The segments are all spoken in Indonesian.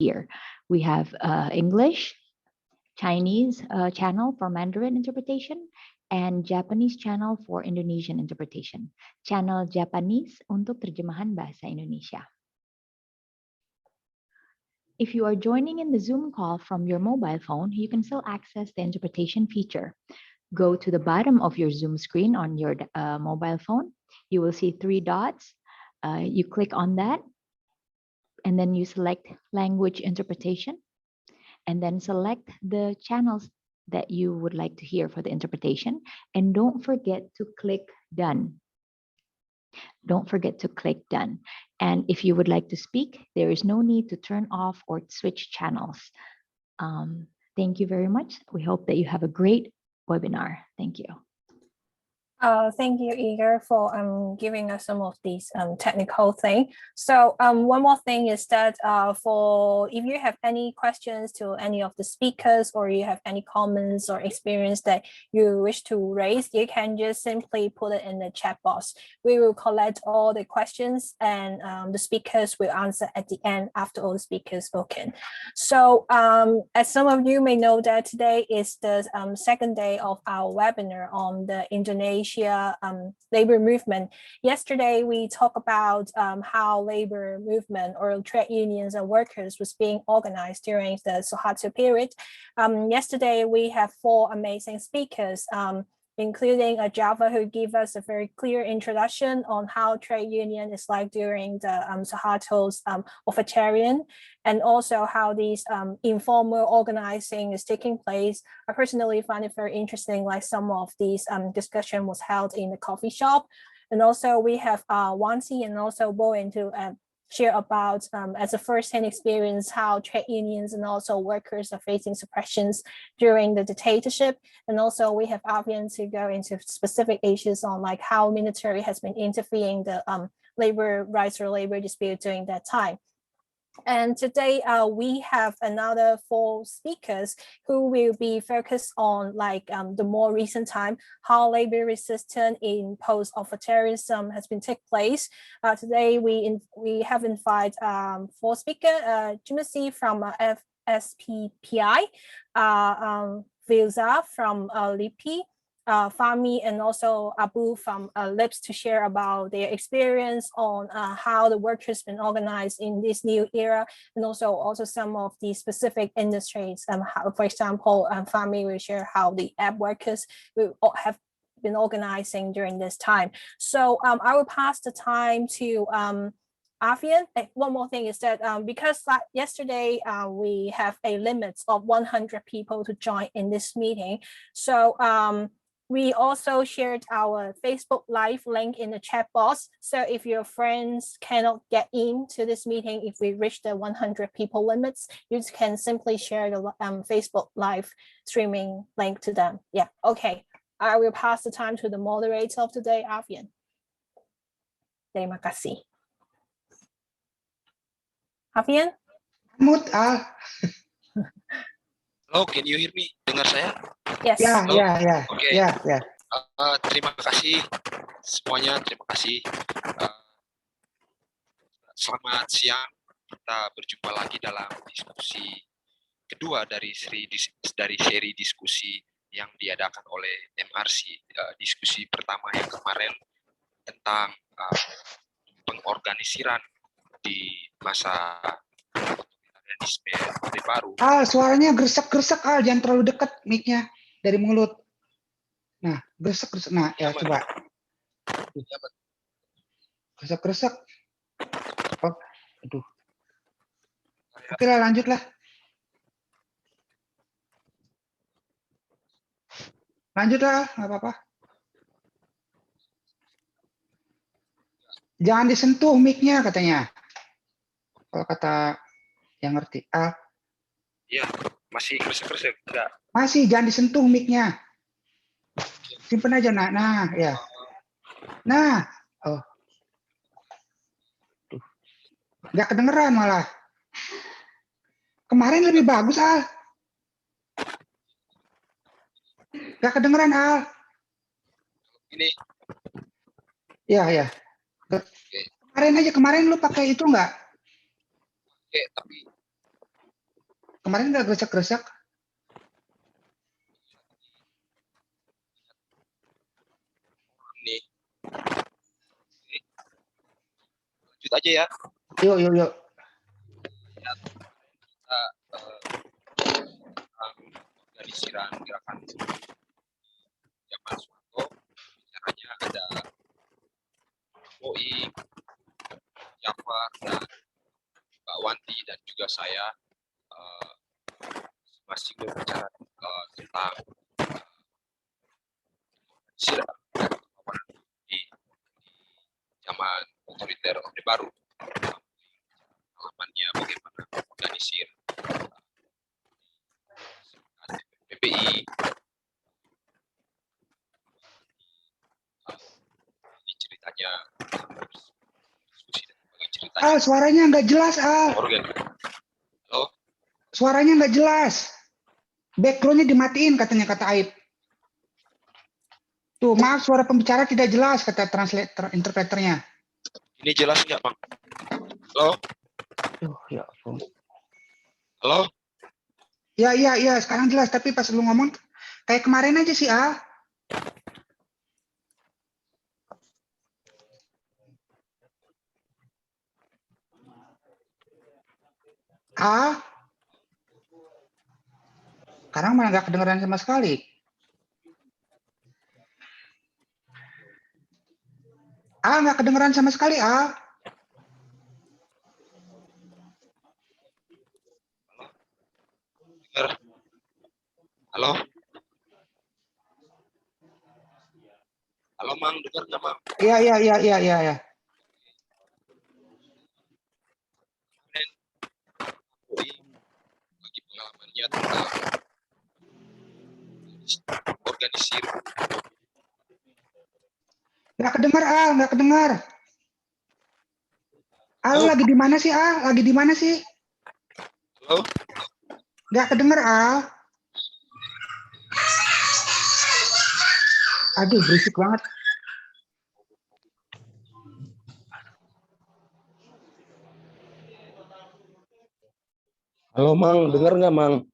here. We have English, Chinese channel for Mandarin interpretation, and Japanese channel for Indonesian interpretation. Channel Japanese untuk terjemahan bahasa Indonesia. If you are joining in the Zoom call from your mobile phone, you can still access the interpretation feature. Go to the bottom of your Zoom screen on your mobile phone. You will see 3 dots. You click on that, and then you select language interpretation, and then select the channels that you would like to hear for the interpretation. And don't forget to click done. Don't forget to click done. And if you would like to speak, there is no need to turn off or switch channels. Thank you very much. We hope that you have a great webinar. Thank you. Thank you, Igor, for giving us some of these technical things. So one more thing is that if you have any questions to any of the speakers, or you have any comments or experience that you wish to raise, you can just simply put it in the chat box. We will collect all the questions, and the speakers will answer at the end after all the speakers spoken. So as some of you may know, that today is the second day of our webinar on the Indonesia labor movement. Yesterday, we talked about how labor movement or trade unions and workers was being organized during the Suharto period. Yesterday, we have 4 amazing speakers, including Java, who gave us a very clear introduction on how trade union is like during the Suharto's authoritarian, and also how these informal organizing is taking place. I personally find it very interesting, like some of these discussion was held in the coffee shop. And also we have Wansi and also Bowen to share about, as a first-hand experience, how trade unions and also workers are facing suppressions during the dictatorship. And also we have Avian to go into specific issues on like how military has been interfering the labor rights or labor dispute during that time. And today we have another 4 speakers who will be focused on like the more recent time, how labor resistance in post-authoritarianism has been take place. Today we have invited 4 speakers, Jimmy from FSPPI, Vilza from LIPI, Fahmi and also Abu from LIPS to share about their experience on how the workers been organized in this new era, and also some of the specific industries. How, for example, Fahmi will share how the app workers will have been organizing during this time. So I will pass the time to Avian. One more thing is that because yesterday we have a limit of 100 people to join in this meeting, so we also shared our Facebook Live link in the chat box. So if your friends cannot get into this meeting, if we reach the 100 people limits, you can simply share the Facebook Live streaming link to them. Yeah, okay. I will pass the time to the moderator of today, Avian. Terima kasih. Avian? Mute. Halo, can you hear me? Dengar saya? Yes. Ya. Oke. Ya. Terima kasih semuanya. Terima kasih. Selamat siang. Kita berjumpa lagi dalam diskusi kedua dari seri diskusi yang diadakan oleh MRC. Diskusi pertama yang kemarin tentang pengorganisiran di masa Orde Baru. Suaranya gresek-gresek, jangan terlalu dekat mic-nya dari mulut. Nah, gresek-gresek. Nah, ya coba. Gresek-gresek. Oh, aduh. Oke lah, lanjutlah. Lanjutlah, nggak apa-apa. Jangan disentuh mic-nya katanya. Kalau kata yang ngerti. Iya, masih gresek-gresek. Enggak. Masih, jangan disentuh mic-nya. Simpen aja, nah, ya. Nah, oh. Tuh. Nggak kedengeran malah. Kemarin lebih bagus, Nggak kedengeran, Ini. Ya. Kemarin lu pakai itu nggak? Oke, tapi Kemarin nggak gresek-gresek. Nih. Lanjut aja ya. Yuk, yuk, yuk. Kita organisiran gerakan zaman Soeharto. Caranya ada Boing, Jafar, dan Mbak Wanti, dan juga saya masih berbicara tentang di zaman otoriter Orde Baru, pengalamannya bagaimana organisir PPI. Ini ceritanya diskusi dan bagi ceritanya. Suaranya nggak jelas, Organ. Halo? Suaranya nggak jelas. Backgroundnya dimatiin katanya, kata Aib. Tuh, maaf, suara pembicara tidak jelas, kata translator, interpreternya. Ini jelas nggak, Bang? Halo? Ya ampun. Halo? Ya, sekarang jelas. Tapi pas lu ngomong, kayak kemarin aja sih, Sekarang malah nggak kedengeran sama sekali. Nggak kedengeran sama sekali, Dengar? Halo? Halo, Mang, dengar nggak, Mang? Iya. Bagi pengalamannya tentang organisir. Nggak kedengar. Lu lagi di mana sih, Lagi di mana sih? Halo? Nggak kedenger, Aduh, berisik banget. Halo, Mang, dengar nggak, Mang?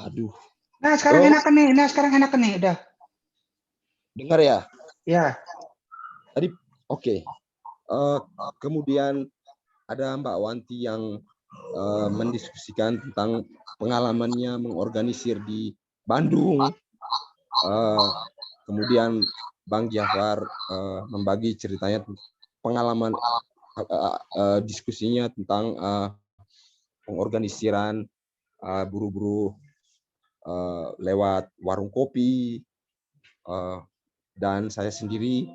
Aduh. Nah, sekarang enakan nih, udah. Dengar ya? Ya. Tadi oke. Kemudian ada Mbak Wanti yang mendiskusikan tentang pengalamannya mengorganisir di Bandung. Kemudian Bang Jafar membagi ceritanya pengalaman diskusinya tentang pengorganisiran buruh-buruh lewat warung kopi, dan saya sendiri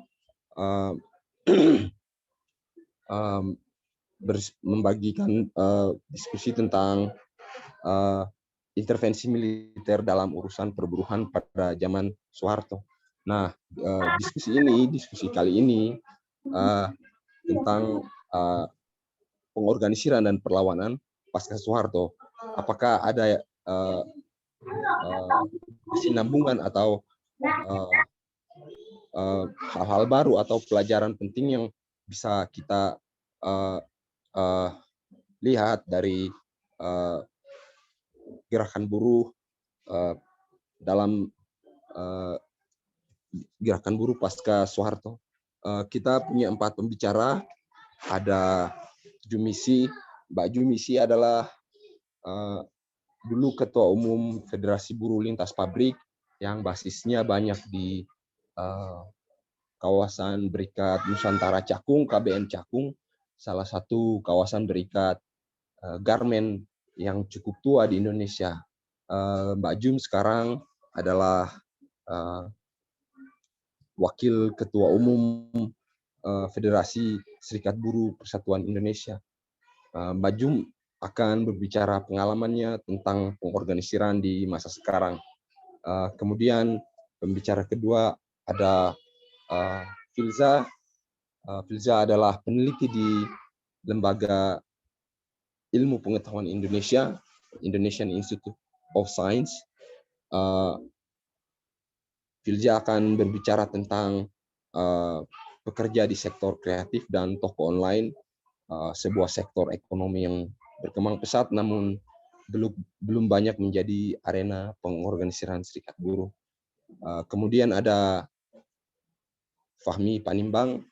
membagikan diskusi tentang intervensi militer dalam urusan perburuhan pada zaman Soeharto. Nah, diskusi kali ini tentang pengorganisiran dan perlawanan pasca Soeharto. Apakah ada kesinambungan atau hal-hal baru atau pelajaran penting yang bisa kita lihat dari gerakan buruh dalam gerakan buruh pasca Soeharto. Kita punya 4 pembicara. Ada Jumisi. Mbak Jumisi adalah dulu Ketua Umum Federasi Buruh Lintas Pabrik yang basisnya banyak di kawasan berikat Nusantara Cakung, KBN Cakung, salah satu kawasan berikat garmen yang cukup tua di Indonesia. Mbak Jum sekarang adalah Wakil Ketua Umum Federasi Serikat Buruh Persatuan Indonesia. Mbak Jum akan berbicara pengalamannya tentang pengorganisiran di masa sekarang. Kemudian pembicara kedua ada Filza. Filza adalah peneliti di Lembaga Ilmu Pengetahuan Indonesia, Indonesian Institute of Science. Filza akan berbicara tentang pekerja di sektor kreatif dan toko online, sebuah sektor ekonomi yang berkembang pesat namun belum banyak menjadi arena pengorganisiran serikat buruh. Kemudian ada Fahmi Panimbang.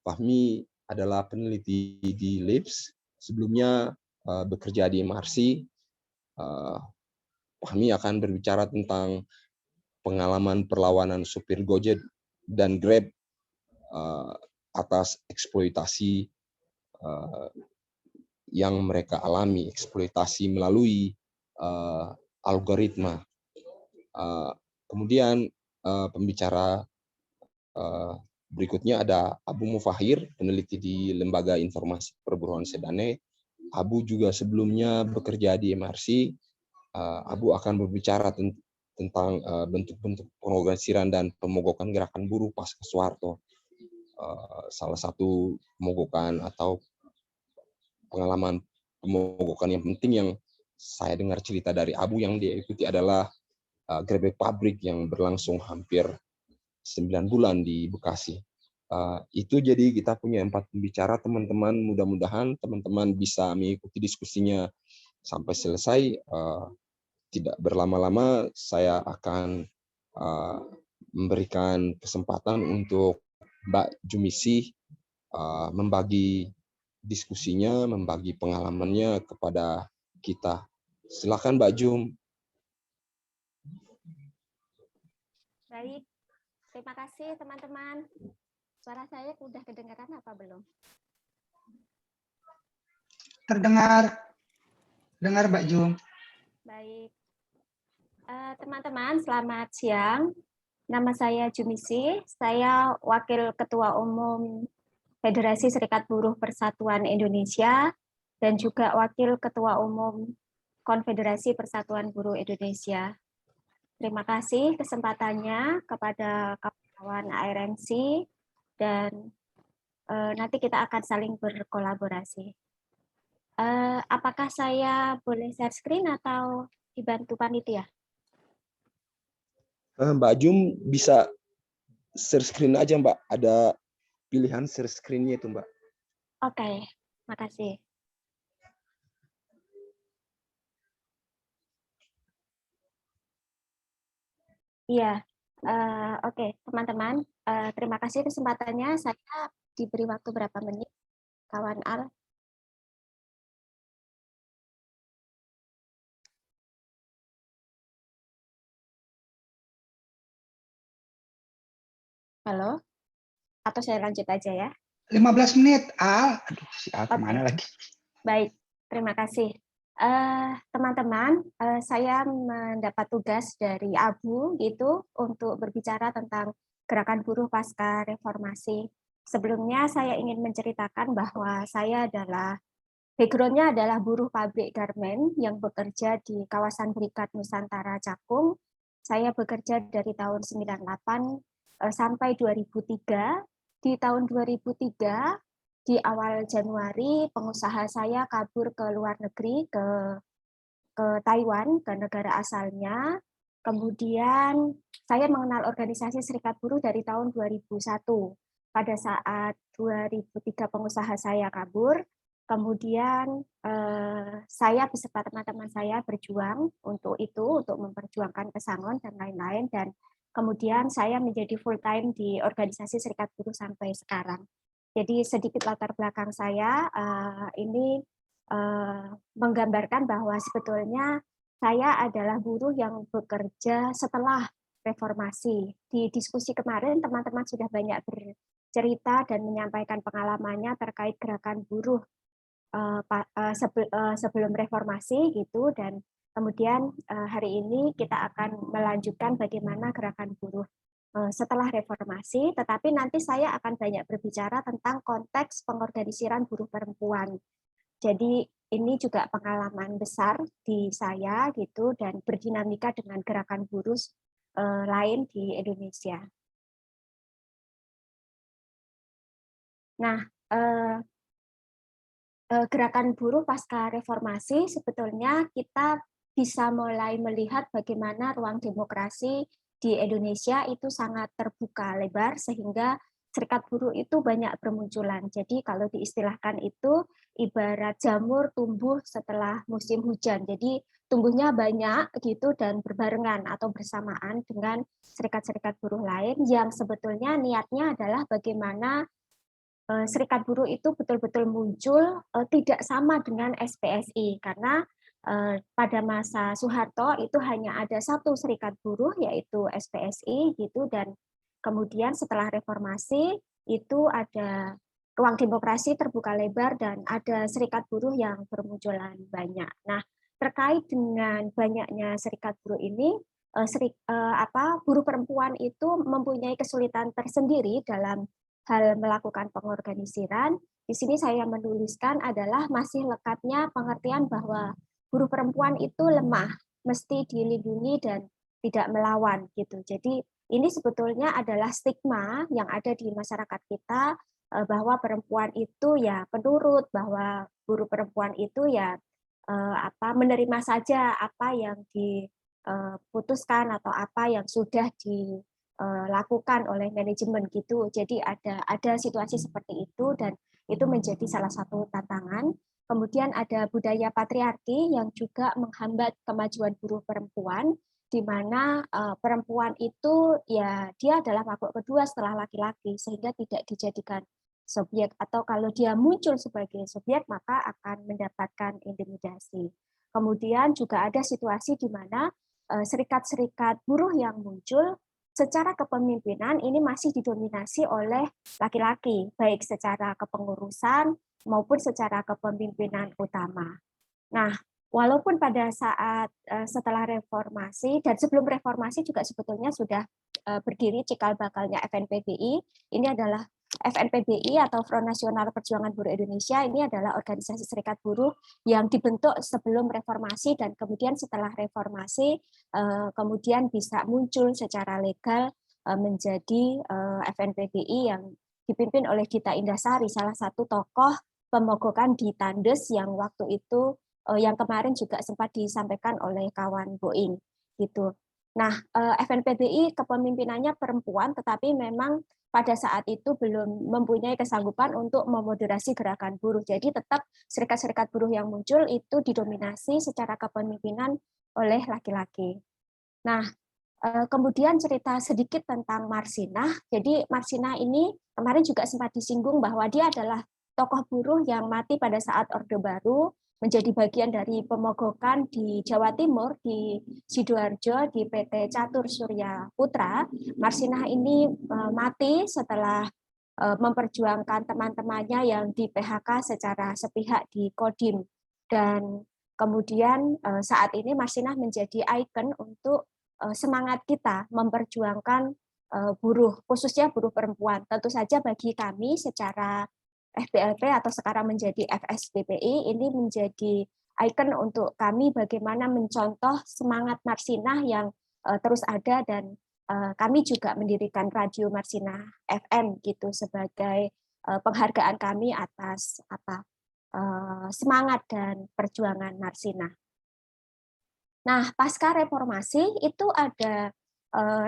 Fahmi adalah peneliti di LIPS, sebelumnya bekerja di MRC. Fahmi akan berbicara tentang pengalaman perlawanan supir Gojek dan Grab atas eksploitasi yang mereka alami, eksploitasi melalui algoritma. Kemudian pembicara berikutnya ada Abu Mufahir, peneliti di Lembaga Informasi Perburuan Sedane. Abu juga sebelumnya bekerja di MRC. Abu akan berbicara tentang bentuk-bentuk pengorganisiran dan pemogokan gerakan buruh pasca Soeharto. Salah satu pemogokan atau pengalaman pemogokan yang penting yang saya dengar cerita dari Abu yang dia ikuti adalah grebek pabrik yang berlangsung hampir 9 bulan di Bekasi. Itu jadi kita punya 4 pembicara, teman-teman. Mudah-mudahan teman-teman bisa mengikuti diskusinya sampai selesai. Tidak berlama-lama, saya akan memberikan kesempatan untuk Mbak Jumisi membagi diskusinya, membagi pengalamannya kepada kita. Silakan Mbak Jum. Baik, terima kasih teman-teman. Suara saya sudah kedengaran apa belum? Terdengar. Dengar Mbak Jum. Baik. Teman-teman, selamat siang. Nama saya Jumisi, saya Wakil Ketua Umum Federasi Serikat Buruh Persatuan Indonesia dan juga Wakil Ketua Umum Konfederasi Persatuan Buruh Indonesia. Terima kasih kesempatannya kepada kawan ARMC dan nanti kita akan saling berkolaborasi. Apakah saya boleh share screen atau dibantu panitia? Mbak Jum bisa share screen aja Mbak. Ada pilihan share screen-nya itu Mbak. Oke, makasih. Iya, oke teman-teman, terima kasih kesempatannya. Saya diberi waktu berapa menit, kawan Al? Halo? Atau saya lanjut aja ya? 15 menit, Al. Aduh, si Al kemana Oke. lagi? Baik, terima kasih. Teman-teman, saya mendapat tugas dari Abu gitu untuk berbicara tentang gerakan buruh pasca reformasi. Sebelumnya saya ingin menceritakan bahwa saya adalah background-nya adalah buruh pabrik garmen yang bekerja di kawasan Berikat Nusantara Cakung. Saya bekerja dari tahun 98 sampai 2003. Di tahun 2003, di awal Januari, pengusaha saya kabur ke luar negeri, ke Taiwan, ke negara asalnya. Kemudian saya mengenal organisasi serikat buruh dari tahun 2001. Pada saat 2003 pengusaha saya kabur, kemudian saya beserta teman-teman saya berjuang untuk itu, untuk memperjuangkan pesangon dan lain-lain, dan kemudian saya menjadi full time di organisasi serikat buruh sampai sekarang. Jadi sedikit latar belakang saya ini menggambarkan bahwa sebetulnya saya adalah buruh yang bekerja setelah reformasi. Di diskusi kemarin teman-teman sudah banyak bercerita dan menyampaikan pengalamannya terkait gerakan buruh sebelum reformasi gitu, dan kemudian hari ini kita akan melanjutkan bagaimana gerakan buruh setelah reformasi, tetapi nanti saya akan banyak berbicara tentang konteks pengorganisiran buruh perempuan. Jadi ini juga pengalaman besar di saya gitu, dan berdinamika dengan gerakan buruh lain di Indonesia. Nah, gerakan buruh pasca reformasi sebetulnya kita bisa mulai melihat bagaimana ruang demokrasi di Indonesia itu sangat terbuka lebar, sehingga serikat buruh itu banyak bermunculan. Jadi kalau diistilahkan itu ibarat jamur tumbuh setelah musim hujan. Jadi tumbuhnya banyak gitu dan berbarengan atau bersamaan dengan serikat-serikat buruh lain yang sebetulnya niatnya adalah bagaimana serikat buruh itu betul-betul muncul tidak sama dengan SPSI karena pada masa Soeharto itu hanya ada satu serikat buruh yaitu SPSI gitu, dan kemudian setelah reformasi itu ada ruang demokrasi terbuka lebar dan ada serikat buruh yang bermunculan banyak. Nah, terkait dengan banyaknya serikat buruh ini, buruh perempuan itu mempunyai kesulitan tersendiri dalam hal melakukan pengorganisiran. Di sini saya menuliskan adalah masih lekatnya pengertian bahwa buruh perempuan itu lemah, mesti dilindungi dan tidak melawan gitu. Jadi ini sebetulnya adalah stigma yang ada di masyarakat kita bahwa perempuan itu ya penurut, bahwa buruh perempuan itu ya menerima saja apa yang diputuskan atau apa yang sudah dilakukan oleh manajemen gitu. Jadi ada situasi seperti itu dan itu menjadi salah satu tantangan. Kemudian ada budaya patriarki yang juga menghambat kemajuan buruh perempuan, di mana perempuan itu ya dia adalah makhluk kedua setelah laki-laki sehingga tidak dijadikan subjek, atau kalau dia muncul sebagai subjek maka akan mendapatkan intimidasi. Kemudian juga ada situasi di mana serikat-serikat buruh yang muncul secara kepemimpinan ini masih didominasi oleh laki-laki, baik secara kepengurusan maupun secara kepemimpinan utama. Nah, walaupun pada saat setelah reformasi dan sebelum reformasi juga sebetulnya sudah berdiri cikal bakalnya FNPBI, ini adalah FNPBI atau Front Nasional Perjuangan Buruh Indonesia, ini adalah organisasi serikat buruh yang dibentuk sebelum reformasi dan kemudian setelah reformasi kemudian bisa muncul secara legal menjadi FNPBI yang dipimpin oleh Dita Indasari, salah satu tokoh pemogokan di Tandes yang waktu itu yang kemarin juga sempat disampaikan oleh kawan Boeing gitu. Nah, FNPBI kepemimpinannya perempuan, tetapi memang pada saat itu belum mempunyai kesanggupan untuk memoderasi gerakan buruh. Jadi tetap serikat-serikat buruh yang muncul itu didominasi secara kepemimpinan oleh laki-laki. Nah, kemudian cerita sedikit tentang Marsinah. Jadi Marsinah ini kemarin juga sempat disinggung bahwa dia adalah tokoh buruh yang mati pada saat Orde Baru, menjadi bagian dari pemogokan di Jawa Timur, di Sidoarjo, di PT Catur Surya Putra. Marsinah ini mati setelah memperjuangkan teman-temannya yang di PHK secara sepihak di Kodim. Dan kemudian saat ini Marsinah menjadi ikon untuk semangat kita memperjuangkan buruh, khususnya buruh perempuan. Tentu saja bagi kami secara FBLP atau sekarang menjadi FSBPI, ini menjadi ikon untuk kami bagaimana mencontoh semangat Marsinah yang terus ada, dan kami juga mendirikan Radio Marsinah FM gitu sebagai penghargaan kami atas semangat dan perjuangan Marsinah. Nah, pasca reformasi itu ada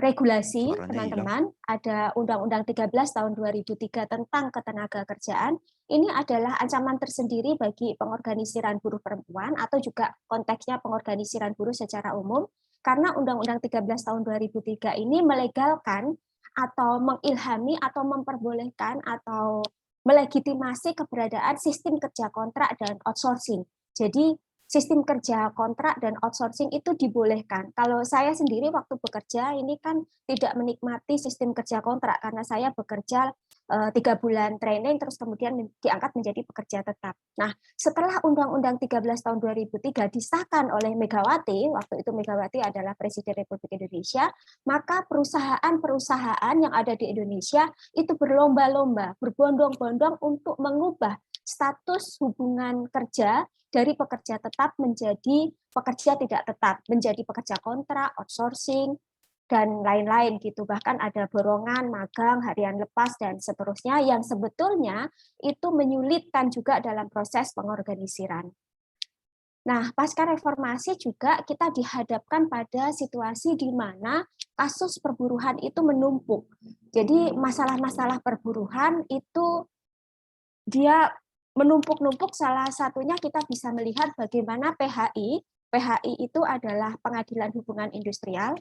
regulasi, teman-teman, ada Undang-Undang 13 tahun 2003 tentang ketenagakerjaan. Ini adalah ancaman tersendiri bagi pengorganisiran buruh perempuan atau juga konteksnya pengorganisiran buruh secara umum, karena Undang-Undang 13 tahun 2003 ini melegalkan atau mengilhami atau memperbolehkan atau melegitimasi keberadaan sistem kerja kontrak dan outsourcing. Jadi sistem kerja kontrak dan outsourcing itu dibolehkan. Kalau saya sendiri waktu bekerja ini kan tidak menikmati sistem kerja kontrak karena saya bekerja 3 bulan training terus kemudian diangkat menjadi pekerja tetap. Nah, setelah Undang-Undang 13 tahun 2003 disahkan oleh Megawati, waktu itu Megawati adalah Presiden Republik Indonesia, maka perusahaan-perusahaan yang ada di Indonesia itu berlomba-lomba, berbondong-bondong untuk mengubah status hubungan kerja dari pekerja tetap menjadi pekerja tidak tetap, menjadi pekerja kontrak, outsourcing, dan lain-lain gitu. Bahkan ada borongan, magang, harian lepas, dan seterusnya yang sebetulnya itu menyulitkan juga dalam proses pengorganisiran. Nah, pasca reformasi juga kita dihadapkan pada situasi di mana kasus perburuhan itu menumpuk. Jadi masalah-masalah perburuhan itu dia menumpuk-numpuk, salah satunya kita bisa melihat bagaimana PHI. PHI itu adalah Pengadilan Hubungan Industrial.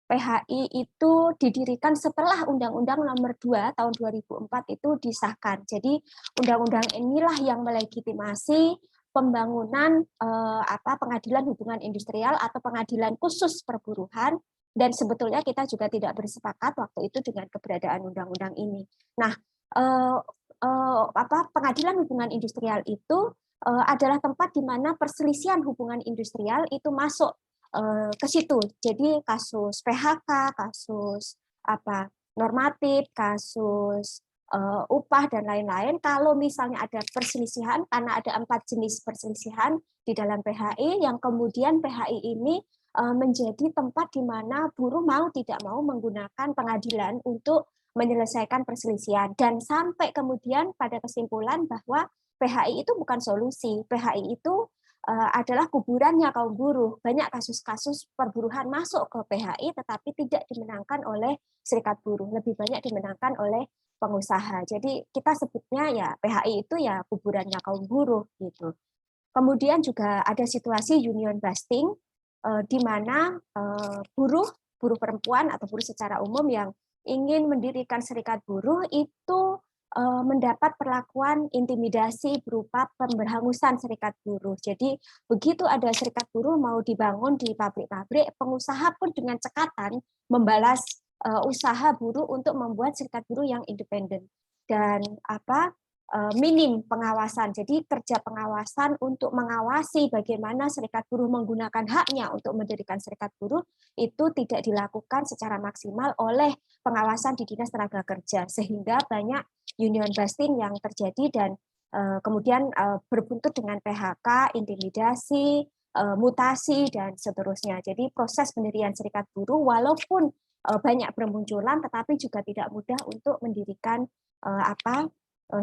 PHI itu didirikan setelah Undang-Undang Nomor 2 tahun 2004 itu disahkan. Jadi undang-undang inilah yang melegitimasi pembangunan pengadilan hubungan industrial atau pengadilan khusus perburuhan, dan sebetulnya kita juga tidak bersepakat waktu itu dengan keberadaan undang-undang ini. Nah, pengadilan hubungan industrial itu adalah tempat di mana perselisihan hubungan industrial itu masuk ke situ. Jadi kasus PHK, kasus normatif, kasus upah dan lain-lain. Kalau misalnya ada perselisihan, karena ada 4 jenis perselisihan di dalam PHI, yang kemudian PHI ini menjadi tempat di mana buruh mau tidak mau menggunakan pengadilan untuk menyelesaikan perselisihan, dan sampai kemudian pada kesimpulan bahwa PHI itu bukan solusi. PHI itu adalah kuburannya kaum buruh. Banyak kasus-kasus perburuhan masuk ke PHI tetapi tidak dimenangkan oleh serikat buruh, lebih banyak dimenangkan oleh pengusaha. Jadi kita sebutnya ya PHI itu ya kuburannya kaum buruh gitu. Kemudian juga ada situasi union busting di mana buruh perempuan atau buruh secara umum yang ingin mendirikan serikat buruh itu mendapat perlakuan intimidasi berupa pemberhangusan serikat buruh. Jadi begitu ada serikat buruh mau dibangun di pabrik-pabrik, pengusaha pun dengan cekatan membalas usaha buruh untuk membuat serikat buruh yang independen dan minim pengawasan. Jadi kerja pengawasan untuk mengawasi bagaimana serikat buruh menggunakan haknya untuk mendirikan serikat buruh itu tidak dilakukan secara maksimal oleh pengawasan di Dinas Tenaga Kerja, sehingga banyak union busting yang terjadi dan kemudian berbuntut dengan PHK, intimidasi, mutasi dan seterusnya. Jadi proses pendirian serikat buruh walaupun banyak bermunculan tetapi juga tidak mudah untuk mendirikan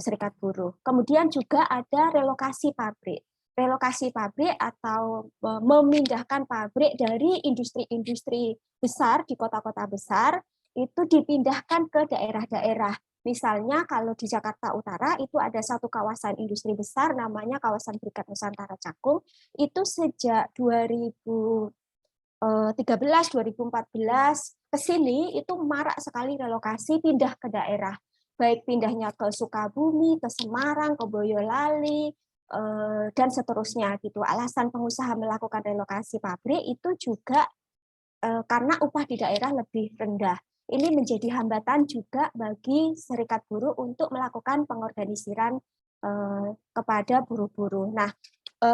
serikat buruh. Kemudian juga ada relokasi pabrik. Relokasi pabrik atau memindahkan pabrik dari industri-industri besar di kota-kota besar itu dipindahkan ke daerah-daerah. Misalnya kalau di Jakarta Utara itu ada satu kawasan industri besar namanya kawasan Berikat Nusantara Cakung. Itu sejak 2013-2014 ke sini itu marak sekali relokasi pindah ke daerah. Baik pindahnya ke Sukabumi, ke Semarang, ke Boyolali, dan seterusnya gitu. Alasan pengusaha melakukan relokasi pabrik itu juga karena upah di daerah lebih rendah. Ini menjadi hambatan juga bagi serikat buruh untuk melakukan pengorganisiran kepada buruh-buruh. Nah,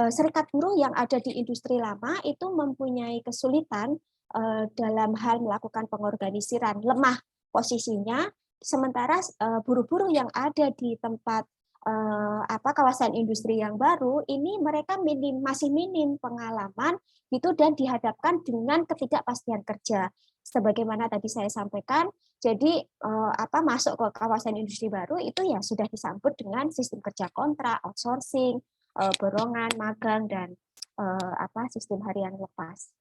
serikat buruh yang ada di industri lama itu mempunyai kesulitan dalam hal melakukan pengorganisiran, lemah posisinya. Sementara buruh-buruh yang ada di tempat kawasan industri yang baru ini mereka masih minim pengalaman itu dan dihadapkan dengan ketidakpastian kerja. Sebagaimana tadi saya sampaikan, jadi masuk ke kawasan industri baru itu ya sudah disambut dengan sistem kerja kontrak, outsourcing, borongan, magang dan sistem harian lepas.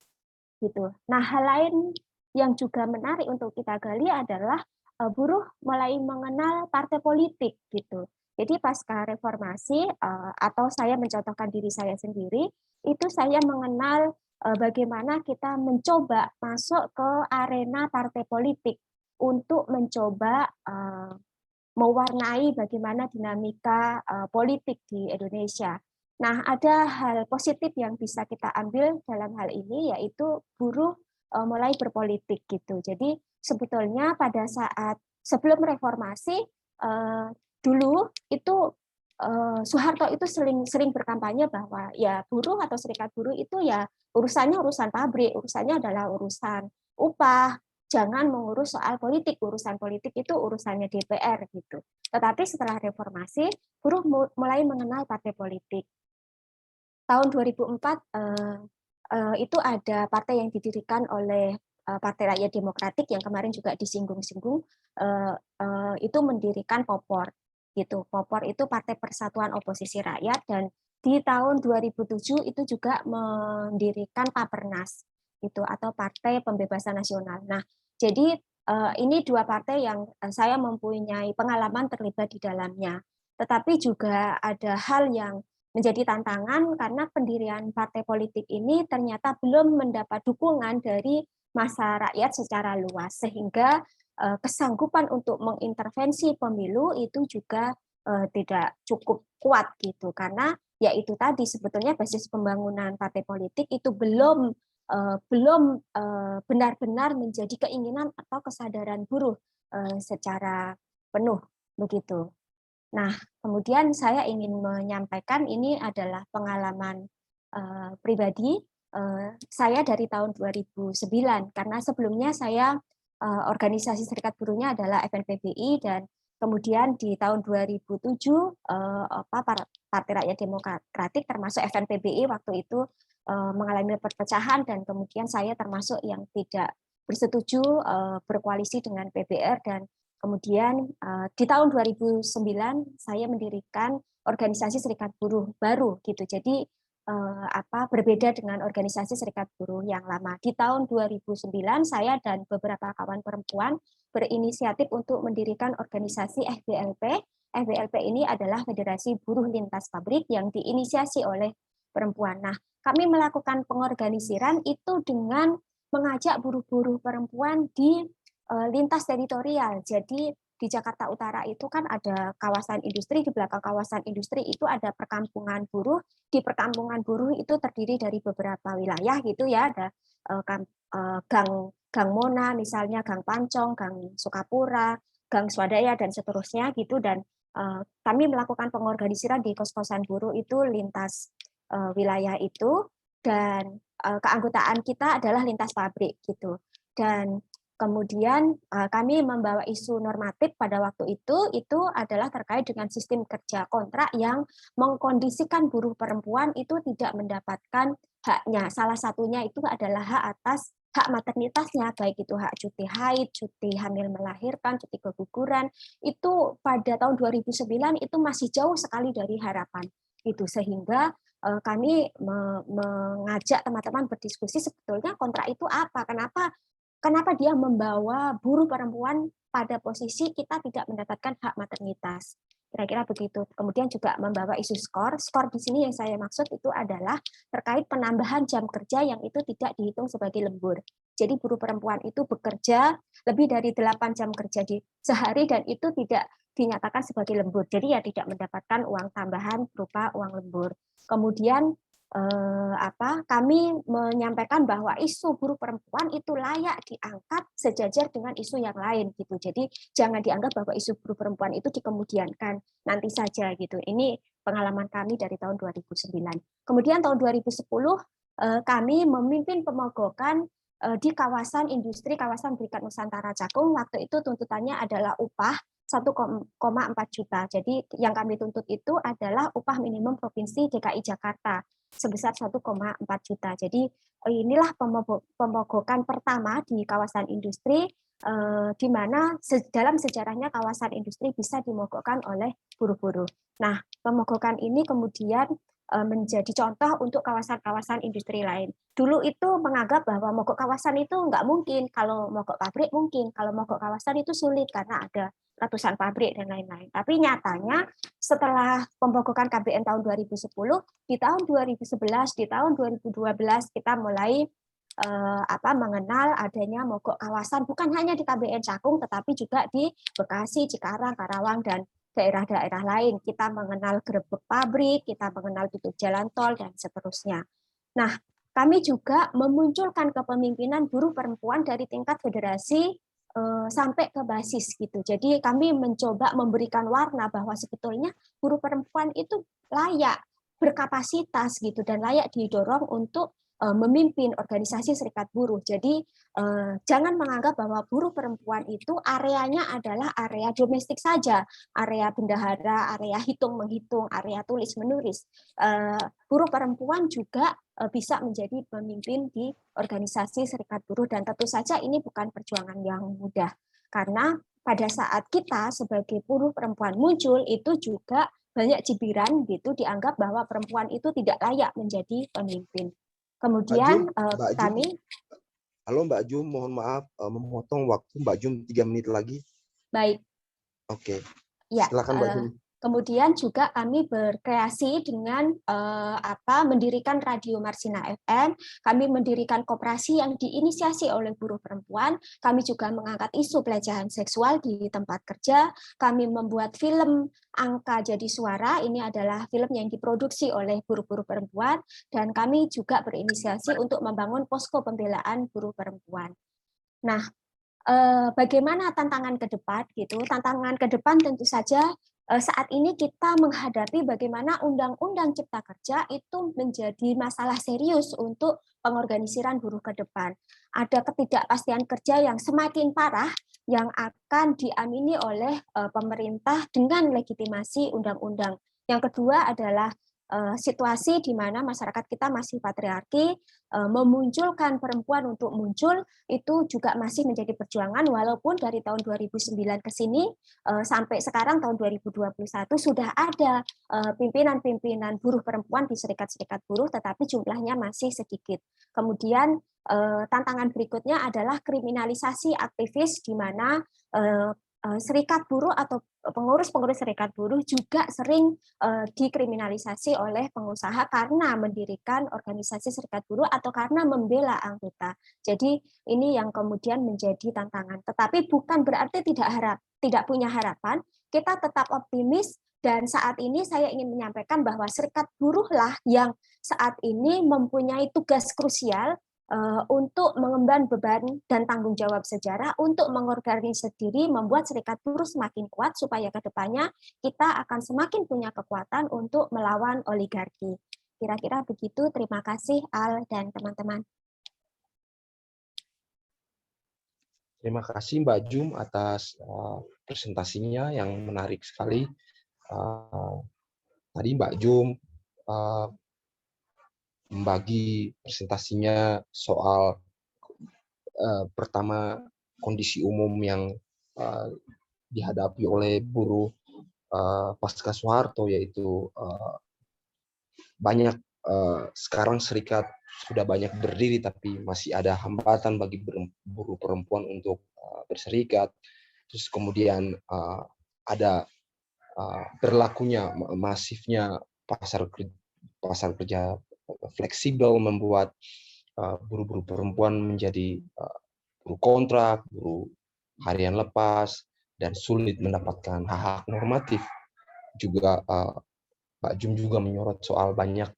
Gitu. Nah, hal lain yang juga menarik untuk kita gali adalah buruh mulai mengenal partai politik gitu. Jadi pasca reformasi atau saya mencontohkan diri saya sendiri, itu saya mengenal bagaimana kita mencoba masuk ke arena partai politik untuk mencoba mewarnai bagaimana dinamika politik di Indonesia. Nah, ada hal positif yang bisa kita ambil dalam hal ini yaitu buruh mulai berpolitik gitu. Jadi sebetulnya pada saat sebelum reformasi dulu itu Soeharto itu sering berkampanye bahwa ya buruh atau serikat buruh itu ya urusannya urusan pabrik, urusannya adalah urusan upah, jangan mengurus soal politik, urusan politik itu urusannya DPR gitu. Tetapi setelah reformasi buruh mulai mengenal partai politik. Tahun 2004 itu ada partai yang didirikan oleh Partai Rakyat Demokratik yang kemarin juga disinggung-singgung, itu mendirikan POPOR gitu. POPOR itu Partai Persatuan Oposisi Rakyat, dan di tahun 2007 itu juga mendirikan Papernas itu atau Partai Pembebasan Nasional. Nah, Jadi ini dua partai yang saya mempunyai pengalaman terlibat di dalamnya. Tetapi juga ada hal yang menjadi tantangan karena pendirian partai politik ini ternyata belum mendapat dukungan dari massa rakyat secara luas, sehingga kesanggupan untuk mengintervensi pemilu itu juga tidak cukup kuat gitu, karena yaitu tadi sebetulnya basis pembangunan partai politik itu belum benar-benar menjadi keinginan atau kesadaran buruh secara penuh begitu. Nah, kemudian saya ingin menyampaikan ini adalah pengalaman pribadi saya dari tahun 2009, karena sebelumnya saya organisasi serikat buruhnya adalah FNPBI, dan kemudian di tahun 2007 Partai Rakyat Demokratik termasuk FNPBI waktu itu mengalami perpecahan, dan kemudian saya termasuk yang tidak bersetuju berkoalisi dengan PBR, dan kemudian di tahun 2009 saya mendirikan organisasi serikat buruh baru gitu. Jadi berbeda dengan organisasi serikat buruh yang lama. Di tahun 2009 saya dan beberapa kawan perempuan berinisiatif untuk mendirikan organisasi FBLP. FBLP ini adalah Federasi Buruh Lintas Pabrik yang diinisiasi oleh perempuan. Nah, kami melakukan pengorganisiran itu dengan mengajak buruh-buruh perempuan di lintas teritorial. Jadi di Jakarta Utara itu kan ada kawasan industri, di belakang kawasan industri itu ada perkampungan buruh. Di perkampungan buruh itu terdiri dari beberapa wilayah gitu ya, ada Gang Mona misalnya, Gang Pancong, Gang Sukapura, Gang Swadaya dan seterusnya gitu, dan kami melakukan pengorganisiran di kos-kosan buruh itu lintas wilayah itu, dan keanggotaan kita adalah lintas pabrik gitu. Dan kemudian kami membawa isu normatif pada waktu itu adalah terkait dengan sistem kerja kontrak yang mengkondisikan buruh perempuan itu tidak mendapatkan haknya. Salah satunya itu adalah hak atas hak maternitasnya, baik itu hak cuti haid, cuti hamil melahirkan, cuti keguguran. Itu pada tahun 2009 itu masih jauh sekali dari harapan. Itu sehingga kami mengajak teman-teman berdiskusi sebetulnya kontrak itu apa, kenapa dia membawa buruh perempuan pada posisi kita tidak mendapatkan hak maternitas. Kira-kira begitu. Kemudian juga membawa isu skor. Skor di sini yang saya maksud itu adalah terkait penambahan jam kerja yang itu tidak dihitung sebagai lembur. Jadi buruh perempuan itu bekerja lebih dari 8 jam kerja di sehari dan itu tidak dinyatakan sebagai lembur. Jadi ya tidak mendapatkan uang tambahan berupa uang lembur. Kemudian kami menyampaikan bahwa isu buruh perempuan itu layak diangkat sejajar dengan isu yang lain gitu. Jadi jangan dianggap bahwa isu buruh perempuan itu dikemudiankan nanti saja gitu. Ini pengalaman kami dari tahun 2009. Kemudian tahun 2010 kami memimpin pemogokan di kawasan industri kawasan Berikat Nusantara Cakung. Waktu itu tuntutannya adalah upah 1,4 juta. Jadi yang kami tuntut itu adalah upah minimum Provinsi DKI Jakarta sebesar 1,4 juta. Jadi inilah pemogokan pertama di kawasan industri di mana dalam sejarahnya kawasan industri bisa dimogokkan oleh buruh-buruh. Nah, pemogokan ini kemudian menjadi contoh untuk kawasan-kawasan industri lain. Dulu itu menganggap bahwa mogok kawasan itu nggak mungkin, kalau mogok pabrik mungkin, kalau mogok kawasan itu sulit karena ada ratusan pabrik dan lain-lain. Tapi nyatanya setelah pembogokan KBN tahun 2010, di tahun 2011, di tahun 2012 kita mulai mengenal adanya mogok kawasan bukan hanya di KBN Cakung tetapi juga di Bekasi, Cikarang, Karawang dan daerah-daerah lain. Kita mengenal gerebek pabrik, kita mengenal tutup jalan tol dan seterusnya. Nah, kami juga memunculkan kepemimpinan buruh perempuan dari tingkat federasi sampai ke basis gitu. Jadi kami mencoba memberikan warna bahwa sebetulnya buruh perempuan itu layak berkapasitas gitu dan layak didorong untuk memimpin organisasi serikat buruh. Jadi jangan menganggap bahwa buruh perempuan itu areanya adalah area domestik saja, area bendahara, area hitung-menghitung, area tulis-menulis. Buruh perempuan juga bisa menjadi pemimpin di organisasi serikat buruh dan tentu saja ini bukan perjuangan yang mudah karena pada saat kita sebagai buruh perempuan muncul itu juga banyak cibiran gitu dianggap bahwa perempuan itu tidak layak menjadi pemimpin. Kemudian kami Halo Mbak Jum, mohon maaf memotong waktu Mbak Jum 3 menit lagi. Baik. Oke, Ya, silakan Mbak Jum. kemudian juga kami berkreasi dengan mendirikan Radio Marsina FM, kami mendirikan koperasi yang diinisiasi oleh buruh perempuan, kami juga mengangkat isu pelecehan seksual di tempat kerja, kami membuat film Angka Jadi Suara, ini adalah film yang diproduksi oleh buruh-buruh perempuan, dan kami juga berinisiasi untuk membangun posko pembelaan buruh perempuan. Nah, bagaimana tantangan ke depan gitu? Tantangan ke depan tentu saja saat ini kita menghadapi bagaimana Undang-Undang Cipta Kerja itu menjadi masalah serius untuk pengorganisiran buruh ke depan. Ada ketidakpastian kerja yang semakin parah yang akan diamini oleh pemerintah dengan legitimasi undang-undang. Yang kedua adalah situasi di mana masyarakat kita masih patriarki, memunculkan perempuan untuk muncul itu juga masih menjadi perjuangan, walaupun dari tahun 2009 ke sini sampai sekarang tahun 2021 sudah ada pimpinan-pimpinan buruh perempuan di serikat-serikat buruh, tetapi jumlahnya masih sedikit. Kemudian tantangan berikutnya adalah kriminalisasi aktivis, di mana serikat buruh atau pengurus-pengurus serikat buruh juga sering dikriminalisasi oleh pengusaha karena mendirikan organisasi serikat buruh atau karena membela anggota. Jadi ini yang kemudian menjadi tantangan. Tetapi bukan berarti tidak punya harapan. Kita tetap optimis, dan saat ini saya ingin menyampaikan bahwa serikat buruhlah yang saat ini mempunyai tugas krusial untuk mengemban beban dan tanggung jawab sejarah untuk mengorganisir diri, membuat serikat buruh semakin kuat supaya ke depannya kita akan semakin punya kekuatan untuk melawan oligarki. Kira-kira begitu. Terima kasih Al dan teman-teman. Terima kasih Mbak Jum atas presentasinya yang menarik sekali. Tadi Mbak Jum membagi presentasinya soal pertama kondisi umum yang dihadapi oleh buruh pasca Soeharto, yaitu banyak sekarang serikat sudah banyak berdiri tapi masih ada hambatan bagi buruh perempuan untuk berserikat. Terus kemudian ada berlakunya masifnya pasar kerja fleksibel, membuat buruh-buruh perempuan menjadi buruh kontrak, buruh harian lepas, dan sulit mendapatkan hak-hak normatif. Juga Pak Jum juga menyorot soal banyak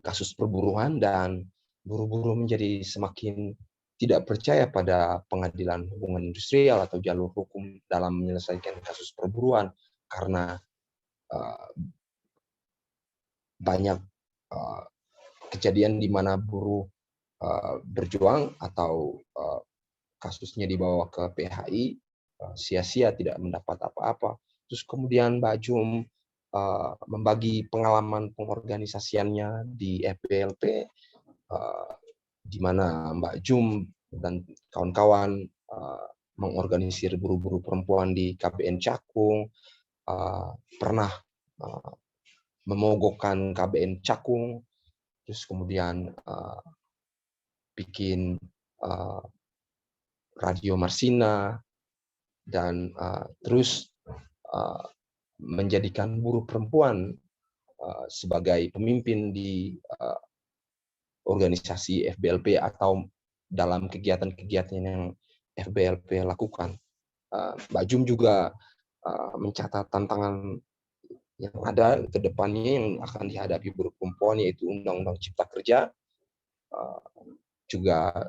kasus perburuan dan buruh-buruh menjadi semakin tidak percaya pada pengadilan hubungan industrial atau jalur hukum dalam menyelesaikan kasus perburuan karena banyak kejadian di mana buruh berjuang atau kasusnya dibawa ke PHI sia-sia tidak mendapat apa-apa. Terus kemudian Mbak Jum membagi pengalaman pengorganisasiannya di FBLP, di mana Mbak Jum dan kawan-kawan mengorganisir buruh-buruh perempuan di KBN Cakung, pernah memogokkan KBN Cakung, terus kemudian bikin Radio Marsina, dan terus menjadikan buruh perempuan sebagai pemimpin di organisasi FBLP atau dalam kegiatan-kegiatan yang FBLP lakukan. Mbak Jum juga mencatat tantangan yang ada ke depannya yang akan dihadapi buruh perempuan, yaitu Undang-Undang Cipta Kerja, juga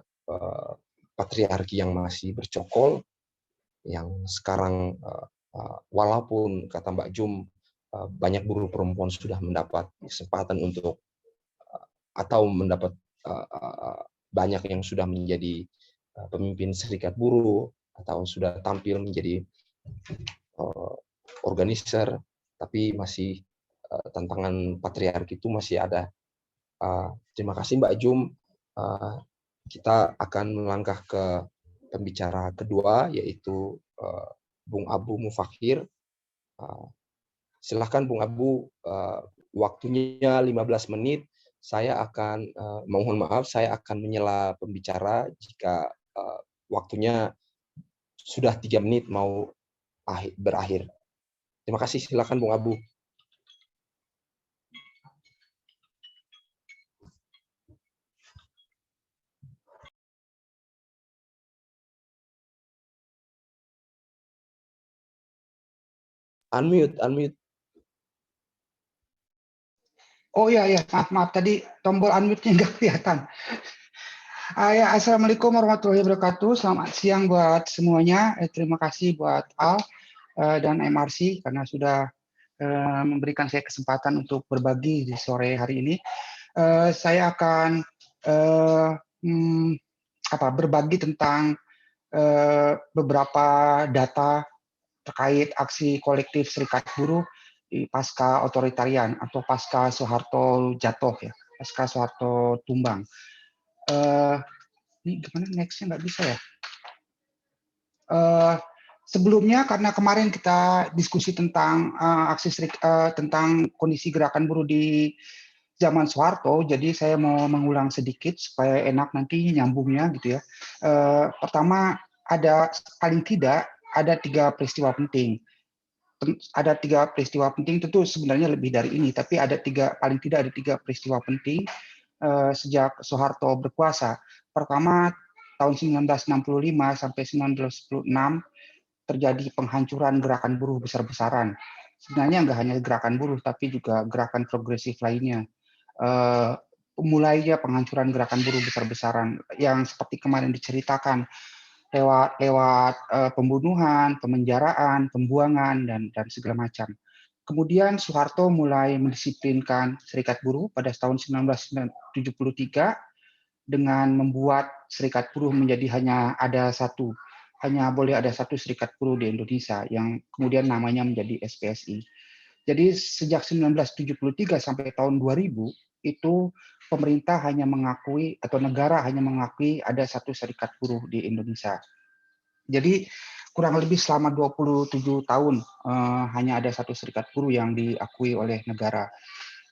patriarki yang masih bercokol, yang sekarang walaupun kata Mbak Jum banyak buruh perempuan sudah mendapat kesempatan untuk atau mendapat banyak yang sudah menjadi pemimpin serikat buruh atau sudah tampil menjadi organizer, tapi masih tantangan patriarki itu masih ada. Terima kasih Mbak Jum. Kita akan melangkah ke pembicara kedua, yaitu Bung Abu Mufakhir. Silahkan Bung Abu, waktunya 15 menit. saya akan mohon maaf, saya akan menyela pembicara jika waktunya sudah 3 menit mau berakhir. Terima kasih, silakan Bung Abu. Unmute, unmute. Oh iya, maaf tadi tombol unmute-nya nggak kelihatan. Ya, Assalamualaikum warahmatullahi wabarakatuh. Selamat siang buat semuanya. Terima kasih buat Al dan MRC karena sudah memberikan saya kesempatan untuk berbagi di sore hari ini. Saya akan berbagi tentang beberapa data terkait aksi kolektif Serikat Buruh di pasca otoritarian atau pasca Soeharto jatuh ya, pasca Soeharto tumbang. Ini gimana next-nya nggak bisa ya? Sebelumnya karena kemarin kita diskusi tentang tentang kondisi gerakan buruh di zaman Soeharto, jadi saya mau mengulang sedikit supaya enak nanti nyambungnya gitu ya. Pertama paling tidak ada 3 peristiwa penting. Ada 3 peristiwa penting, tentu sebenarnya lebih dari ini, tapi paling tidak ada 3 peristiwa penting sejak Soeharto berkuasa. Pertama, tahun 1965 sampai 1996 terjadi penghancuran gerakan buruh besar-besaran. Sebenarnya nggak hanya gerakan buruh, tapi juga gerakan progresif lainnya. Mulainya penghancuran gerakan buruh besar-besaran yang seperti kemarin diceritakan lewat pembunuhan, pemenjaraan, pembuangan dan segala macam. Kemudian Soeharto mulai mendisiplinkan serikat buruh pada tahun 1973 dengan membuat serikat buruh menjadi hanya boleh ada satu serikat buruh di Indonesia yang kemudian namanya menjadi SPSI. Jadi sejak 1973 sampai tahun 2000 itu pemerintah hanya mengakui atau negara hanya mengakui ada satu serikat buruh di Indonesia. Jadi kurang lebih selama 27 tahun hanya ada satu serikat buruh yang diakui oleh negara.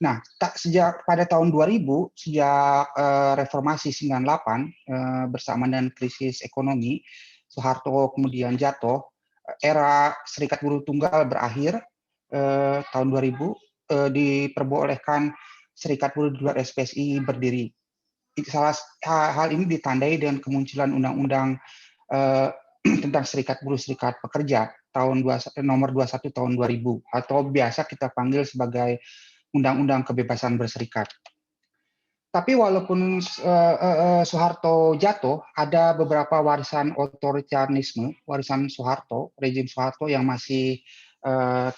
Nah, sejak pada tahun 2000, sejak reformasi 98 bersama dengan krisis ekonomi, Soeharto kemudian jatuh, era serikat buruh tunggal berakhir tahun 2000, diperbolehkan serikat buruh di luar SPSI berdiri. Hal ini ditandai dengan kemunculan undang-undang tentang serikat buruh serikat pekerja nomor 21 tahun 2000 atau biasa kita panggil sebagai Undang-Undang Kebebasan Berserikat. Tapi walaupun Soeharto jatuh, ada beberapa warisan otoritarianisme, warisan Soeharto, rejim Soeharto yang masih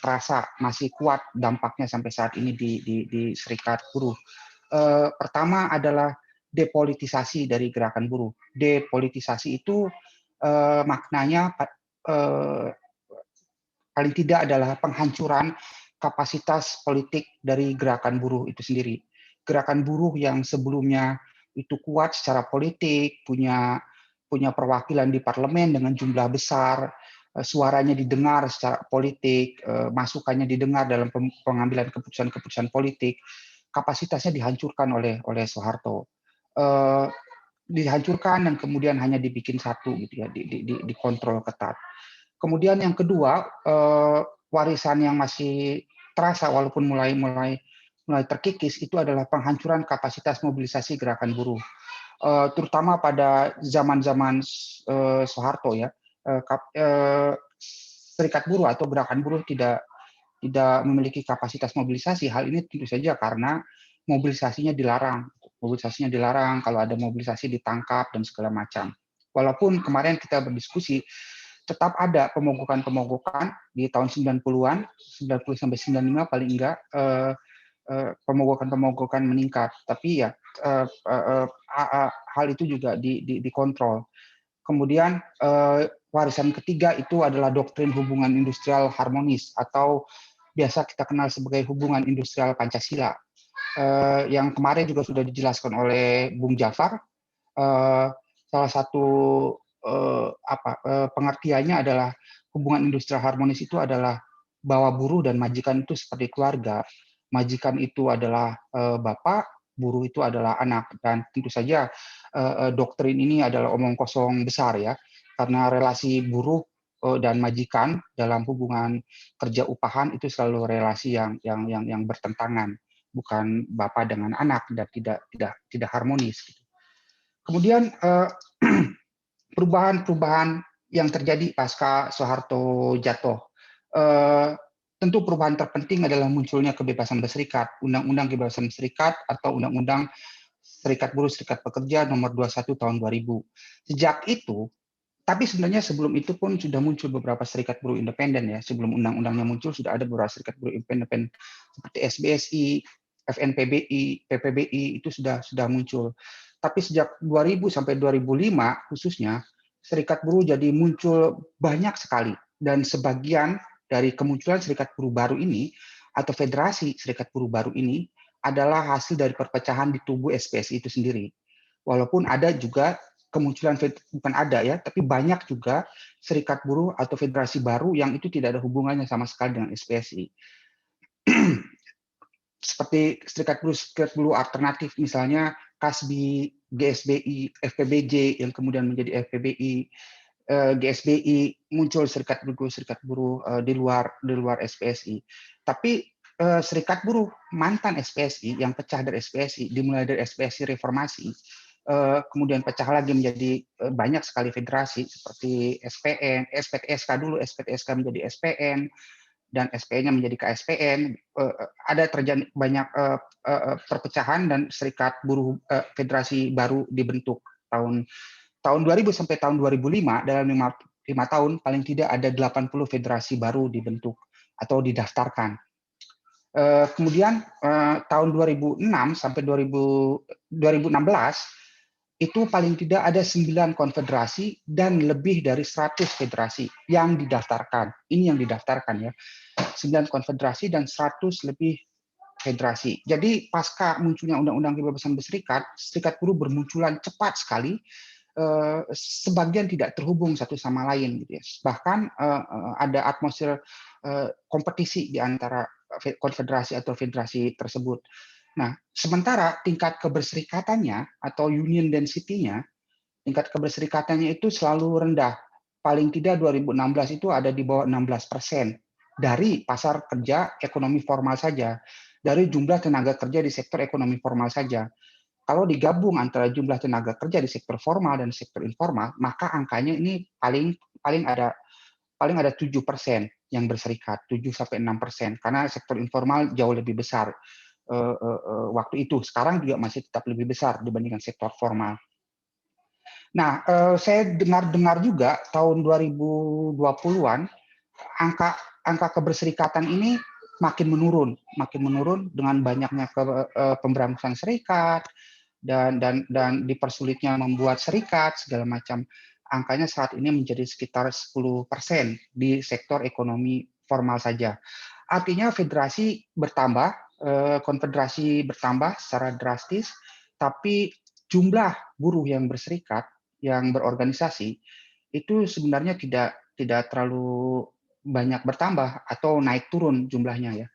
terasa, masih kuat dampaknya sampai saat ini di serikat buruh. Pertama adalah depolitisasi dari gerakan buruh. Depolitisasi itu maknanya paling tidak adalah penghancuran kapasitas politik dari gerakan buruh itu sendiri. Gerakan buruh yang sebelumnya itu kuat secara politik, punya perwakilan di parlemen dengan jumlah besar, suaranya didengar secara politik, masukannya didengar dalam pengambilan keputusan-keputusan politik, kapasitasnya dihancurkan oleh Soeharto. Dihancurkan dan kemudian hanya dibikin satu gitu ya, dikontrol ketat. Kemudian yang kedua, warisan yang masih terasa walaupun mulai terkikis itu adalah penghancuran kapasitas mobilisasi gerakan buruh, terutama pada zaman-zaman Soeharto ya. Serikat buruh atau gerakan buruh tidak memiliki kapasitas mobilisasi. Hal ini tentu saja karena mobilisasinya dilarang. Kalau ada mobilisasi ditangkap dan segala macam. Walaupun kemarin kita berdiskusi tetap ada pemogokan di tahun 90-an, 90 sampai 95 paling enggak pemogokan meningkat. Tapi ya hal itu juga dikontrol. Kemudian warisan ketiga itu adalah doktrin hubungan industrial harmonis atau biasa kita kenal sebagai hubungan industrial Pancasila. Yang kemarin juga sudah dijelaskan oleh Bung Jafar. Salah satu pengertiannya adalah hubungan industrial harmonis itu adalah bahwa buruh dan majikan itu seperti keluarga. Majikan itu adalah bapak, buruh itu adalah anak. Dan tentu saja doktrin ini adalah omong kosong besar ya, karena relasi buruh dan majikan dalam hubungan kerja upahan itu selalu relasi yang bertentangan, bukan bapak dengan anak, dan tidak harmonis. Kemudian perubahan-perubahan yang terjadi pasca Soeharto jatuh. Tentu perubahan terpenting adalah munculnya kebebasan berserikat, Undang-Undang Kebebasan Berserikat atau Undang-Undang Serikat Buruh Serikat Pekerja nomor 21 tahun 2000. Sejak itu, tapi sebenarnya sebelum itu pun sudah muncul beberapa serikat buruh independen ya. Sebelum undang-undangnya muncul sudah ada beberapa serikat buruh independen seperti SBSI, FNPBI, PPBI itu sudah muncul. Tapi sejak 2000 sampai 2005 khususnya serikat buruh jadi muncul banyak sekali, dan sebagian dari kemunculan serikat buruh baru ini atau federasi serikat buruh baru ini adalah hasil dari perpecahan di tubuh SPSI itu sendiri. Walaupun ada juga kemunculan, bukan ada ya, tapi banyak juga serikat buruh atau federasi baru yang itu tidak ada hubungannya sama sekali dengan SPSI. Seperti serikat buruh alternatif, misalnya KASBI, GSBI, FPBJ yang kemudian menjadi FPBI, GSBI, muncul serikat buruh di luar SPSI. Tapi serikat buruh mantan SPSI yang pecah dari SPSI, dimulai dari SPSI reformasi, kemudian pecah lagi menjadi banyak sekali federasi seperti SPN, SPTSK dulu, SPTSK menjadi SPN, dan SPN-nya menjadi KSPN. Ada terjadi banyak perpecahan dan serikat buruh federasi baru dibentuk tahun 2000 sampai tahun 2005. Dalam 5 tahun paling tidak ada 80 federasi baru dibentuk atau didaftarkan. Kemudian tahun 2006 sampai 2016 itu paling tidak ada 9 konfederasi dan lebih dari 100 federasi yang didaftarkan. Ini yang didaftarkan ya. 9 konfederasi dan 100 lebih federasi. Jadi pasca munculnya Undang-Undang Kebebasan Berserikat, serikat buruh bermunculan cepat sekali, sebagian tidak terhubung satu sama lain gitu ya. Bahkan ada atmosfer kompetisi di antara konfederasi atau federasi tersebut. Nah, sementara tingkat keberserikatannya atau union density-nya, tingkat keberserikatannya itu selalu rendah. Paling tidak 2016 itu ada di bawah 16% dari pasar kerja ekonomi formal saja, dari jumlah tenaga kerja di sektor ekonomi formal saja. Kalau digabung antara jumlah tenaga kerja di sektor formal dan sektor informal, maka angkanya ini paling ada 7% yang berserikat, 7-6%, karena sektor informal jauh lebih besar waktu itu. Sekarang juga masih tetap lebih besar dibandingkan sektor formal. Nah, saya dengar juga tahun 2020-an angka keberserikatan ini makin menurun dengan banyaknya pemberantasan serikat dan dipersulitnya membuat serikat segala macam. Angkanya saat ini menjadi sekitar 10% di sektor ekonomi formal saja. Artinya federasi bertambah, konfederasi bertambah secara drastis, tapi jumlah buruh yang berserikat, yang berorganisasi, itu sebenarnya tidak terlalu banyak bertambah atau naik turun jumlahnya ya.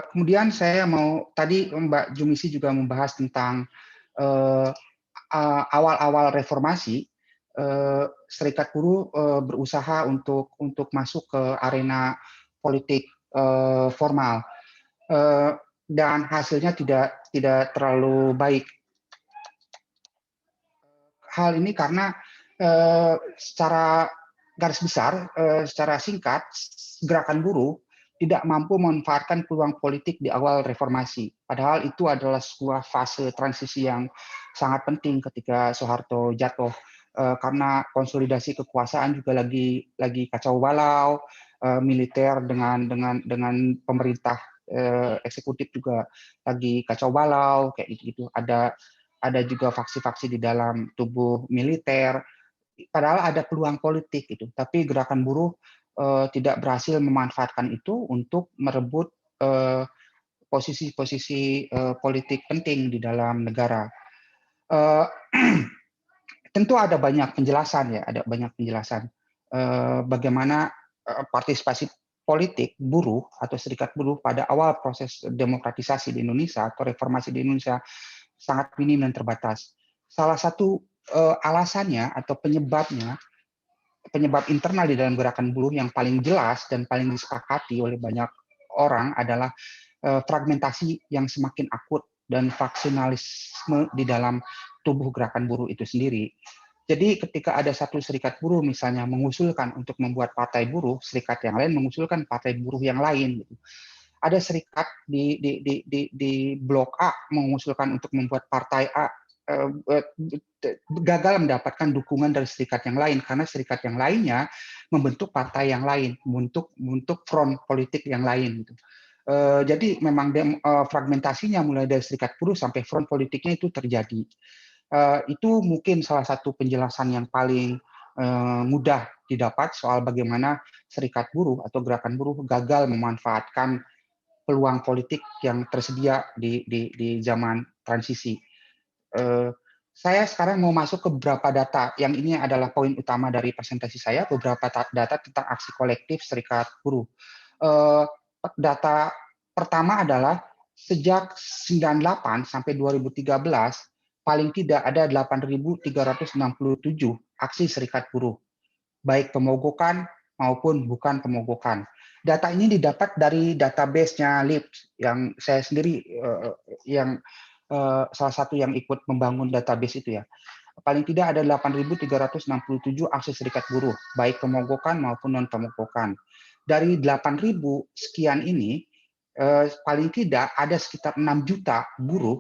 Kemudian saya tadi Mbak Jumisi juga membahas tentang awal-awal reformasi, serikat buruh berusaha untuk masuk ke arena politik formal, dan hasilnya tidak terlalu baik. Hal ini karena secara garis besar, secara singkat, gerakan buruh tidak mampu memanfaatkan peluang politik di awal reformasi. Padahal itu adalah sebuah fase transisi yang sangat penting ketika Soeharto jatuh, karena konsolidasi kekuasaan juga lagi kacau balau, militer dengan pemerintah eksekutif juga lagi kacau balau kayak gitu. Ada juga faksi-faksi di dalam tubuh militer. Padahal ada peluang politik itu, tapi gerakan buruh tidak berhasil memanfaatkan itu untuk merebut posisi-posisi politik penting di dalam negara. Tentu ada banyak penjelasan ya, bagaimana partisipasi politik buruh atau serikat buruh pada awal proses demokratisasi di Indonesia atau reformasi di Indonesia sangat minim dan terbatas. Salah satu alasannya atau penyebab internal di dalam gerakan buruh yang paling jelas dan paling disepakati oleh banyak orang adalah fragmentasi yang semakin akut dan faksionalisme di dalam tubuh gerakan buruh itu sendiri. Jadi ketika ada satu serikat buruh misalnya mengusulkan untuk membuat partai buruh, serikat yang lain mengusulkan partai buruh yang lain. Gitu. Ada serikat di blok A mengusulkan untuk membuat partai A, gagal mendapatkan dukungan dari serikat yang lain karena serikat yang lainnya membentuk partai yang lain, membentuk front politik yang lain. Gitu. Jadi memang fragmentasinya mulai dari serikat buruh sampai front politiknya itu terjadi. Itu mungkin salah satu penjelasan yang paling mudah didapat soal bagaimana serikat buruh atau gerakan buruh gagal memanfaatkan peluang politik yang tersedia di zaman transisi. Saya sekarang mau masuk ke beberapa data, yang ini adalah poin utama dari presentasi saya, beberapa data tentang aksi kolektif serikat buruh. Data pertama adalah sejak 98 sampai 2013, paling tidak ada 8.367 aksi serikat buruh, baik pemogokan maupun bukan pemogokan. Data ini didapat dari database-nya LIPS, yang saya sendiri salah satu yang ikut membangun database itu ya. Paling tidak ada 8.367 aksi serikat buruh, baik pemogokan maupun non pemogokan. Dari 8.000 sekian ini, paling tidak ada sekitar 6 juta buruh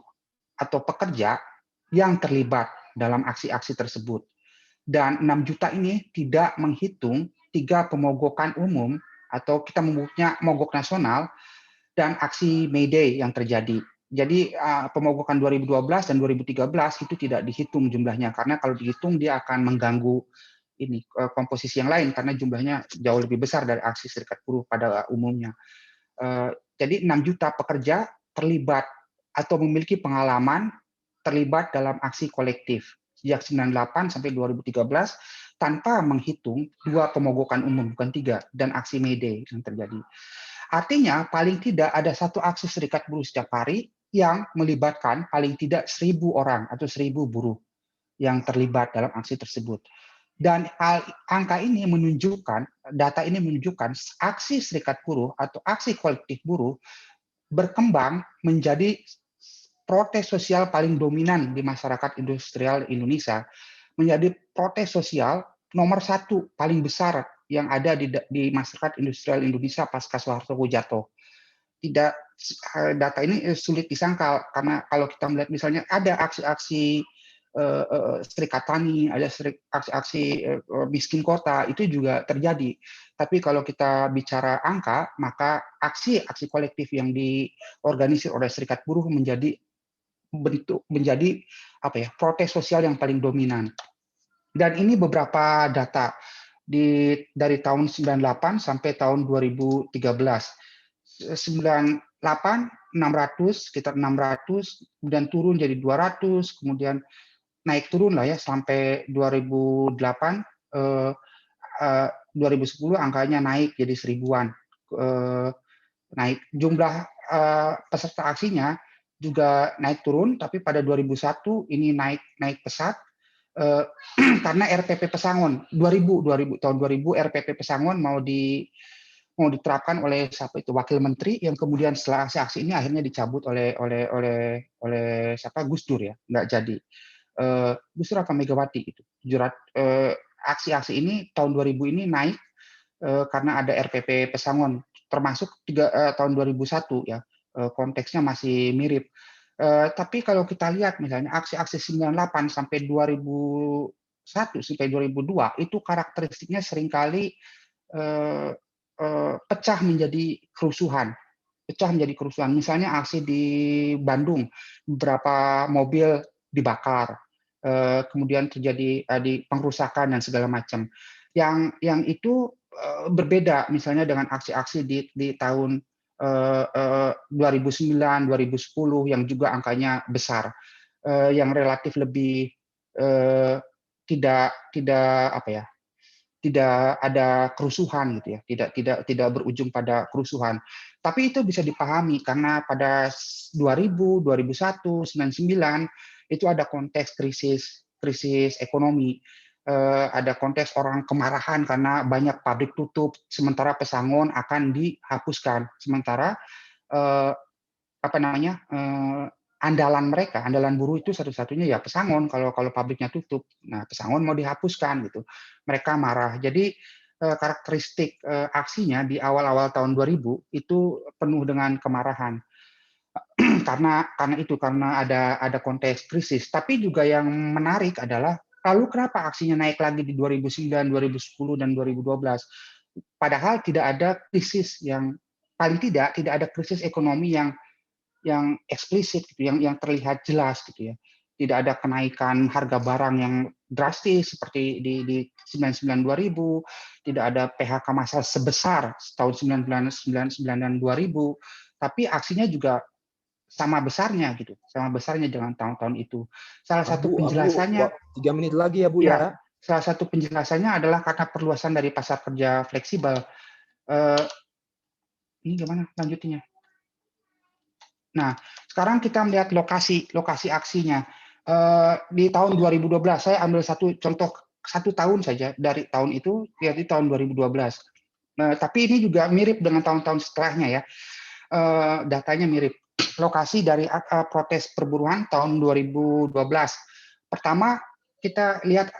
atau pekerja yang terlibat dalam aksi-aksi tersebut. Dan 6 juta ini tidak menghitung 3 pemogokan umum atau kita menyebutnya mogok nasional dan aksi May Day yang terjadi. Jadi pemogokan 2012 dan 2013 itu tidak dihitung jumlahnya karena kalau dihitung dia akan mengganggu ini komposisi yang lain karena jumlahnya jauh lebih besar dari aksi serikat buruh pada umumnya. Jadi 6 juta pekerja terlibat atau memiliki pengalaman terlibat dalam aksi kolektif sejak 98 sampai 2013 tanpa menghitung 2 pemogokan umum, bukan 3, dan aksi May Day yang terjadi. Artinya paling tidak ada satu aksi serikat buruh setiap hari yang melibatkan paling tidak 1.000 orang atau 1.000 buruh yang terlibat dalam aksi tersebut. Dan angka ini menunjukkan, data ini menunjukkan aksi serikat buruh atau aksi kolektif buruh berkembang menjadi protes sosial paling dominan di masyarakat industrial Indonesia, menjadi protes sosial nomor 1 paling besar yang ada di masyarakat industrial Indonesia pasca Soeharto jatuh. Tidak, data ini sulit disangkal karena kalau kita melihat misalnya ada aksi-aksi serikat tani, ada aksi-aksi miskin kota, itu juga terjadi. Tapi kalau kita bicara angka, maka aksi-aksi kolektif yang diorganisir oleh serikat buruh menjadi protes sosial yang paling dominan. Dan ini beberapa data dari tahun 98 sampai tahun 2013. 98 600, sekitar 600, kemudian turun jadi 200, kemudian naik turun lah ya sampai 2008, 2010 angkanya naik jadi 1000-an. Naik jumlah peserta aksinya juga naik turun, tapi pada 2001 ini naik pesat karena RPP Pesangon 2000 tahun 2000 RPP Pesangon mau diterapkan oleh siapa itu wakil menteri yang kemudian setelah aksi ini akhirnya dicabut oleh siapa Gus Dur ya, nggak jadi. Gus Dur apa Megawati itu. Aksi-aksi ini tahun 2000 ini naik karena ada RPP Pesangon, termasuk tahun 2001 ya. Konteksnya masih mirip. Tapi kalau kita lihat misalnya aksi-aksi 98 sampai 2001 sampai 2002 itu karakteristiknya seringkali pecah menjadi kerusuhan. Misalnya aksi di Bandung, beberapa mobil dibakar, kemudian terjadi di pengrusakan dan segala macam. Yang itu berbeda misalnya dengan aksi-aksi di tahun 2009, 2010 yang juga angkanya besar, yang relatif lebih tidak tidak ada kerusuhan gitu ya, tidak berujung pada kerusuhan. Tapi itu bisa dipahami karena pada 2000, 2001, 99 itu ada konteks krisis ekonomi, ada konteks orang kemarahan karena banyak pabrik tutup, sementara pesangon akan dihapuskan, sementara andalan buruh itu satu-satunya ya pesangon kalau pabriknya tutup. Nah, pesangon mau dihapuskan gitu. Mereka marah. Jadi karakteristik aksinya di awal-awal tahun 2000 itu penuh dengan kemarahan. karena ada konteks krisis. Tapi juga yang menarik adalah lalu kenapa aksinya naik lagi di 2009, 2010 dan 2012? Padahal tidak ada krisis yang paling tidak ada krisis ekonomi yang eksplisit gitu, yang terlihat jelas gitu ya. Tidak ada kenaikan harga barang yang drastis seperti di 99 2000, tidak ada PHK massal sebesar tahun 99 dan 2000, tapi aksinya juga sama besarnya dengan tahun-tahun itu. Salah satu penjelasannya 3 menit lagi ya Bu ya. Salah satu penjelasannya adalah karena perluasan dari pasar kerja fleksibel. Ini gimana lanjutnya? Nah, sekarang kita melihat lokasi aksinya. Di tahun 2012, saya ambil contoh satu tahun saja dari tahun itu, yaitu tahun 2012. Tapi ini juga mirip dengan tahun-tahun setelahnya ya. Datanya mirip. Lokasi dari protes perburuan tahun 2012. Pertama, kita lihat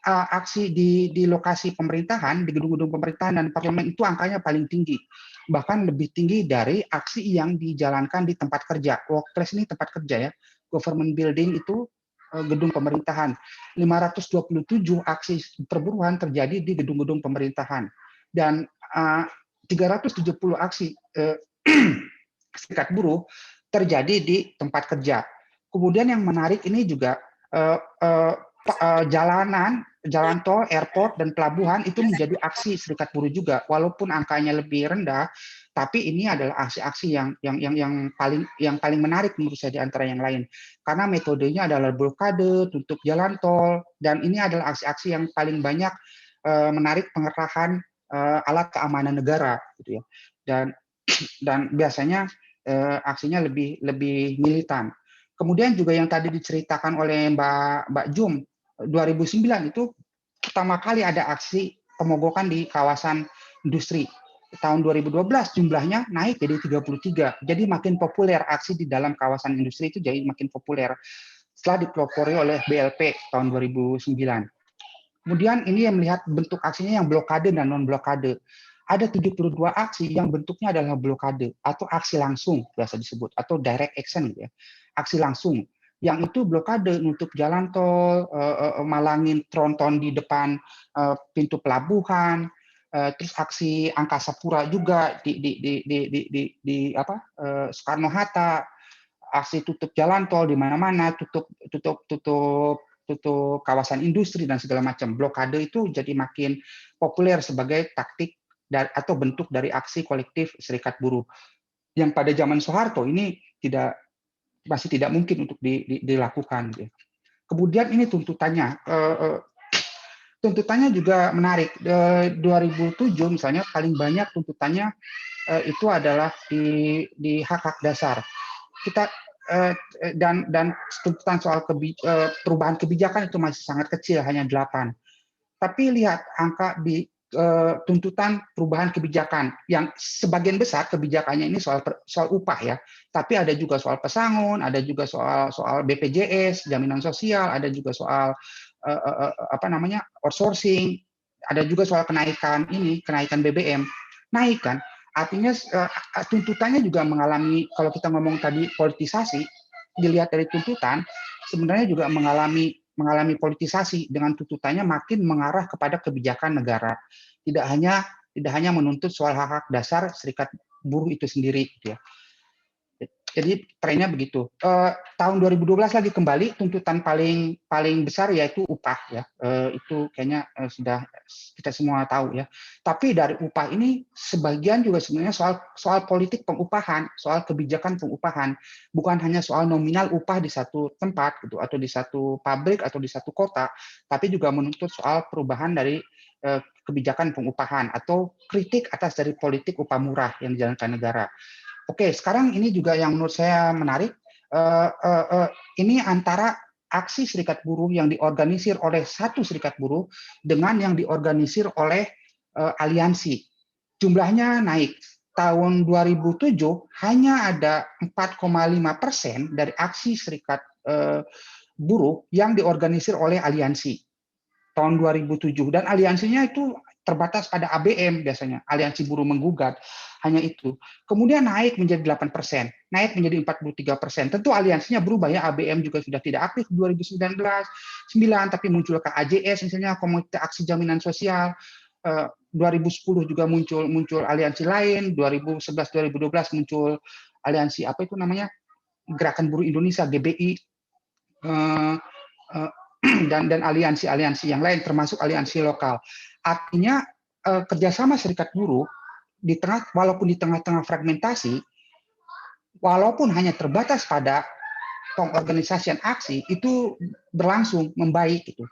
aksi di lokasi pemerintahan, di gedung-gedung pemerintahan dan parlemen itu angkanya paling tinggi. Bahkan lebih tinggi dari aksi yang dijalankan di tempat kerja. Workplace ini tempat kerja ya. Government building itu gedung pemerintahan. 527 aksi perburuan terjadi di gedung-gedung pemerintahan. Dan 370 aksi serikat buruh terjadi di tempat kerja. Kemudian yang menarik ini juga jalan tol, airport, dan pelabuhan itu menjadi aksi serikat buruh juga, walaupun angkanya lebih rendah, tapi ini adalah aksi-aksi yang paling menarik menurut saya di antara yang lain, karena metodenya adalah blokade, tutup jalan tol, dan ini adalah aksi-aksi yang paling banyak menarik pengerahkan alat keamanan negara, gitu ya, dan biasanya aksinya lebih militan. Kemudian juga yang tadi diceritakan oleh Mbak Jum, 2009 itu pertama kali ada aksi pemogokan di kawasan industri. Tahun 2012 jumlahnya naik jadi 33. Jadi makin populer aksi di dalam kawasan industri itu jadi makin populer setelah dipelopori oleh BLP tahun 2009. Kemudian ini yang melihat bentuk aksinya yang blokade dan non-blokade. Ada 72 aksi yang bentuknya adalah blokade atau aksi langsung biasa disebut atau direct action ya. Aksi langsung yang itu blokade nutup jalan tol, malangin tronton di depan pintu pelabuhan, terus aksi Angkasa Pura juga di Soekarno Hatta, aksi tutup jalan tol di mana-mana, tutup kawasan industri dan segala macam. Blokade itu jadi makin populer sebagai taktik atau bentuk dari aksi kolektif serikat buruh. Yang pada zaman Soeharto ini masih tidak mungkin untuk dilakukan. Kemudian ini tuntutannya. Tuntutannya juga menarik. 2007 misalnya paling banyak tuntutannya itu adalah di hak-hak dasar. Kita dan tuntutan soal perubahan kebijakan itu masih sangat kecil, hanya 8. Tapi lihat angka di tuntutan perubahan kebijakan yang sebagian besar kebijakannya ini soal upah ya, tapi ada juga soal pesangon, ada juga soal BPJS, jaminan sosial, ada juga soal outsourcing, ada juga soal kenaikan BBM, naik kan. Artinya tuntutannya juga mengalami, kalau kita ngomong tadi politisasi, dilihat dari tuntutan, sebenarnya juga mengalami politisasi dengan tuntutannya makin mengarah kepada kebijakan negara. Tidak hanya menuntut soal hak-hak dasar serikat buruh itu sendiri, gitu ya. Jadi trennya begitu. Tahun 2012 lagi kembali tuntutan paling besar yaitu upah ya. Itu kayaknya sudah kita semua tahu ya. Tapi dari upah ini sebagian juga sebenarnya soal politik pengupahan, soal kebijakan pengupahan, bukan hanya soal nominal upah di satu tempat gitu atau di satu pabrik atau di satu kota, tapi juga menuntut soal perubahan dari kebijakan pengupahan atau kritik atas dari politik upah murah yang dijalankan negara. Oke, sekarang ini juga yang menurut saya menarik, ini antara aksi serikat buruh yang diorganisir oleh satu serikat buruh dengan yang diorganisir oleh aliansi. Jumlahnya naik. Tahun 2007 hanya ada 4,5% dari aksi serikat buruh yang diorganisir oleh aliansi. Tahun 2007, dan aliansinya itu terbatas pada ABM biasanya, aliansi buruh menggugat, hanya itu. Kemudian naik menjadi 8%, naik menjadi 43%. Tentu aliansinya berubah ya, ABM juga sudah tidak aktif 2019, tapi muncul KAJS misalnya, Komunitas Aksi Jaminan Sosial. 2010 juga muncul aliansi lain, 2011-2012 muncul aliansi apa itu namanya, Gerakan Buruh Indonesia GBI, dan aliansi-aliansi yang lain termasuk aliansi lokal. Artinya kerjasama serikat buruh walaupun di tengah-tengah fragmentasi, walaupun hanya terbatas pada pengorganisasian aksi, itu berlangsung membaik gitu.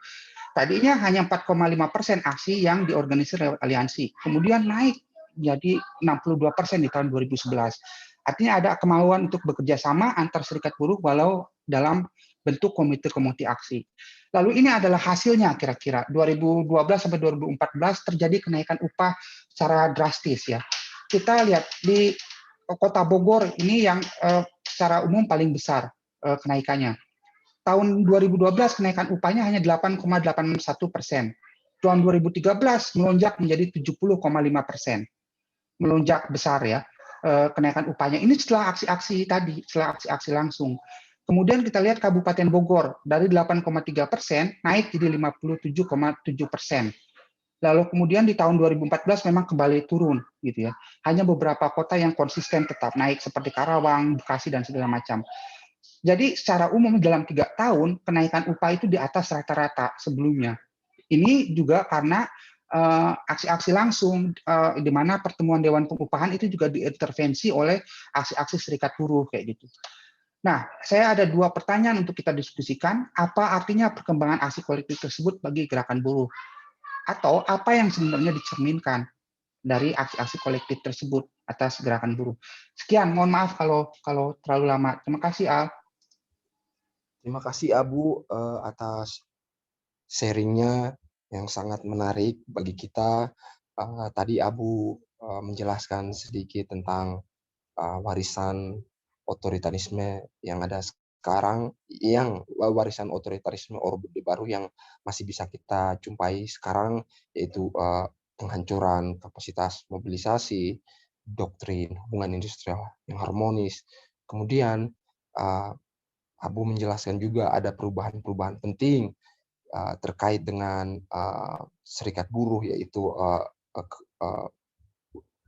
Tadinya hanya 4,5% aksi yang diorganisir lewat aliansi, kemudian naik jadi 62% di tahun 2011. Artinya ada kemauan untuk bekerja sama antar serikat buruh walau dalam bentuk komite-komite aksi. Lalu ini adalah hasilnya kira-kira 2012 sampai 2014 terjadi kenaikan upah secara drastis ya. Kita lihat di Kota Bogor ini yang secara umum paling besar kenaikannya. Tahun 2012 kenaikan upahnya hanya 8,81%. Tahun 2013 melonjak menjadi 70,5%. Melonjak besar ya kenaikan upahnya. Ini setelah aksi-aksi tadi, setelah aksi-aksi langsung. Kemudian kita lihat Kabupaten Bogor dari 8,3% naik jadi 57,7%. Lalu kemudian di tahun 2014 memang kembali turun gitu ya. Hanya beberapa kota yang konsisten tetap naik seperti Karawang, Bekasi dan segala macam. Jadi secara umum dalam 3 tahun kenaikan upah itu di atas rata-rata sebelumnya. Ini juga karena aksi-aksi langsung di mana pertemuan Dewan Pengupahan itu juga diintervensi oleh aksi-aksi serikat buruh kayak gitu. Nah, saya ada 2 pertanyaan untuk kita diskusikan. Apa artinya perkembangan aksi kolektif tersebut bagi gerakan buruh? Atau apa yang sebenarnya dicerminkan dari aksi-aksi kolektif tersebut atas gerakan buruh? Sekian, mohon maaf kalau terlalu lama. Terima kasih, Al. Terima kasih Abu atas sharingnya yang sangat menarik bagi kita. Tadi Abu menjelaskan sedikit tentang warisan otoritarisme yang ada sekarang, yang warisan otoritarisme Orde Baru yang masih bisa kita jumpai sekarang, yaitu penghancuran kapasitas mobilisasi, doktrin hubungan industrial yang harmonis. Kemudian Abu menjelaskan juga ada perubahan-perubahan penting terkait dengan serikat buruh, yaitu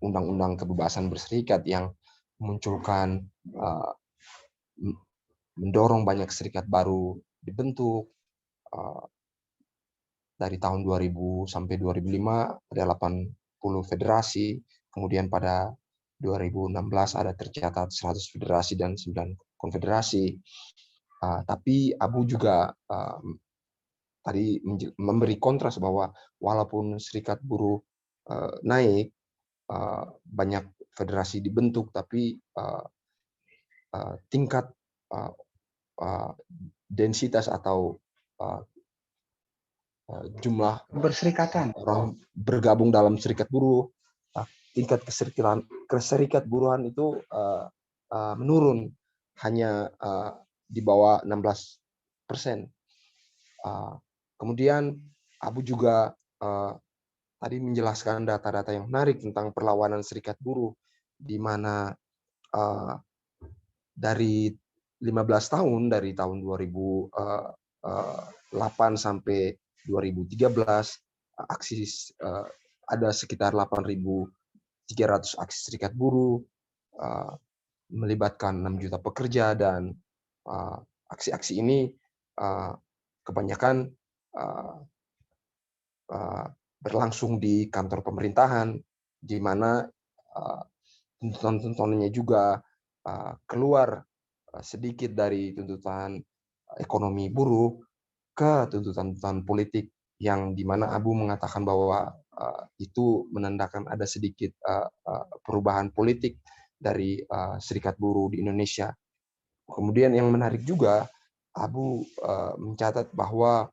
Undang-Undang Kebebasan Berserikat yang memunculkan mendorong banyak serikat baru dibentuk. Dari tahun 2000 sampai 2005 ada 80 federasi, kemudian pada 2016 ada tercatat 100 federasi dan 9 konfederasi. Tapi Abu juga tadi memberi kontras bahwa walaupun serikat buruh naik, banyak federasi dibentuk, tapi tingkat densitas atau jumlah Berserikatan. orang bergabung dalam serikat buruh, tingkat keserikat buruhan itu menurun hanya di bawah 16%. Kemudian Abu juga tadi menjelaskan data-data yang menarik tentang perlawanan serikat buruh, di mana dari 15 tahun, dari tahun 2008 sampai 2013, ada sekitar 8.300 aksi serikat buruh, melibatkan 6 juta pekerja, dan aksi-aksi ini kebanyakan berlangsung di kantor pemerintahan, di mana tuntutan-tuntutannya juga keluar sedikit dari tuntutan ekonomi buruh ke tuntutan-tuntutan politik yang dimana Abu mengatakan bahwa itu menandakan ada sedikit perubahan politik dari serikat buruh di Indonesia. Kemudian yang menarik juga, Abu mencatat bahwa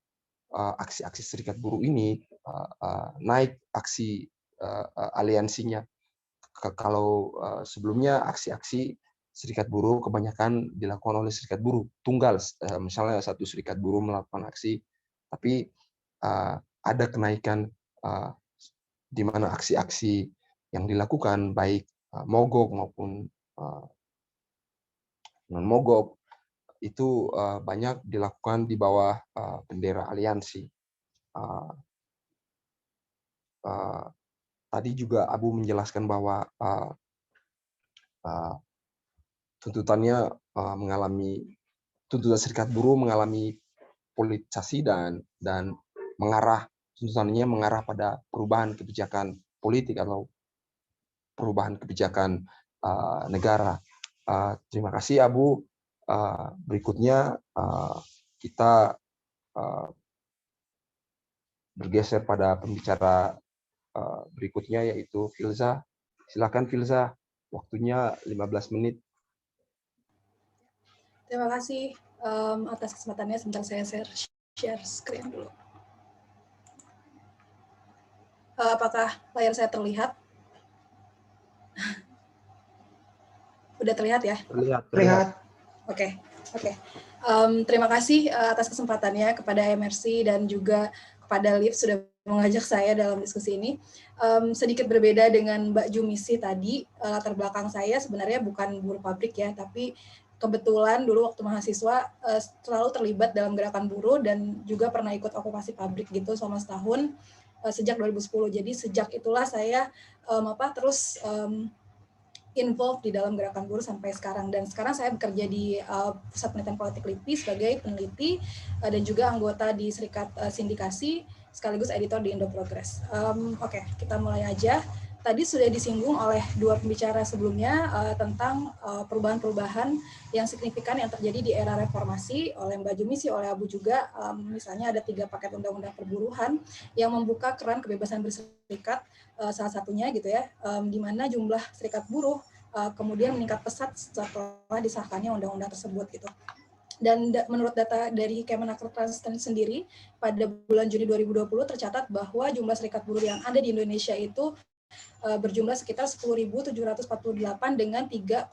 aksi-aksi serikat buruh ini naik aksi aliansinya. Kalau sebelumnya aksi-aksi serikat buruh kebanyakan dilakukan oleh serikat buruh tunggal, misalnya satu serikat buruh melakukan aksi, tapi ada kenaikan di mana aksi-aksi yang dilakukan baik mogok maupun non mogok itu banyak dilakukan di bawah bendera aliansi. Tadi juga Abu menjelaskan bahwa tuntutan serikat buruh mengalami politisasi dan tuntutannya mengarah pada perubahan kebijakan politik atau perubahan kebijakan negara. Terima kasih Abu. Berikutnya kita bergeser pada pembicara berikutnya, yaitu Filza. Silakan Filza, waktunya 15 menit. Terima kasih atas kesempatannya. Sebentar saya share screen dulu. Apakah layar saya terlihat? Udah terlihat ya? Terlihat. Oke. Terima kasih atas kesempatannya kepada MRC dan juga kepada Liv sudah mengajak saya dalam diskusi ini. Sedikit berbeda dengan Mbak Jumisi tadi, latar belakang saya sebenarnya bukan buruh pabrik ya, tapi kebetulan dulu waktu mahasiswa selalu terlibat dalam gerakan buruh dan juga pernah ikut okupasi pabrik gitu selama setahun sejak 2010. Jadi sejak itulah saya terus involved di dalam gerakan buruh sampai sekarang. Dan sekarang saya bekerja di Pusat Penelitian Politik LIPI sebagai peneliti dan juga anggota di Serikat Sindikasi sekaligus editor di Indo Progress. Oke, kita mulai aja. Tadi sudah disinggung oleh dua pembicara sebelumnya tentang perubahan-perubahan yang signifikan yang terjadi di era reformasi oleh Mbak Jumisi, oleh Abu juga. Misalnya ada 3 paket undang-undang perburuhan yang membuka keran kebebasan berserikat, salah satunya gitu ya, di mana jumlah serikat buruh kemudian meningkat pesat setelah disahkannya undang-undang tersebut gitu. Dan menurut data dari Kemenaker Transnet sendiri, pada bulan Juni 2020 tercatat bahwa jumlah serikat buruh yang ada di Indonesia itu berjumlah sekitar 10.748 dengan 3,23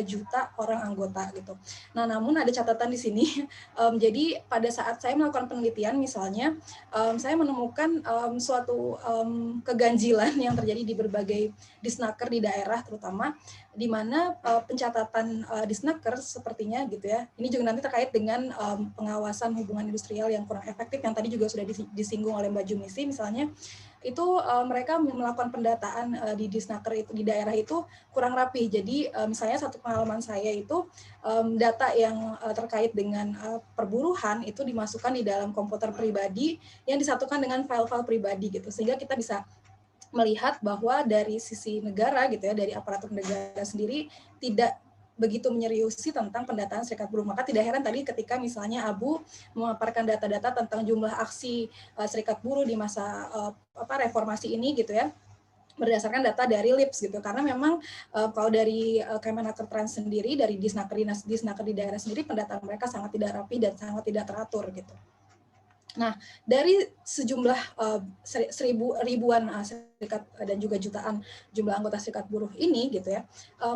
juta orang anggota gitu. Nah, namun ada catatan di sini. Jadi pada saat saya melakukan penelitian, misalnya saya menemukan suatu keganjilan yang terjadi di berbagai disnaker di daerah, terutama di mana pencatatan disnaker sepertinya gitu ya. Ini juga nanti terkait dengan pengawasan hubungan industrial yang kurang efektif yang tadi juga sudah disinggung oleh Mbak Jumisi, misalnya itu mereka melakukan pendataan di disnaker itu di daerah itu kurang rapi. Jadi misalnya satu pengalaman saya itu data yang terkait dengan perburuhan itu dimasukkan di dalam komputer pribadi yang disatukan dengan file-file pribadi gitu, sehingga kita bisa melihat bahwa dari sisi negara gitu ya, dari aparatur negara sendiri tidak begitu menyeriusi tentang pendataan serikat buruh. Maka tidak heran tadi ketika misalnya Abu memaparkan data-data tentang jumlah aksi serikat buruh di masa reformasi ini gitu ya, berdasarkan data dari LIPS gitu, karena memang kalau dari Kemenaker Trans sendiri, dari disnaker di daerah sendiri, pendataan mereka sangat tidak rapi dan sangat tidak teratur gitu. Nah, dari sejumlah ribuan serikat dan juga jutaan jumlah anggota serikat buruh ini gitu ya,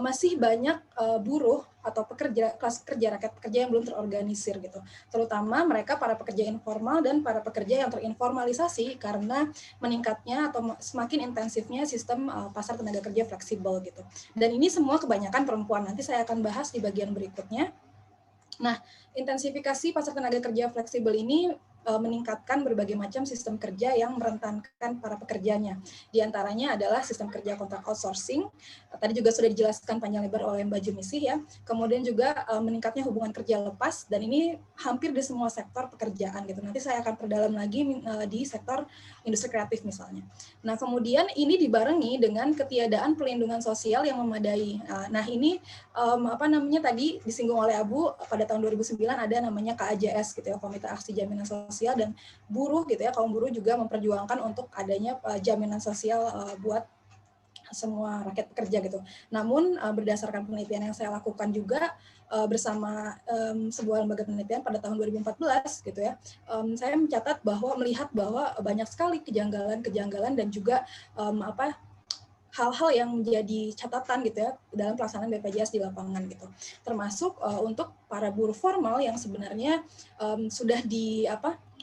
masih banyak buruh atau kelas pekerja, rakyat pekerja yang belum terorganisir gitu. Terutama mereka para pekerja informal dan para pekerja yang terinformalisasi karena meningkatnya atau semakin intensifnya sistem pasar tenaga kerja fleksibel gitu. Dan ini semua kebanyakan perempuan. Nanti saya akan bahas di bagian berikutnya. Nah, intensifikasi pasar tenaga kerja fleksibel ini meningkatkan berbagai macam sistem kerja yang merentankan para pekerjanya. Di antaranya adalah sistem kerja kontrak outsourcing, tadi juga sudah dijelaskan panjang lebar oleh Mbak Jumisi ya. Kemudian juga meningkatnya hubungan kerja lepas, dan ini hampir di semua sektor pekerjaan gitu. Nanti saya akan perdalam lagi di sektor industri kreatif misalnya. Nah, kemudian ini dibarengi dengan ketiadaan pelindungan sosial yang memadai. Nah, ini tadi disinggung oleh Abu, pada tahun 2009 ada namanya KAJS gitu ya, Komite Aksi Jaminan Sosial sosial, dan buruh gitu ya, kaum buruh juga memperjuangkan untuk adanya jaminan sosial buat semua rakyat pekerja gitu. Namun berdasarkan penelitian yang saya lakukan juga bersama sebuah lembaga penelitian pada tahun 2014 gitu ya, saya mencatat bahwa melihat bahwa banyak sekali kejanggalan dan juga hal-hal yang menjadi catatan gitu ya dalam pelaksanaan BPJS di lapangan gitu. Termasuk untuk para buruh formal yang sebenarnya sudah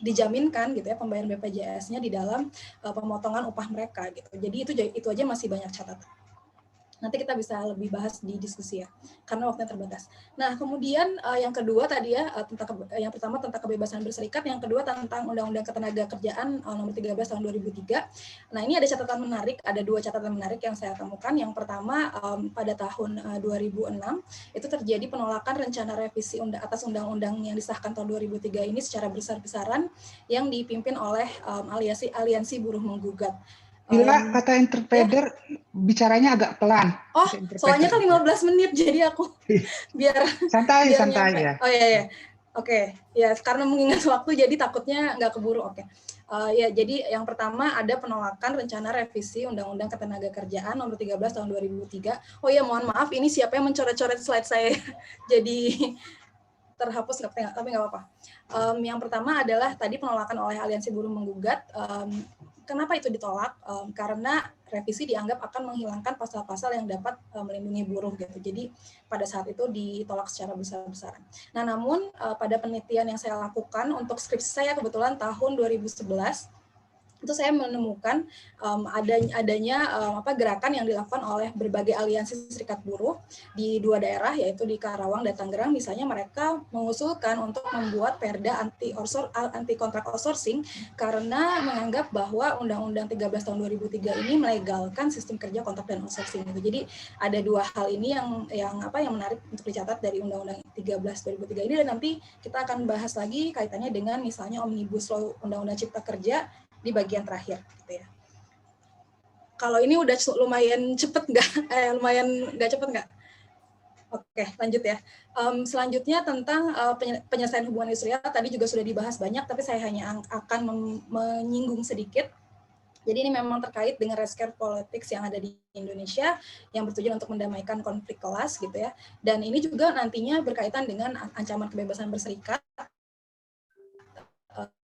dijaminkan gitu ya pembayaran BPJS-nya di dalam pemotongan upah mereka gitu. Jadi itu aja masih banyak catatan. Nanti kita bisa lebih bahas di diskusi ya, karena waktunya terbatas. Nah, kemudian yang kedua tadi ya, yang pertama tentang kebebasan berserikat, yang kedua tentang Undang-Undang Ketenagakerjaan nomor 13 tahun 2003. Nah, ini ada catatan menarik, ada dua catatan menarik yang saya temukan. Yang pertama, pada tahun 2006, itu terjadi penolakan rencana revisi atas undang-undang yang disahkan tahun 2003 ini secara besar-besaran yang dipimpin oleh Aliansi Buruh Menggugat. Bila kata interpreter bicaranya agak pelan. Oh, soalnya kan 15 menit, jadi aku biar santai nyampe. ya. Oh iya. Oke, ya karena mengingat waktu jadi takutnya nggak keburu. Oke. Ya, jadi yang pertama ada penolakan rencana revisi Undang-Undang Ketenagakerjaan nomor 13 tahun 2003. Oh iya, mohon maaf ini siapa yang mencoret-coret slide saya. Jadi terhapus tapi nggak apa-apa. Yang pertama adalah tadi penolakan oleh Aliansi Buruh Menggugat. Kenapa itu ditolak? Karena revisi dianggap akan menghilangkan pasal-pasal yang dapat melindungi buruh gitu. Jadi pada saat itu ditolak secara besar-besaran. Nah, namun pada penelitian yang saya lakukan untuk skripsi saya kebetulan tahun 2011 itu saya menemukan adanya gerakan yang dilakukan oleh berbagai aliansi serikat buruh di dua daerah, yaitu di Karawang dan Tangerang. Misalnya mereka mengusulkan untuk membuat perda anti kontrak outsourcing karena menganggap bahwa Undang-Undang 13 tahun 2003 ini melegalkan sistem kerja kontrak dan outsourcing. Jadi ada dua hal ini yang menarik untuk dicatat dari Undang-Undang 13 2003 ini, dan nanti kita akan bahas lagi kaitannya dengan misalnya Omnibus Law Undang-Undang Cipta Kerja di bagian terakhir gitu ya. Kalau ini udah lumayan cepet nggak? Lumayan nggak cepet nggak? Oke, lanjut ya. Selanjutnya tentang penyelesaian hubungan industrial tadi juga sudah dibahas banyak, tapi saya hanya akan menyinggung sedikit. Jadi ini memang terkait dengan rescue politics yang ada di Indonesia yang bertujuan untuk mendamaikan konflik kelas gitu ya. Dan ini juga nantinya berkaitan dengan ancaman kebebasan berserikat.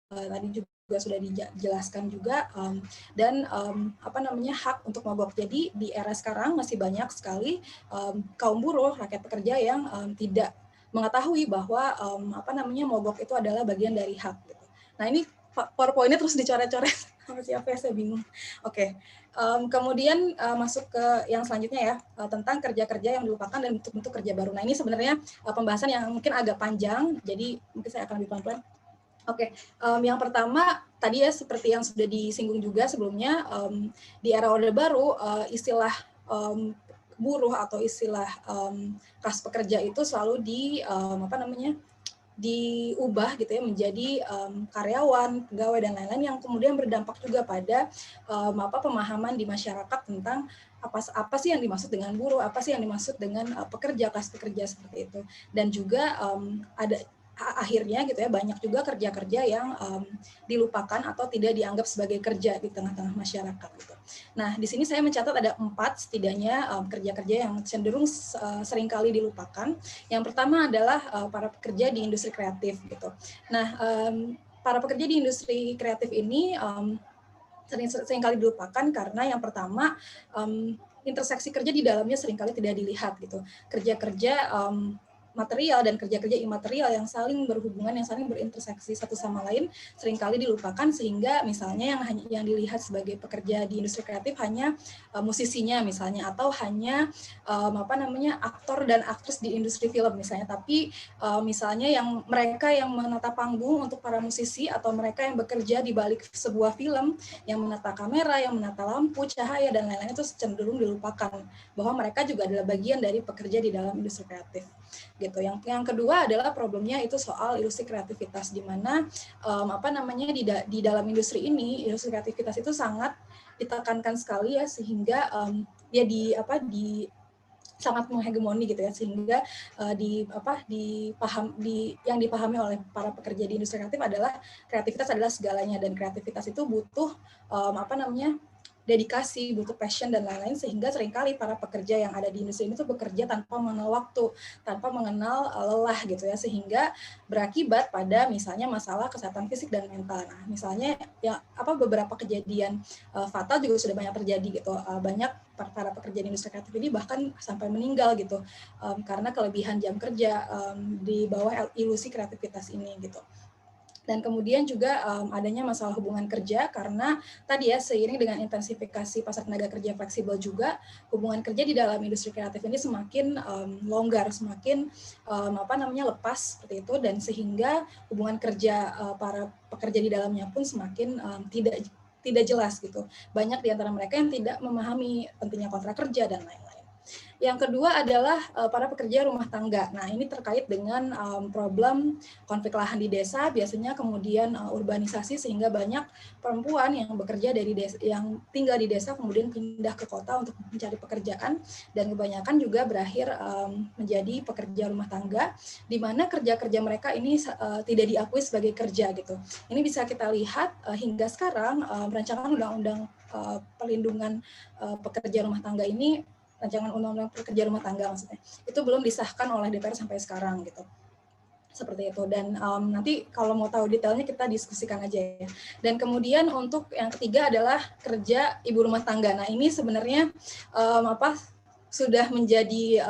Tadi juga sudah dijelaskan juga, dan hak untuk mogok. Jadi di era sekarang masih banyak sekali kaum buruh, rakyat pekerja yang tidak mengetahui bahwa mogok itu adalah bagian dari hak gitu. Nah, ini PowerPoint-nya terus dicoret-coret sama siapa ya, saya bingung. Oke. Kemudian masuk ke yang selanjutnya ya, tentang kerja-kerja yang dilupakan dan bentuk-bentuk kerja baru. Nah, ini sebenarnya pembahasan yang mungkin agak panjang, jadi mungkin saya akan lebih pelan-pelan. Oke, yang pertama tadi ya seperti yang sudah disinggung juga sebelumnya, di era Orde Baru istilah buruh atau istilah kas pekerja itu selalu diubah gitu ya menjadi karyawan, pegawai dan lain-lain, yang kemudian berdampak juga pada pemahaman di masyarakat tentang apa sih yang dimaksud dengan buruh, apa sih yang dimaksud dengan pekerja, kas pekerja seperti itu. Dan juga akhirnya gitu ya banyak juga kerja-kerja yang dilupakan atau tidak dianggap sebagai kerja di tengah-tengah masyarakat gitu. Nah, di sini saya mencatat ada 4 setidaknya kerja-kerja yang cenderung seringkali dilupakan. Yang pertama adalah para pekerja di industri kreatif gitu. Nah, para pekerja di industri kreatif ini seringkali dilupakan karena yang pertama interseksi kerja di dalamnya seringkali tidak dilihat gitu. Kerja-kerja material dan kerja-kerja imaterial yang saling berhubungan, yang saling berinterseksi satu sama lain seringkali dilupakan, sehingga misalnya yang dilihat sebagai pekerja di industri kreatif hanya musisinya misalnya, atau hanya aktor dan aktris di industri film misalnya, tapi misalnya yang mereka yang menata panggung untuk para musisi, atau mereka yang bekerja di balik sebuah film yang menata kamera, yang menata lampu, cahaya dan lain-lain itu cenderung dilupakan bahwa mereka juga adalah bagian dari pekerja di dalam industri kreatif. Gitu. Yang kedua adalah problemnya itu soal industri kreativitas, di mana di dalam industri ini industri kreativitas itu sangat ditekankan sekali ya, sehingga sangat menghegemoni gitu ya, sehingga yang dipahami oleh para pekerja di industri kreatif adalah kreativitas adalah segalanya, dan kreativitas itu butuh dedikasi, butuh passion dan lain-lain, sehingga seringkali para pekerja yang ada di industri ini tuh bekerja tanpa mengenal waktu, tanpa mengenal lelah gitu ya, sehingga berakibat pada misalnya masalah kesehatan fisik dan mental. Nah, misalnya ya beberapa kejadian fatal juga sudah banyak terjadi gitu. Banyak para pekerja di industri kreatif ini bahkan sampai meninggal gitu karena kelebihan jam kerja di bawah ilusi kreativitas ini gitu. Dan kemudian juga adanya masalah hubungan kerja, karena tadi ya seiring dengan intensifikasi pasar tenaga kerja fleksibel juga, hubungan kerja di dalam industri kreatif ini semakin longgar, semakin lepas seperti itu, dan sehingga hubungan kerja para pekerja di dalamnya pun semakin tidak jelas gitu. Banyak di antara mereka yang tidak memahami pentingnya kontrak kerja dan lain-lain. Yang kedua adalah para pekerja rumah tangga. Nah, ini terkait dengan problem konflik lahan di desa, biasanya kemudian urbanisasi, sehingga banyak perempuan yang bekerja dari desa, yang tinggal di desa kemudian pindah ke kota untuk mencari pekerjaan, dan kebanyakan juga berakhir menjadi pekerja rumah tangga, di mana kerja-kerja mereka ini tidak diakui sebagai kerja gitu. Ini bisa kita lihat hingga sekarang rancangan undang-undang perlindungan pekerja rumah tangga ini, rancangan undang-undang pekerja rumah tangga maksudnya, itu belum disahkan oleh DPR sampai sekarang gitu. Seperti itu. Dan nanti kalau mau tahu detailnya kita diskusikan aja ya. Dan kemudian untuk yang ketiga adalah kerja ibu rumah tangga. Nah, ini sebenarnya sudah menjadi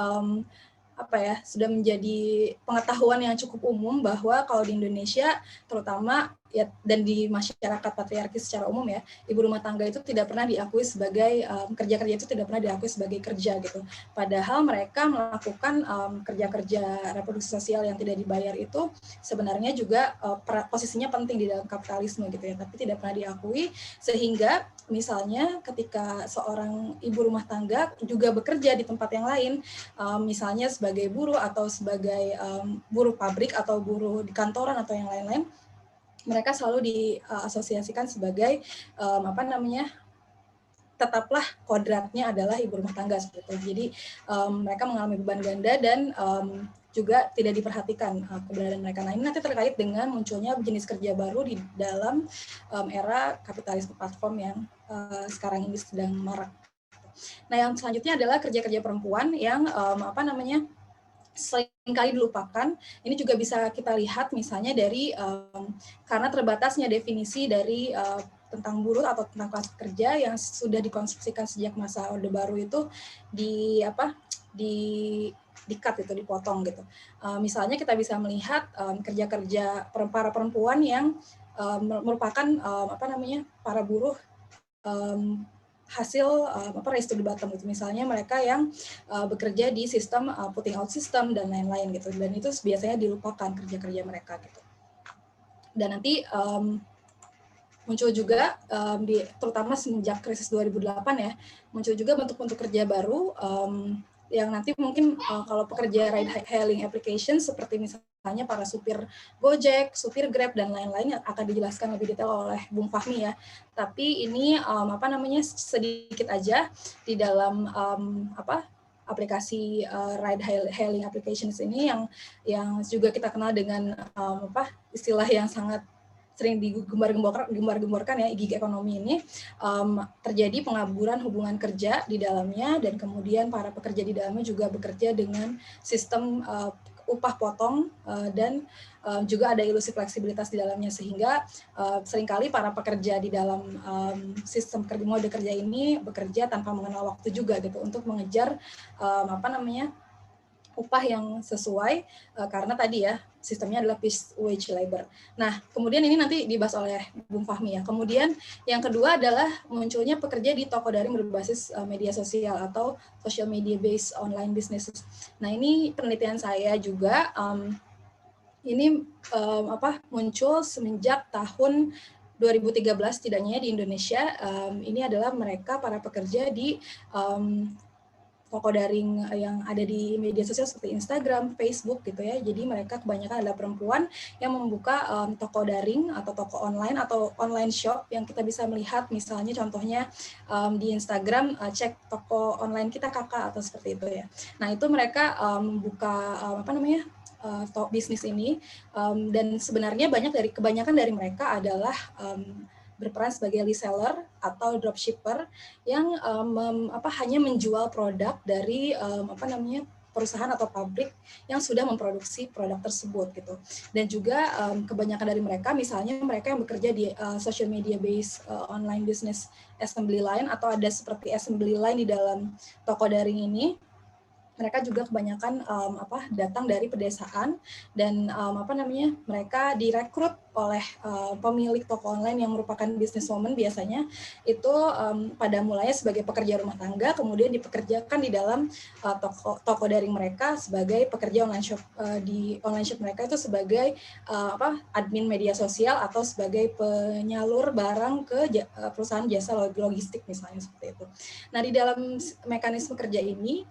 sudah menjadi pengetahuan yang cukup umum bahwa kalau di Indonesia terutama ya, dan di masyarakat patriarkis secara umum ya, ibu rumah tangga itu tidak pernah diakui sebagai kerja-kerja itu tidak pernah diakui sebagai kerja gitu. Padahal mereka melakukan kerja-kerja reproduksi sosial yang tidak dibayar itu sebenarnya juga posisinya penting di dalam kapitalisme gitu ya, tapi tidak pernah diakui, sehingga misalnya ketika seorang ibu rumah tangga juga bekerja di tempat yang lain, misalnya sebagai buruh atau sebagai buruh pabrik atau buruh di kantoran atau yang lain-lain, mereka selalu diasosiasikan sebagai tetaplah kodratnya adalah ibu rumah tangga seperti itu. Jadi mereka mengalami beban ganda dan juga tidak diperhatikan keberadaan mereka. Nah, ini nanti terkait dengan munculnya jenis kerja baru di dalam era kapitalisme platform yang sekarang ini sedang marak. Nah, yang selanjutnya adalah kerja-kerja perempuan yang seringkali dilupakan. Ini juga bisa kita lihat misalnya dari karena terbatasnya definisi dari tentang buruh atau tentang kelas kerja yang sudah dikonstruksikan sejak masa Orde Baru itu di-cut itu, dipotong gitu. Misalnya kita bisa melihat kerja-kerja para perempuan yang merupakan para buruh hasil race to the bottom gitu. Misalnya mereka yang bekerja di sistem putting out system dan lain-lain gitu, dan itu biasanya dilupakan kerja-kerja mereka gitu. Dan nanti muncul juga terutama semenjak krisis 2008 ya, muncul juga bentuk-bentuk kerja baru yang nanti mungkin kalau pekerja ride hailing application seperti misalnya para supir Gojek, supir Grab dan lain-lain akan dijelaskan lebih detail oleh Bung Fahmi ya. Tapi ini sedikit aja di dalam aplikasi ride hailing applications ini yang juga kita kenal dengan istilah yang sangat sering digembar-gemborkan ya, gig ekonomi ini, terjadi pengaburan hubungan kerja di dalamnya, dan kemudian para pekerja di dalamnya juga bekerja dengan sistem upah potong dan juga ada ilusi fleksibilitas di dalamnya, sehingga seringkali para pekerja di dalam sistem mode kerja ini bekerja tanpa mengenal waktu juga gitu untuk mengejar upah yang sesuai karena tadi ya sistemnya adalah piece wage labor. Nah, kemudian ini nanti dibahas oleh Bung Fahmi ya. Kemudian yang kedua adalah munculnya pekerja di toko daring berbasis media sosial atau social media based online businesses. Nah, ini penelitian saya juga ini muncul semenjak tahun 2013 setidaknya di Indonesia. Ini adalah mereka para pekerja di toko daring yang ada di media sosial seperti Instagram, Facebook gitu ya. Jadi mereka kebanyakan adalah perempuan yang membuka toko daring atau toko online atau online shop yang kita bisa melihat misalnya contohnya di Instagram cek toko online kita kakak atau seperti itu ya. Nah itu mereka membuka bisnis ini dan sebenarnya kebanyakan dari mereka adalah berperan sebagai reseller atau dropshipper yang hanya menjual produk dari perusahaan atau pabrik yang sudah memproduksi produk tersebut gitu. Dan juga kebanyakan dari mereka misalnya mereka yang bekerja di social media based online business assembly line atau ada seperti assembly line di dalam toko daring ini, mereka juga kebanyakan datang dari pedesaan dan mereka direkrut oleh pemilik toko online yang merupakan businesswoman biasanya itu pada mulanya sebagai pekerja rumah tangga, kemudian dipekerjakan di dalam toko daring mereka sebagai pekerja online shop di online shop mereka itu sebagai admin media sosial atau sebagai penyalur barang ke perusahaan jasa logistik misalnya seperti itu. Nah di dalam mekanisme kerja ini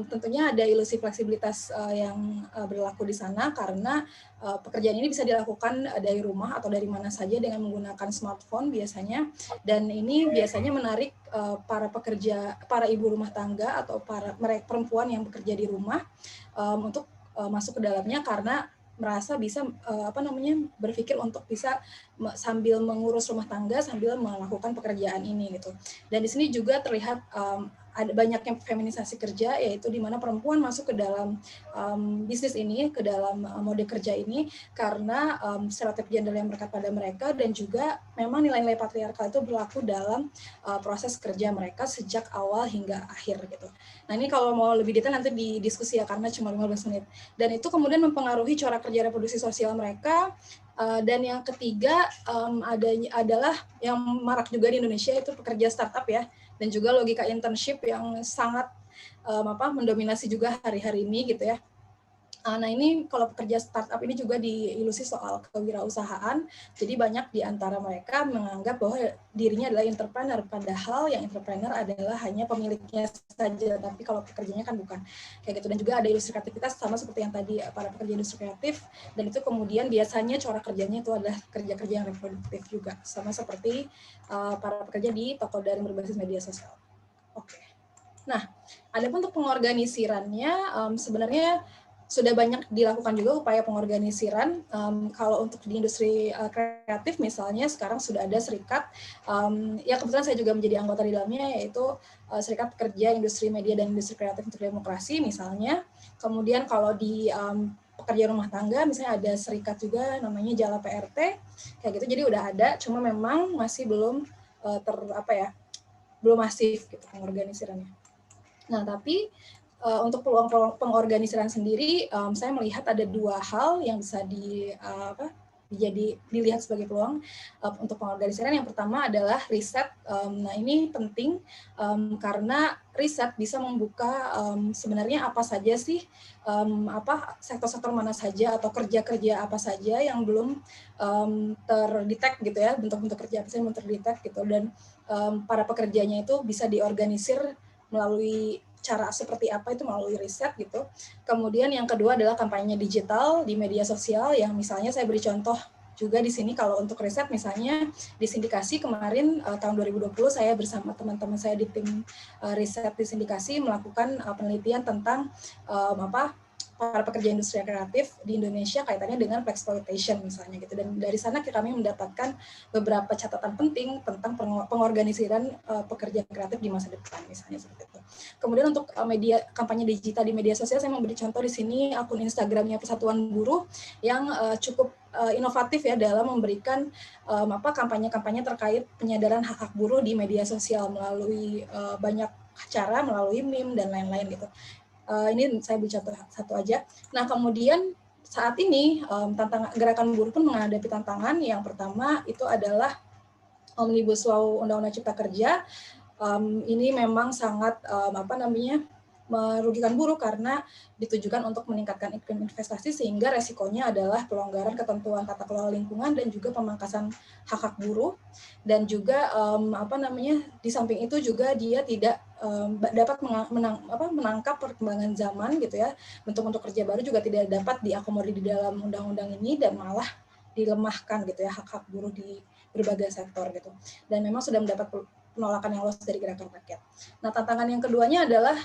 tentunya ada ilusi fleksibilitas yang berlaku di sana karena pekerjaan ini bisa dilakukan dari rumah atau dari mana saja dengan menggunakan smartphone biasanya, dan ini biasanya menarik para ibu rumah tangga atau mereka perempuan yang bekerja di rumah untuk masuk ke dalamnya karena merasa bisa berpikir untuk bisa sambil mengurus rumah tangga sambil melakukan pekerjaan ini gitu. Dan di sini juga terlihat ada banyaknya feminisasi kerja, yaitu di mana perempuan masuk ke dalam bisnis ini, ke dalam mode kerja ini karena stereotip gender yang melekat pada mereka, dan juga memang nilai-nilai patriarkal itu berlaku dalam proses kerja mereka sejak awal hingga akhir gitu. Nah ini kalau mau lebih detail nanti didiskusi ya karena cuma 15 menit. Dan itu kemudian mempengaruhi cara kerja reproduksi sosial mereka. Dan yang ketiga adalah yang marak juga di Indonesia itu pekerja startup ya, dan juga logika internship yang sangat mendominasi juga hari-hari ini gitu ya. Nah ini kalau pekerja startup ini juga diilusi soal kewirausahaan, jadi banyak di antara mereka menganggap bahwa dirinya adalah entrepreneur, padahal yang entrepreneur adalah hanya pemiliknya saja, tapi kalau pekerjanya kan bukan kayak gitu. Dan juga ada ilusi kreativitas sama seperti yang tadi para pekerja industri kreatif, dan itu kemudian biasanya cara kerjanya itu adalah kerja-kerja yang reproduktif juga, sama seperti para pekerja di toko daring berbasis media sosial. Oke. Nah, adapun untuk pengorganisirannya sebenarnya sudah banyak dilakukan juga upaya pengorganisiran. Kalau untuk di industri kreatif misalnya sekarang sudah ada serikat, ya kebetulan saya juga menjadi anggota di dalamnya, yaitu Serikat Pekerja Industri Media dan Industri Kreatif untuk Demokrasi misalnya. Kemudian kalau di pekerja rumah tangga misalnya ada serikat juga namanya Jala PRT kayak gitu. Jadi udah ada, cuma memang masih belum belum masif gitu pengorganisirannya. Nah tapi untuk peluang pengorganisiran sendiri, saya melihat ada dua hal yang bisa dilihat sebagai peluang untuk pengorganisiran. Yang pertama adalah riset. Nah ini penting karena riset bisa membuka sebenarnya apa saja sih, sektor-sektor mana saja atau kerja-kerja apa saja yang belum terdetek gitu ya, bentuk-bentuk kerja apa saja belum terdetek gitu, dan para pekerjanya itu bisa diorganisir melalui cara seperti apa itu melalui riset gitu. Kemudian yang kedua adalah kampanye digital di media sosial yang misalnya saya beri contoh juga di sini kalau untuk riset misalnya di sindikasi kemarin tahun 2020 saya bersama teman-teman saya di tim riset di sindikasi melakukan penelitian tentang para pekerja industri kreatif di Indonesia kaitannya dengan exploitation misalnya gitu, dan dari sana kami mendapatkan beberapa catatan penting tentang pengorganisiran pekerja kreatif di masa depan misalnya seperti itu. Kemudian untuk media kampanye digital di media sosial saya memberi contoh di sini akun Instagramnya Persatuan Buruh yang cukup inovatif ya dalam memberikan kampanye-kampanye terkait penyadaran hak-hak buruh di media sosial melalui banyak cara, melalui meme dan lain-lain gitu. Ini saya beri contoh satu aja. Nah, kemudian saat ini gerakan buruh pun menghadapi tantangan. Yang pertama itu adalah Omnibus Law Undang-Undang Cipta Kerja. Ini memang sangat merugikan buruh karena ditujukan untuk meningkatkan iklim investasi, sehingga resikonya adalah pelonggaran ketentuan tata kelola lingkungan dan juga pemangkasan hak-hak buruh. Dan juga di samping itu juga dia tidak dapat menangkap perkembangan zaman gitu ya. Bentuk-bentuk kerja baru juga tidak dapat diakomodir di dalam undang-undang ini, dan malah dilemahkan gitu ya hak-hak buruh di berbagai sektor gitu. Dan memang sudah mendapat penolakan yang luas dari gerakan rakyat. Nah, tantangan yang keduanya adalah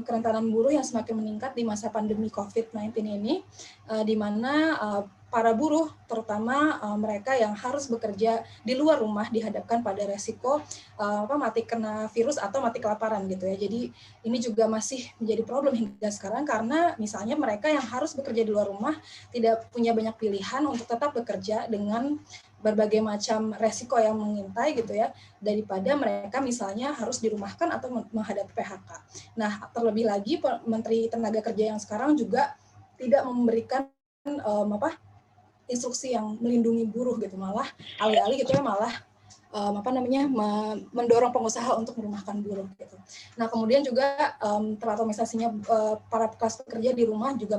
kerentanan buruh yang semakin meningkat di masa pandemi COVID-19 ini, di mana para buruh, terutama mereka yang harus bekerja di luar rumah, dihadapkan pada resiko mati kena virus atau mati kelaparan gitu ya. Jadi ini juga masih menjadi problem hingga sekarang, karena misalnya mereka yang harus bekerja di luar rumah tidak punya banyak pilihan untuk tetap bekerja dengan berbagai macam resiko yang mengintai gitu ya, daripada mereka misalnya harus dirumahkan atau menghadapi PHK. Nah, terlebih lagi Menteri Tenaga Kerja yang sekarang juga tidak memberikan instruksi yang melindungi buruh gitu, malah alih-alih gitu ya malah mendorong pengusaha untuk merumahkan buruh gitu. Nah, kemudian juga teratomisasinya para kelas pekerja di rumah juga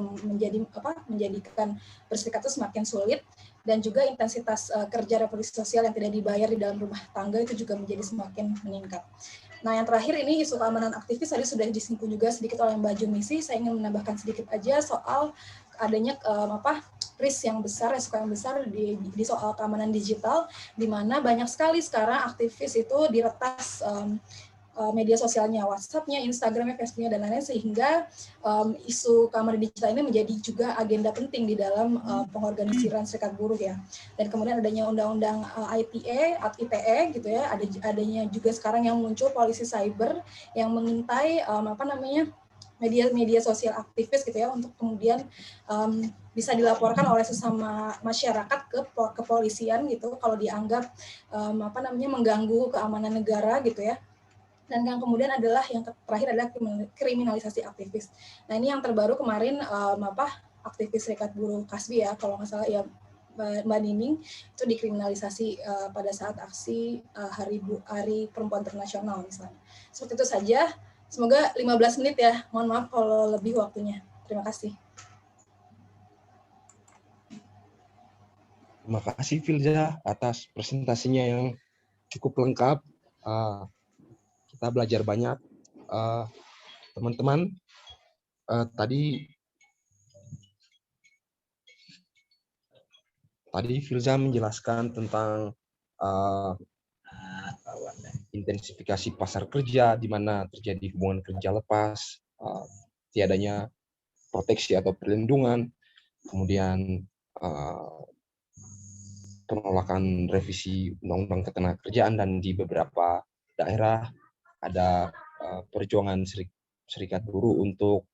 menjadikan berserikat itu semakin sulit, dan juga intensitas kerja reproduksi sosial yang tidak dibayar di dalam rumah tangga itu juga menjadi semakin meningkat. Nah, yang terakhir ini isu keamanan aktivis tadi sudah disinggung juga sedikit oleh Mbak Jumisi. Saya ingin menambahkan sedikit aja soal adanya risk yang besar, resiko yang besar di soal keamanan digital, di mana banyak sekali sekarang aktivis itu diretas media sosialnya, WhatsApp-nya, Instagram-nya, Facebook-nya, dan lain-lain, sehingga isu keamanan digital ini menjadi juga agenda penting di dalam pengorganisiran serikat buruh ya. Dan kemudian adanya undang-undang ITE gitu ya, adanya juga sekarang yang muncul polisi cyber yang mengintai media sosial aktivis gitu ya, untuk kemudian bisa dilaporkan oleh sesama masyarakat ke kepolisian gitu kalau dianggap mengganggu keamanan negara gitu ya. Dan yang kemudian adalah yang terakhir adalah kriminalisasi aktivis. Nah, ini yang terbaru kemarin aktivis serikat buruh Kasbi ya, kalau nggak salah ya Mbak Nining, itu dikriminalisasi pada saat aksi Hari Perempuan Internasional misalnya. Seperti itu saja. Semoga 15 menit ya. Mohon maaf kalau lebih waktunya. Terima kasih. Terima kasih Filza atas presentasinya yang cukup lengkap. Kita belajar banyak. Teman-teman, tadi Filza menjelaskan tentang intensifikasi pasar kerja, di mana terjadi hubungan kerja lepas, tiadanya proteksi atau perlindungan, kemudian penolakan revisi Undang-Undang Ketenagakerjaan, dan di beberapa daerah ada perjuangan serikat buruh untuk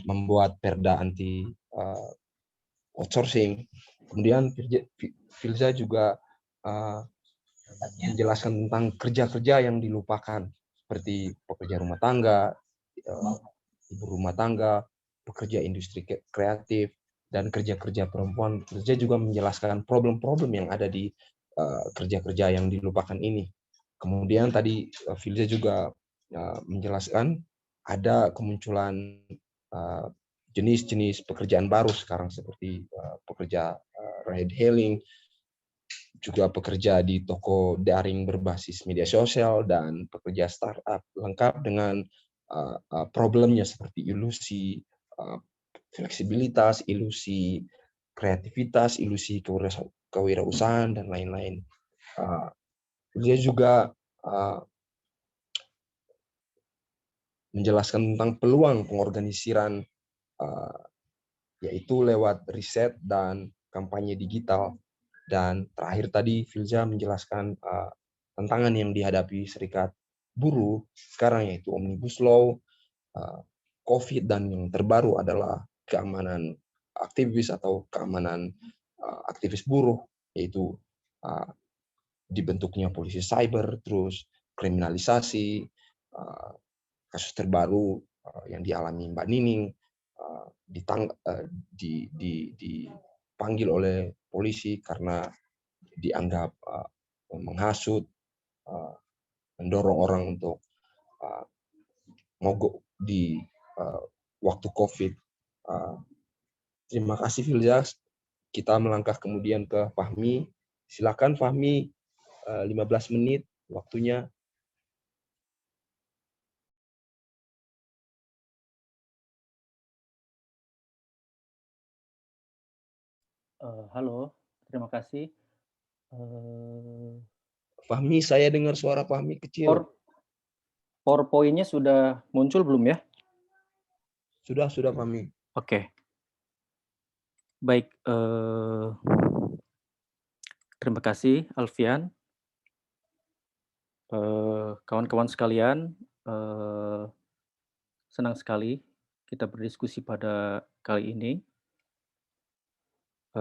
membuat perda anti outsourcing. Kemudian Filza juga menjelaskan tentang kerja-kerja yang dilupakan, seperti pekerja rumah tangga, ibu rumah tangga, pekerja industri kreatif, dan kerja-kerja perempuan. Filza juga menjelaskan problem-problem yang ada di kerja-kerja yang dilupakan ini. Kemudian tadi Filza juga menjelaskan ada kemunculan jenis-jenis pekerjaan baru sekarang, seperti pekerja ride hailing, juga pekerja di toko daring berbasis media sosial, dan pekerja startup, lengkap dengan problemnya seperti ilusi fleksibilitas, ilusi kreativitas, ilusi kewirausahaan, dan lain-lain. Dia juga menjelaskan tentang peluang pengorganisiran, yaitu lewat riset dan kampanye digital. Dan terakhir tadi Filza menjelaskan tantangan yang dihadapi serikat buruh sekarang, yaitu Omnibus Law, COVID, dan yang terbaru adalah keamanan aktivis atau keamanan aktivis buruh, yaitu dibentuknya polisi cyber, terus kriminalisasi, kasus terbaru yang dialami Mbak Nining, dipanggil oleh polisi karena dianggap menghasut, mendorong orang untuk mogok di waktu COVID. Terima kasih Filza. Kita melangkah kemudian ke Fahmi. Silakan Fahmi, 15 menit waktunya. Halo, terima kasih. Fahmi, saya dengar suara Fahmi kecil. PowerPoint-nya sudah muncul belum ya? Sudah Fahmi. Oke. Baik, terima kasih Alfian. Kawan-kawan sekalian, senang sekali kita berdiskusi pada kali ini.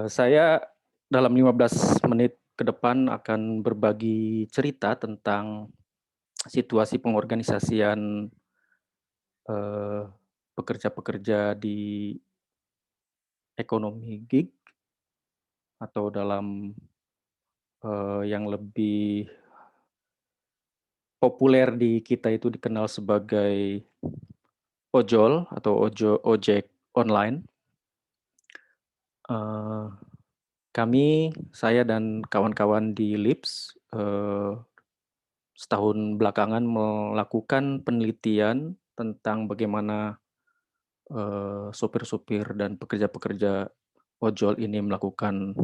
Saya dalam 15 menit ke depan akan berbagi cerita tentang situasi pengorganisasian pekerja-pekerja di ekonomi gig atau dalam yang lebih populer di kita itu dikenal sebagai ojol atau ojek online. Saya dan kawan-kawan di LIPS setahun belakangan melakukan penelitian tentang bagaimana sopir-sopir dan pekerja-pekerja ojol ini melakukan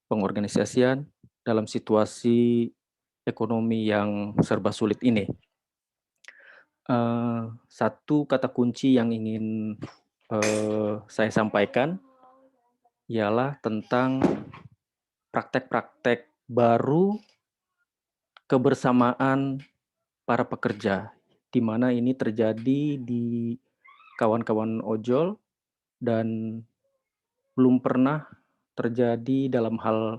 pengorganisasian dalam situasi ekonomi yang serba sulit ini. Satu kata kunci yang ingin saya sampaikan ialah tentang praktek-praktek baru kebersamaan para pekerja, di mana ini terjadi di kawan-kawan ojol dan belum pernah terjadi dalam hal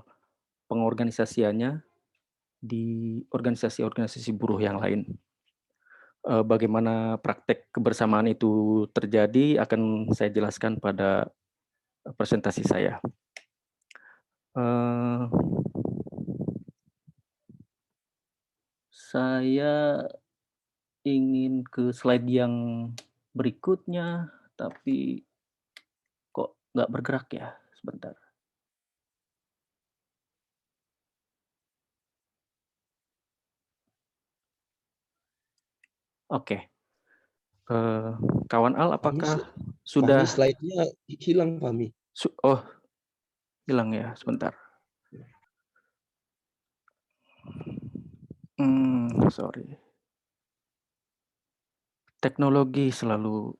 pengorganisasiannya di organisasi-organisasi buruh yang lain. Bagaimana praktek kebersamaan itu terjadi akan saya jelaskan pada presentasi saya. Saya ingin ke slide yang berikutnya, tapi kok nggak bergerak ya? Sebentar. Oke. Kawan Al, apakah sudah? Fahmi, slide-nya hilang, Fahmi. Oh, hilang ya, sebentar. Sorry. Teknologi selalu.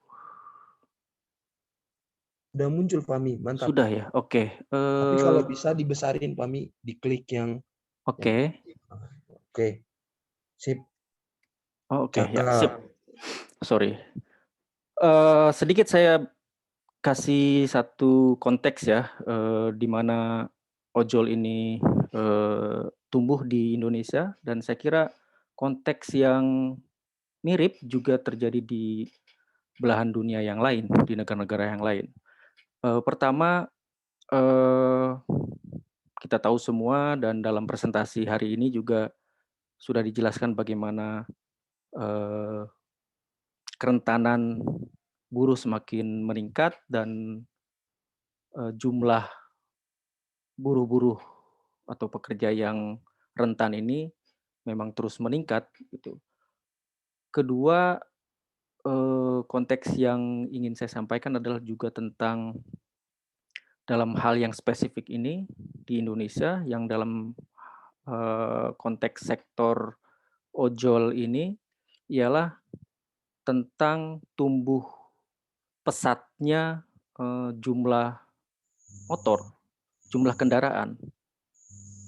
Udah muncul, Fahmi. Mantap. Sudah ya, oke. Tapi kalau bisa dibesarin, Fahmi, diklik yang. Oke. Oke. Sip. Oh, oke, ya, sip. Sorry. Sedikit saya kasih satu konteks ya, di mana ojol ini tumbuh di Indonesia, dan saya kira konteks yang mirip juga terjadi di belahan dunia yang lain, di negara-negara yang lain. Pertama, kita tahu semua dan dalam presentasi hari ini juga sudah dijelaskan bagaimana kerentanan buruh semakin meningkat dan jumlah buruh-buruh atau pekerja yang rentan ini memang terus meningkat gitu. Kedua, konteks yang ingin saya sampaikan adalah juga tentang dalam hal yang spesifik ini di Indonesia yang dalam konteks sektor ojol ini ialah tentang tumbuh pesatnya jumlah motor, jumlah kendaraan,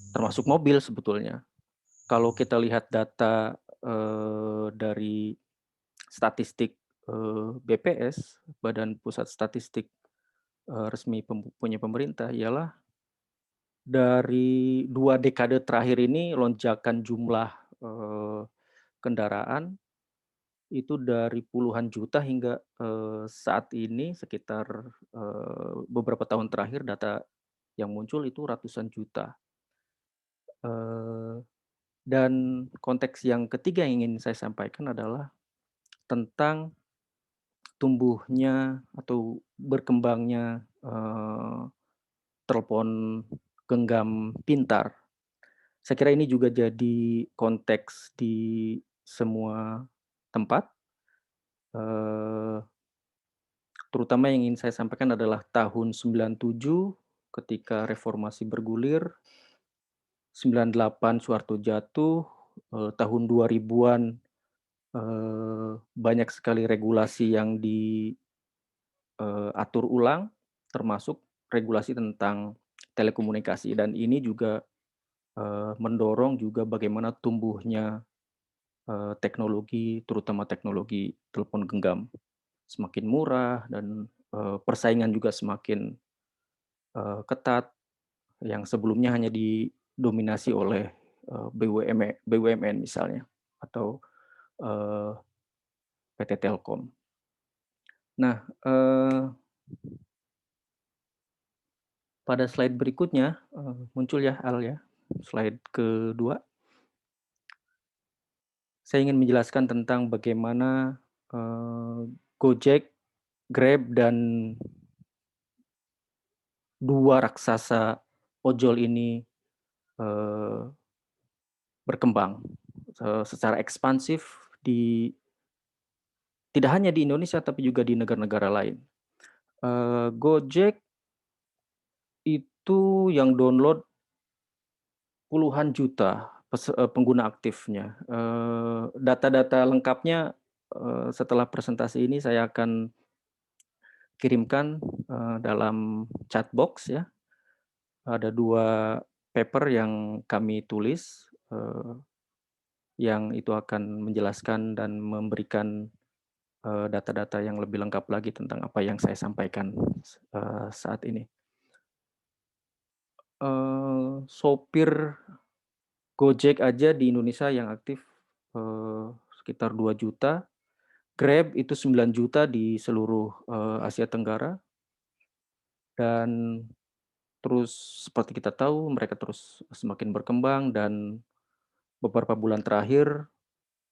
termasuk mobil sebetulnya. Kalau kita lihat data dari statistik BPS, Badan Pusat Statistik resmi punya pemerintah, ialah dari 2 dekade terakhir ini lonjakan jumlah kendaraan itu dari puluhan juta hingga saat ini sekitar beberapa tahun terakhir data yang muncul itu ratusan juta. Dan konteks yang ketiga yang ingin saya sampaikan adalah tentang tumbuhnya atau berkembangnya telepon genggam pintar. Saya kira ini juga jadi konteks di semua tempat. Terutama yang ingin saya sampaikan adalah tahun 97 ketika reformasi bergulir, 98 Soeharto jatuh, tahun 2000-an banyak sekali regulasi yang diatur ulang, termasuk regulasi tentang telekomunikasi, dan ini juga mendorong juga bagaimana tumbuhnya teknologi, terutama teknologi telepon genggam semakin murah dan persaingan juga semakin ketat, yang sebelumnya hanya didominasi oleh BUMN misalnya atau PT Telkom. Nah, pada slide berikutnya muncul ya Al ya, slide kedua. Saya ingin menjelaskan tentang bagaimana Gojek, Grab, dan dua raksasa ojol ini berkembang secara ekspansif tidak hanya di Indonesia tapi juga di negara-negara lain. Gojek itu yang download puluhan juta pengguna aktifnya. Data-data lengkapnya setelah presentasi ini saya akan kirimkan dalam chat box ya. Ada 2 paper yang kami tulis yang itu akan menjelaskan dan memberikan data-data yang lebih lengkap lagi tentang apa yang saya sampaikan saat ini. Sopir Gojek aja di Indonesia yang aktif sekitar 2 juta. Grab itu 9 juta di seluruh Asia Tenggara. Dan terus seperti kita tahu mereka terus semakin berkembang, dan beberapa bulan terakhir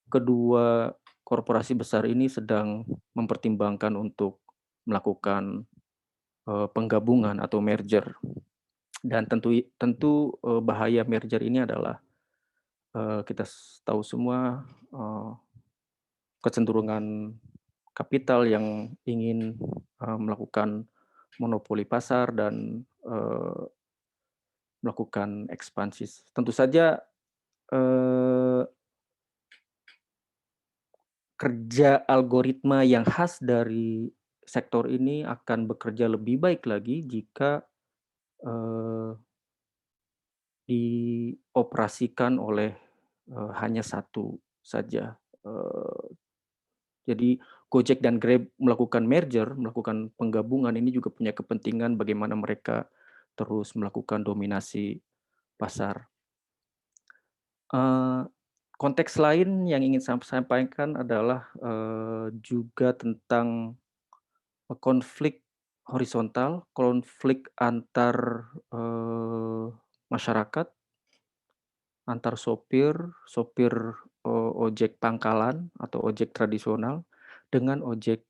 kedua korporasi besar ini sedang mempertimbangkan untuk melakukan penggabungan atau merger. Dan tentu bahaya merger ini adalah kita tahu semua kecenderungan kapital yang ingin melakukan monopoli pasar dan melakukan ekspansi. Tentu saja kerja algoritma yang khas dari sektor ini akan bekerja lebih baik lagi jika dioperasikan oleh hanya satu saja. Jadi Gojek dan Grab melakukan merger, melakukan penggabungan, ini juga punya kepentingan bagaimana mereka terus melakukan dominasi pasar. Konteks lain yang ingin saya sampaikan adalah juga tentang konflik horizontal, konflik antar masyarakat, antar sopir ojek pangkalan atau ojek tradisional dengan ojek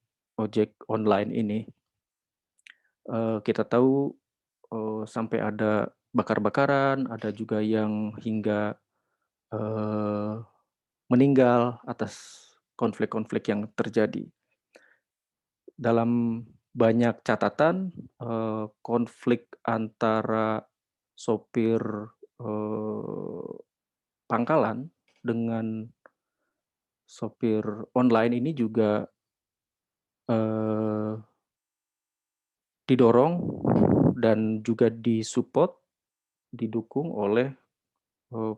online ini. Kita tahu sampai ada bakar-bakaran, ada juga yang hingga meninggal atas konflik-konflik yang terjadi. Dalam banyak catatan, konflik antara sopir pangkalan dengan sopir online ini juga didorong dan juga didukung oleh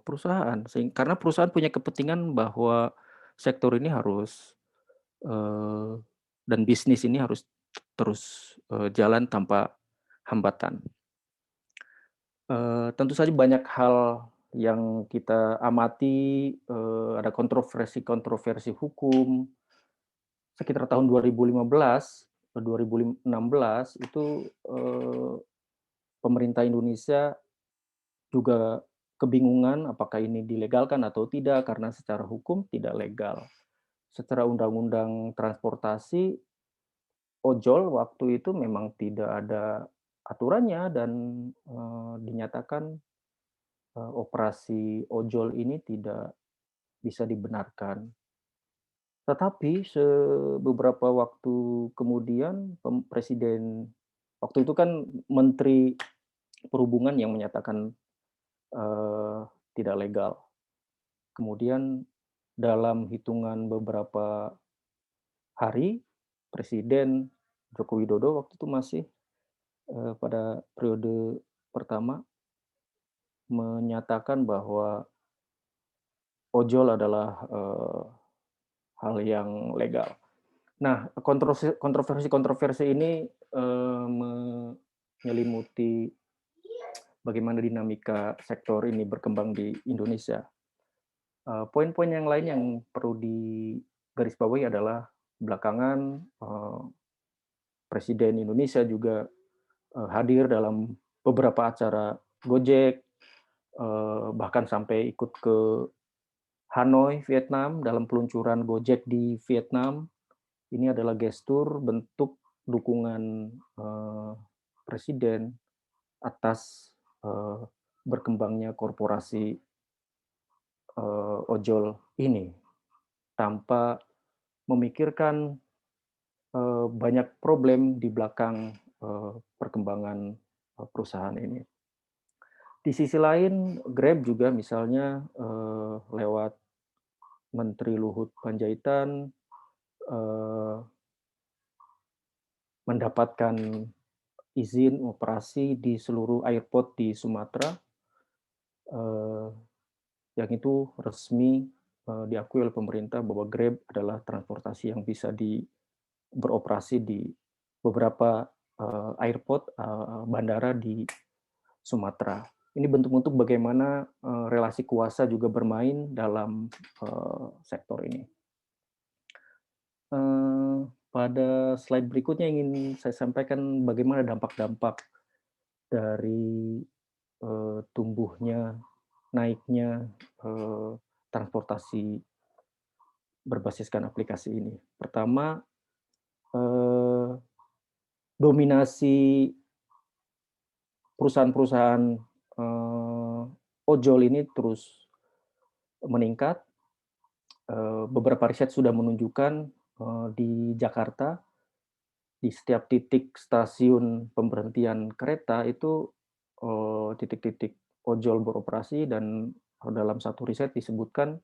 perusahaan. Karena perusahaan punya kepentingan bahwa sektor ini harus dan bisnis ini harus terus jalan tanpa hambatan. Tentu saja banyak hal yang kita amati, ada kontroversi hukum. Sekitar tahun 2015, 2016 itu pemerintah Indonesia juga kebingungan apakah ini dilegalkan atau tidak karena secara hukum tidak legal. Secara undang-undang transportasi ojol waktu itu memang tidak ada aturannya dan dinyatakan operasi ojol ini tidak bisa dibenarkan. Tetapi beberapa waktu kemudian presiden waktu itu kan Menteri Perhubungan yang menyatakan tidak legal. Kemudian dalam hitungan beberapa hari, Presiden Joko Widodo waktu itu masih pada periode pertama menyatakan bahwa ojol adalah hal yang legal. Nah, kontroversi ini menyelimuti bagaimana dinamika sektor ini berkembang di Indonesia. Poin-poin yang lain yang perlu digarisbawahi adalah belakangan Presiden Indonesia juga hadir dalam beberapa acara Gojek, bahkan sampai ikut ke Hanoi, Vietnam, dalam peluncuran Gojek di Vietnam. Ini adalah gestur bentuk dukungan Presiden atas berkembangnya korporasi ojol ini, tanpa memikirkan banyak problem di belakang perkembangan perusahaan ini. Di sisi lain, Grab juga misalnya lewat Menteri Luhut Panjaitan mendapatkan izin operasi di seluruh airport di Sumatera, yang itu resmi diakui oleh pemerintah bahwa Grab adalah transportasi yang bisa beroperasi di beberapa airport, bandara di Sumatera. Ini bentuk-bentuk bagaimana relasi kuasa juga bermain dalam sektor ini. Pada slide berikutnya ingin saya sampaikan bagaimana dampak-dampak dari tumbuhnya, naiknya transportasi berbasiskan aplikasi ini. Pertama, dominasi perusahaan-perusahaan ojol ini terus meningkat. Beberapa riset sudah menunjukkan di Jakarta, di setiap titik stasiun pemberhentian kereta itu titik-titik ojol beroperasi, dan dalam satu riset disebutkan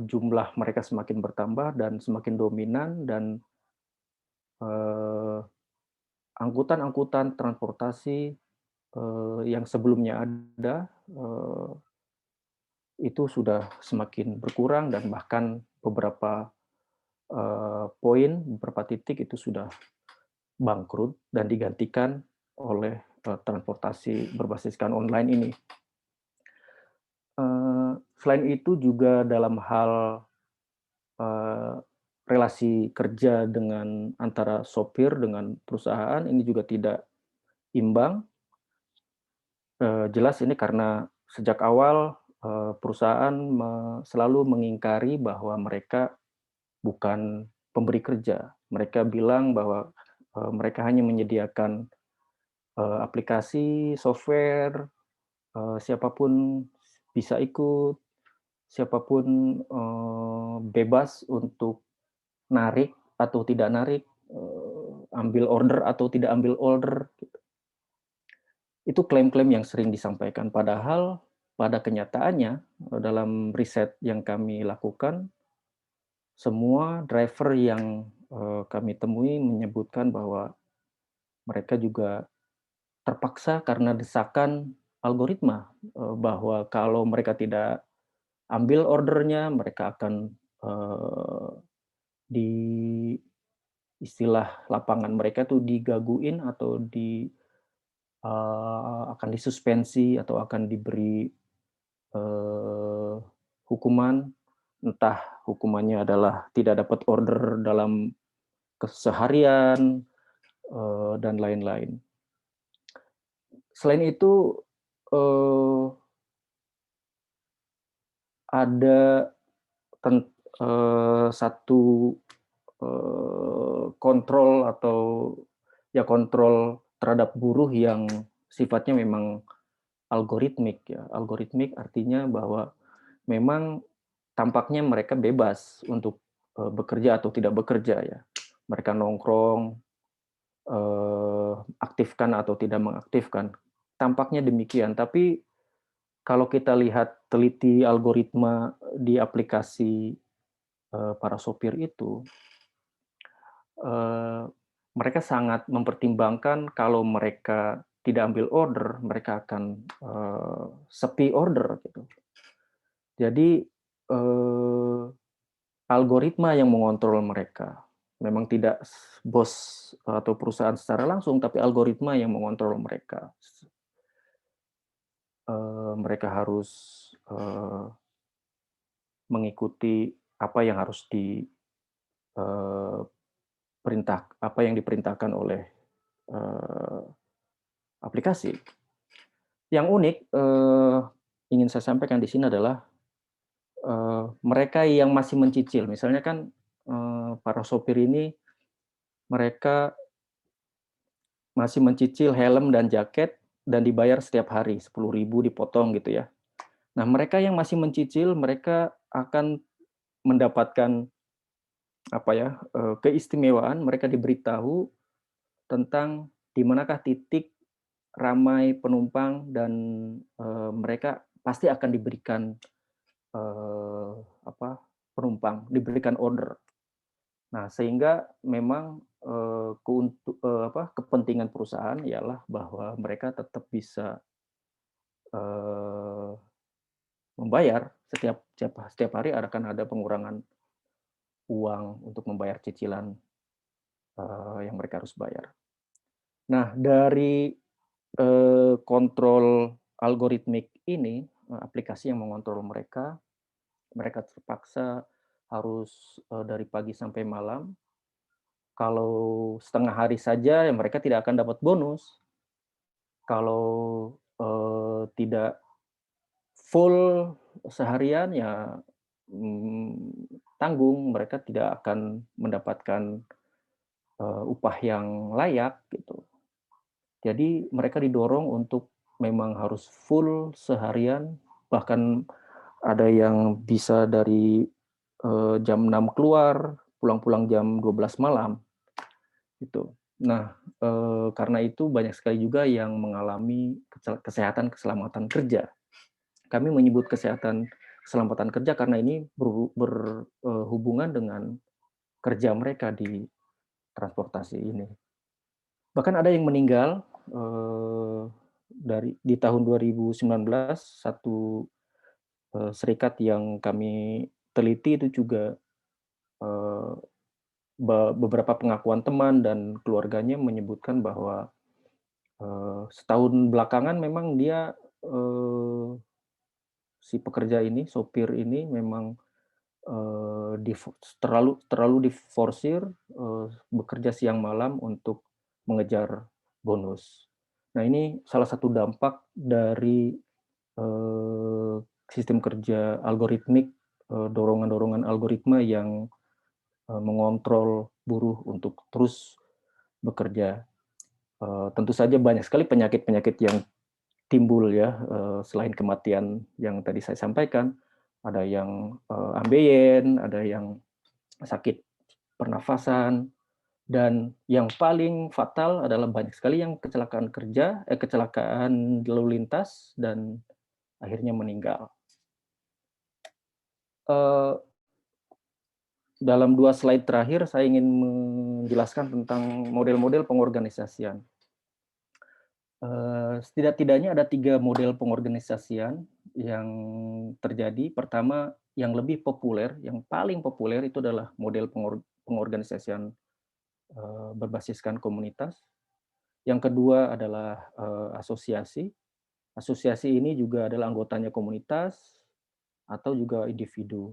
jumlah mereka semakin bertambah dan semakin dominan, dan angkutan-angkutan transportasi yang sebelumnya ada itu sudah semakin berkurang, dan bahkan beberapa beberapa titik itu sudah bangkrut dan digantikan oleh transportasi berbasiskan online ini. Selain itu juga dalam hal relasi kerja dengan antara sopir dengan perusahaan ini juga tidak imbang. Jelas ini karena sejak awal perusahaan selalu mengingkari bahwa mereka bukan pemberi kerja. Mereka bilang bahwa mereka hanya menyediakan aplikasi, software, siapapun bisa ikut, siapapun bebas untuk narik atau tidak narik, ambil order atau tidak ambil order. Itu klaim-klaim yang sering disampaikan. Padahal pada kenyataannya dalam riset yang kami lakukan, semua driver yang kami temui menyebutkan bahwa mereka juga terpaksa karena desakan algoritma, bahwa kalau mereka tidak ambil ordernya, mereka akan di istilah lapangan mereka tuh digaguin atau akan disuspensi atau akan diberi hukuman, entah hukumannya adalah tidak dapat order dalam keseharian dan lain-lain. Selain itu ada satu kontrol atau ya kontrol terhadap buruh yang sifatnya memang algoritmik ya. Algoritmik artinya bahwa memang tampaknya mereka bebas untuk bekerja atau tidak bekerja ya. Mereka nongkrong, aktifkan atau tidak mengaktifkan. Tampaknya demikian, tapi kalau kita lihat teliti algoritma di aplikasi para sopir itu, mereka sangat mempertimbangkan kalau mereka tidak ambil order, mereka akan sepi order gitu. Jadi algoritma yang mengontrol mereka. Memang tidak bos atau perusahaan secara langsung, tapi algoritma yang mengontrol mereka. Mereka harus mengikuti apa yang harus apa yang diperintahkan oleh aplikasi. Yang unik ingin saya sampaikan di sini adalah mereka yang masih mencicil. Misalnya kan para sopir ini mereka masih mencicil helm dan jaket dan dibayar setiap hari 10.000 dipotong gitu ya. Nah, mereka yang masih mencicil mereka akan mendapatkan apa ya keistimewaan, mereka diberitahu tentang di manakah titik ramai penumpang dan mereka pasti akan diberikan penumpang, diberikan order. Nah, sehingga memang kepentingan perusahaan ialah bahwa mereka tetap bisa membayar setiap hari akan ada pengurangan uang untuk membayar cicilan yang mereka harus bayar. Nah, dari kontrol algoritmik ini, aplikasi yang mengontrol mereka terpaksa harus dari pagi sampai malam. Kalau setengah hari saja, ya mereka tidak akan dapat bonus. Kalau tidak full seharian, ya tanggung, mereka tidak akan mendapatkan upah yang layak gitu. Jadi mereka didorong untuk memang harus full seharian, bahkan ada yang bisa dari jam 6 keluar, pulang-pulang jam 12 malam. Gitu. Nah, karena itu banyak sekali juga yang mengalami keselamatan kerja. Kami menyebut keselamatan kerja karena ini berhubungan dengan kerja mereka di transportasi ini. Bahkan ada yang meninggal di tahun 2019, satu serikat yang kami teliti itu juga beberapa pengakuan teman dan keluarganya menyebutkan bahwa setahun belakangan memang dia si pekerja ini, sopir ini memang terlalu diforsir bekerja siang malam untuk mengejar bonus. Nah, ini salah satu dampak dari sistem kerja algoritmik, dorongan-dorongan algoritma yang mengontrol buruh untuk terus bekerja. Tentu saja banyak sekali penyakit-penyakit yang timbul ya, selain kematian yang tadi saya sampaikan, ada yang ambeien, ada yang sakit pernafasan, dan yang paling fatal adalah banyak sekali yang kecelakaan lalu lintas dan akhirnya meninggal. Dalam 2 slide terakhir saya ingin menjelaskan tentang model-model pengorganisasian. Setidak-tidaknya ada 3 model pengorganisasian yang terjadi. Pertama, yang lebih populer, yang paling populer itu adalah model pengorganisasian berbasiskan komunitas. Yang kedua adalah asosiasi. Asosiasi ini juga adalah anggotanya komunitas atau juga individu.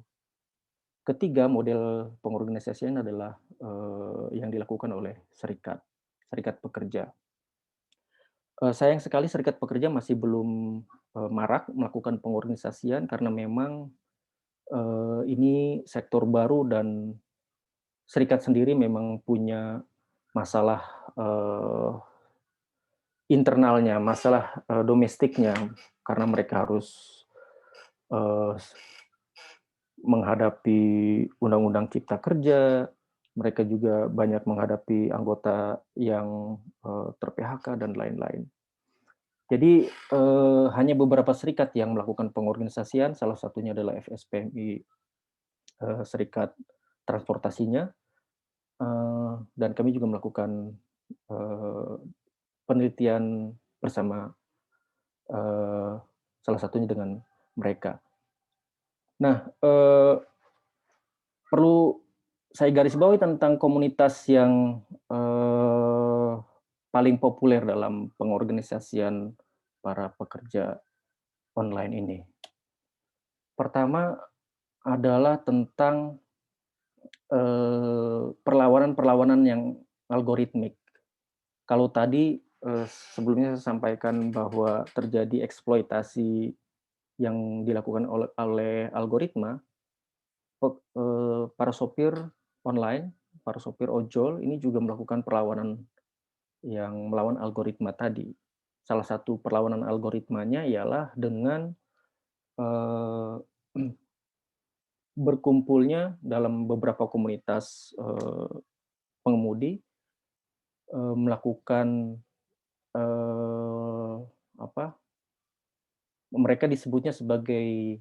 Ketiga, model pengorganisasian adalah yang dilakukan oleh serikat pekerja. Sayang sekali serikat pekerja masih belum marak melakukan pengorganisasian karena memang ini sektor baru dan serikat sendiri memang punya masalah internalnya, masalah domestiknya, karena mereka harus menghadapi undang-undang cipta kerja, mereka juga banyak menghadapi anggota yang ter-PHK dan lain-lain. Jadi hanya beberapa serikat yang melakukan pengorganisasian, salah satunya adalah FSPMI, serikat transportasinya, dan kami juga melakukan penelitian bersama salah satunya dengan mereka. Nah, perlu saya garis bawahi tentang komunitas yang paling populer dalam pengorganisasian para pekerja online ini. Pertama adalah tentang perlawanan-perlawanan yang algoritmik. Kalau tadi sebelumnya saya sampaikan bahwa terjadi eksploitasi yang dilakukan oleh algoritma, para sopir online, para sopir ojol ini juga melakukan perlawanan yang melawan algoritma tadi. Salah satu perlawanan algoritmanya ialah dengan berkumpulnya dalam beberapa komunitas pengemudi, melakukan mereka disebutnya sebagai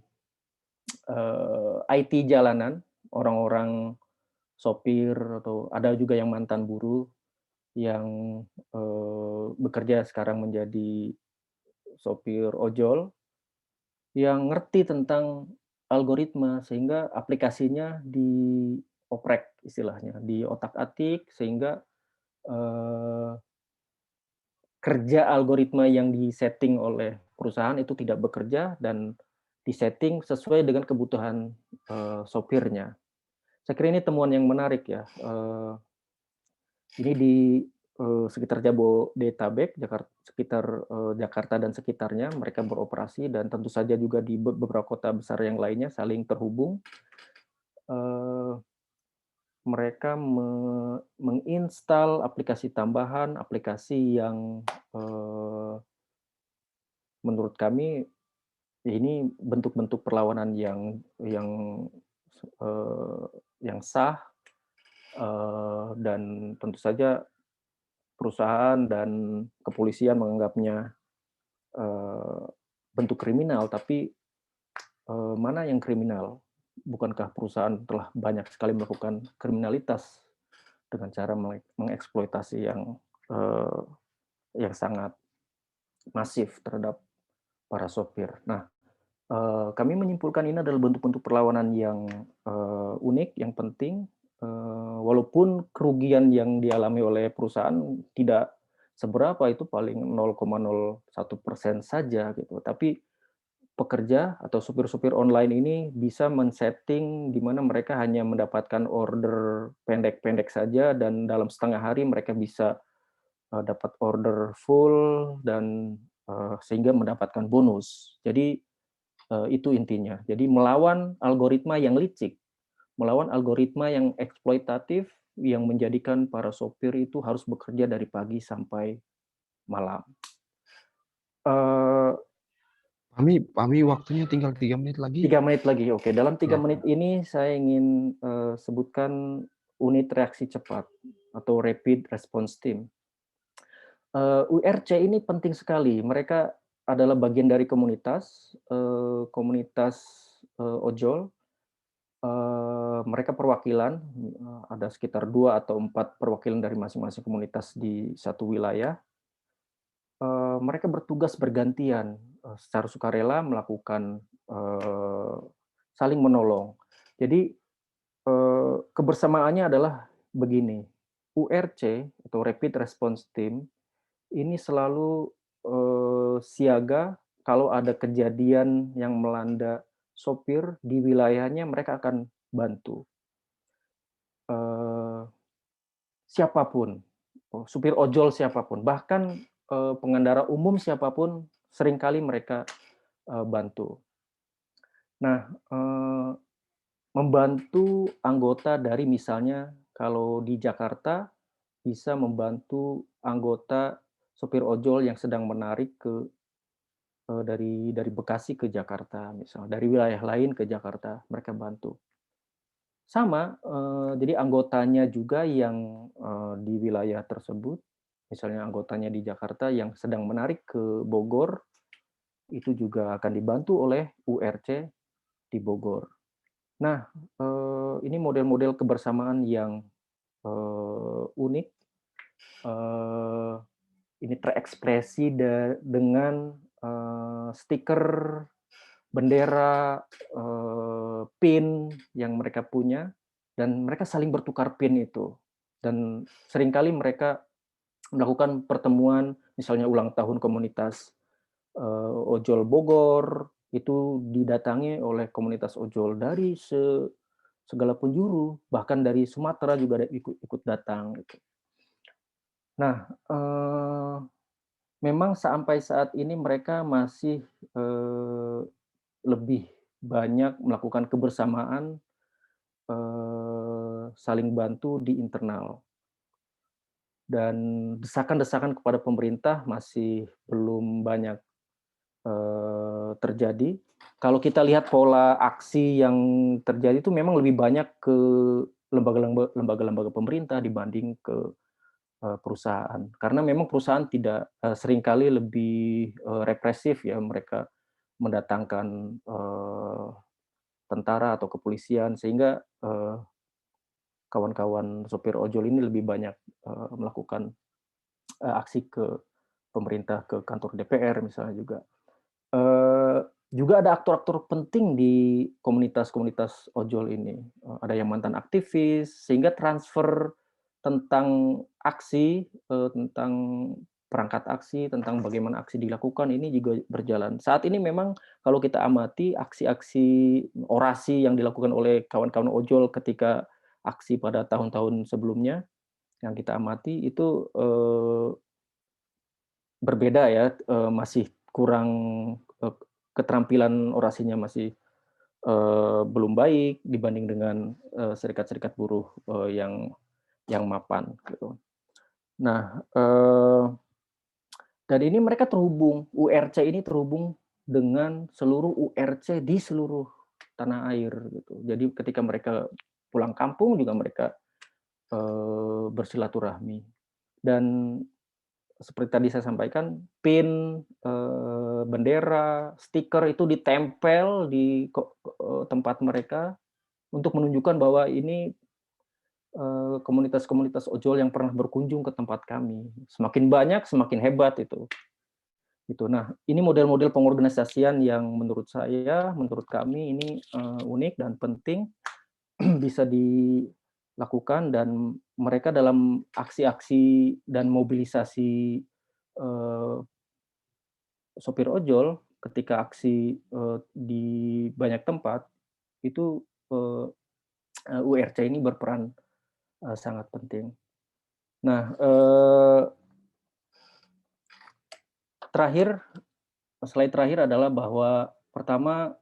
IT jalanan, orang-orang sopir atau ada juga yang mantan buruh yang bekerja sekarang menjadi sopir ojol yang ngerti tentang algoritma sehingga aplikasinya dioprek istilahnya, diotak-atik sehingga kerja algoritma yang disetting oleh perusahaan itu tidak bekerja dan disetting sesuai dengan kebutuhan sopirnya. Saya kira ini temuan yang menarik ya. Ini di sekitar Jabodetabek, sekitar Jakarta dan sekitarnya mereka beroperasi dan tentu saja juga di beberapa kota besar yang lainnya saling terhubung. Mereka menginstal aplikasi tambahan, aplikasi yang menurut kami ini bentuk-bentuk perlawanan yang sah, dan tentu saja perusahaan dan kepolisian menganggapnya bentuk kriminal, tapi mana yang kriminal? Bukankah perusahaan telah banyak sekali melakukan kriminalitas dengan cara mengeksploitasi yang sangat masif terhadap para sopir. Nah, kami menyimpulkan ini adalah bentuk-bentuk perlawanan yang unik, yang penting, walaupun kerugian yang dialami oleh perusahaan tidak seberapa, itu paling 0,01% saja gitu. Tapi pekerja atau supir-supir online ini bisa men-setting di mana mereka hanya mendapatkan order pendek-pendek saja dan dalam setengah hari mereka bisa dapat order full dan sehingga mendapatkan bonus. Jadi itu intinya. Jadi melawan algoritma yang licik, melawan algoritma yang eksploitatif yang menjadikan para sopir itu harus bekerja dari pagi sampai malam. Pami waktunya tinggal 3 menit lagi. 3 menit lagi, oke. Dalam 3 menit ini saya ingin sebutkan unit reaksi cepat atau Rapid Response Team. URC ini penting sekali. Mereka adalah bagian dari komunitas ojol. Mereka perwakilan, ada sekitar 2 atau 4 perwakilan dari masing-masing komunitas di satu wilayah. Mereka bertugas bergantian secara sukarela melakukan saling menolong. Jadi kebersamaannya adalah begini, URC atau Rapid Response Team ini selalu siaga kalau ada kejadian yang melanda sopir di wilayahnya, mereka akan bantu. Siapapun, supir ojol siapapun, bahkan pengendara umum siapapun, seringkali mereka bantu. Nah, membantu anggota dari misalnya kalau di Jakarta bisa membantu anggota sopir ojol yang sedang menarik dari Bekasi ke Jakarta misalnya, dari wilayah lain ke Jakarta, mereka bantu. Sama, jadi anggotanya juga yang, di wilayah tersebut, misalnya anggotanya di Jakarta yang sedang menarik ke Bogor, itu juga akan dibantu oleh URC di Bogor. Nah, ini model-model kebersamaan yang, unik, ini terekspresi dengan, stiker, bendera, PIN yang mereka punya, dan mereka saling bertukar PIN itu. Dan seringkali mereka melakukan pertemuan, misalnya ulang tahun komunitas ojol Bogor, itu didatangi oleh komunitas ojol dari segala penjuru, bahkan dari Sumatera juga ada ikut datang gitu. Nah, memang sampai saat ini mereka masih, lebih banyak melakukan kebersamaan, saling bantu di internal. Dan desakan-desakan kepada pemerintah masih belum banyak, terjadi. Kalau kita lihat pola aksi yang terjadi itu memang lebih banyak ke lembaga-lembaga pemerintah dibanding ke, perusahaan. Karena memang perusahaan tidak seringkali lebih, represif ya, mereka mendatangkan, tentara atau kepolisian sehingga, kawan-kawan sopir ojol ini lebih banyak, melakukan, aksi ke pemerintah, ke kantor DPR misalnya juga. Juga ada aktor-aktor penting di komunitas-komunitas ojol ini, ada yang mantan aktivis, sehingga transfer tentang aksi, tentang perangkat aksi, tentang bagaimana aksi dilakukan ini juga berjalan. Saat ini memang kalau kita amati aksi-aksi orasi yang dilakukan oleh kawan-kawan ojol ketika aksi pada tahun-tahun sebelumnya, yang kita amati itu, berbeda ya, masih kurang, eee, keterampilan orasinya masih, belum baik dibanding dengan, serikat-serikat buruh, yang mapan gitu. Nah, dan ini mereka terhubung, URC ini terhubung dengan seluruh URC di seluruh tanah air gitu. Jadi ketika mereka pulang kampung juga mereka, bersilaturahmi. Dan seperti tadi saya sampaikan, PIN, bendera, stiker itu ditempel di tempat mereka untuk menunjukkan bahwa ini, komunitas-komunitas ojol yang pernah berkunjung ke tempat kami. Semakin banyak, semakin hebat itu. Gitu. Nah, ini model-model pengorganisasian yang menurut saya, menurut kami ini, unik dan penting bisa dilakukan dan mereka dalam aksi-aksi dan mobilisasi, sopir ojol ketika aksi, di banyak tempat, itu, URC ini berperan, sangat penting. Nah, slide terakhir adalah bahwa pertama,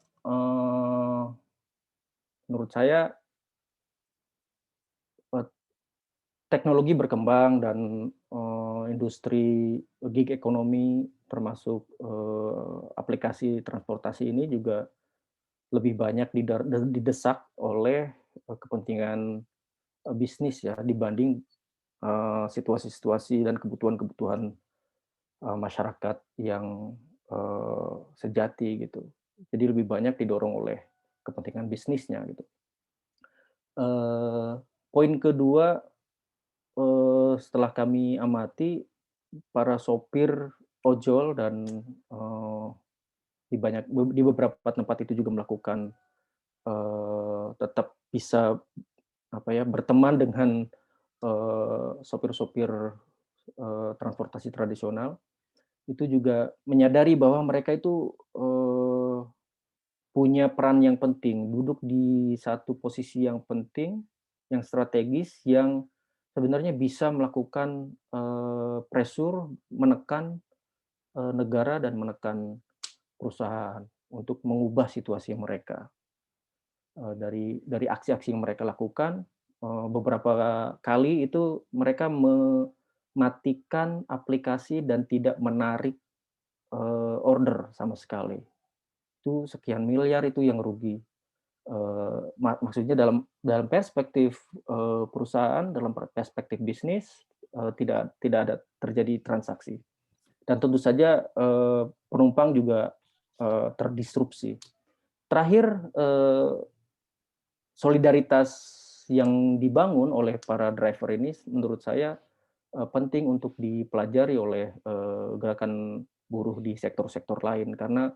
menurut saya, teknologi berkembang dan, industri gig ekonomi termasuk, aplikasi transportasi ini juga lebih banyak didesak oleh, kepentingan, bisnis ya dibanding, situasi-situasi dan kebutuhan-kebutuhan, masyarakat yang, sejati gitu. Jadi lebih banyak didorong oleh kepentingan bisnisnya gitu. Poin kedua, setelah kami amati para sopir ojol dan, di beberapa tempat itu juga melakukan, tetap bisa apa ya, berteman dengan, sopir-sopir, transportasi tradisional, itu juga menyadari bahwa mereka itu, punya peran yang penting, duduk di satu posisi yang penting, yang strategis, yang sebenarnya bisa melakukan, pressure, menekan, negara dan menekan perusahaan untuk mengubah situasi mereka. Dari aksi-aksi yang mereka lakukan, beberapa kali itu mereka mematikan aplikasi dan tidak menarik order sama sekali. Itu sekian miliar itu yang rugi. Maksudnya dalam perspektif perusahaan, dalam perspektif bisnis, tidak ada terjadi transaksi. Dan tentu saja penumpang juga terdisrupsi. Terakhir, solidaritas yang dibangun oleh para driver ini menurut saya penting untuk dipelajari oleh gerakan buruh di sektor-sektor lain, karena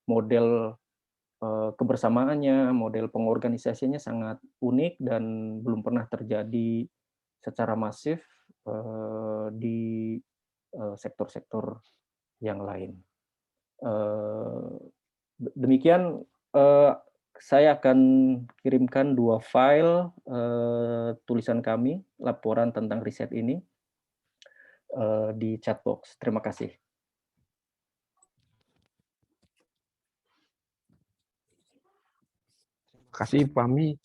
model kebersamaannya, model pengorganisasiannya sangat unik dan belum pernah terjadi secara masif di sektor-sektor yang lain. Demikian, saya akan kirimkan 2 file tulisan kami, laporan tentang riset ini di chat box. Terima kasih. Terima kasih Fahmi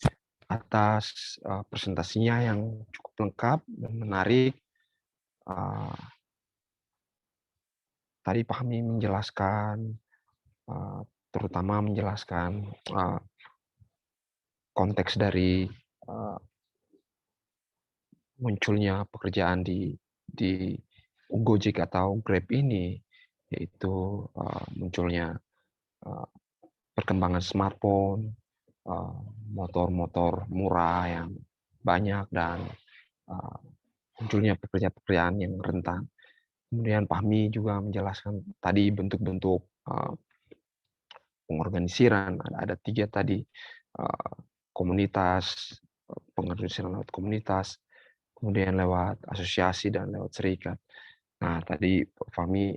atas presentasinya yang cukup lengkap dan menarik. Tadi Fahmi menjelaskan, terutama menjelaskan konteks dari munculnya pekerjaan di Gojek atau Grab ini, yaitu munculnya perkembangan smartphone, motor-motor murah yang banyak, dan munculnya pekerjaan-pekerjaan yang rentan. Kemudian Fahmi juga menjelaskan tadi bentuk-bentuk pengorganisiran, ada 3 tadi, komunitas, pengorganisiran lewat komunitas, kemudian lewat asosiasi, dan lewat serikat. Nah, tadi Fahmi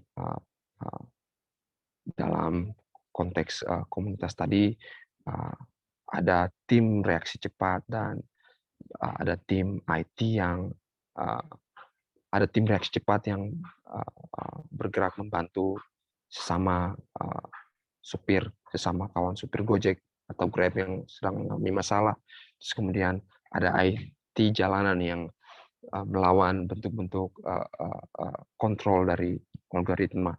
dalam konteks komunitas tadi ada tim reaksi cepat dan ada tim IT yang ada tim reaksi cepat yang bergerak membantu sesama sesama kawan supir Gojek atau Grab yang sedang mengalami masalah. Terus kemudian ada IT jalanan yang melawan bentuk-bentuk kontrol dari algoritma.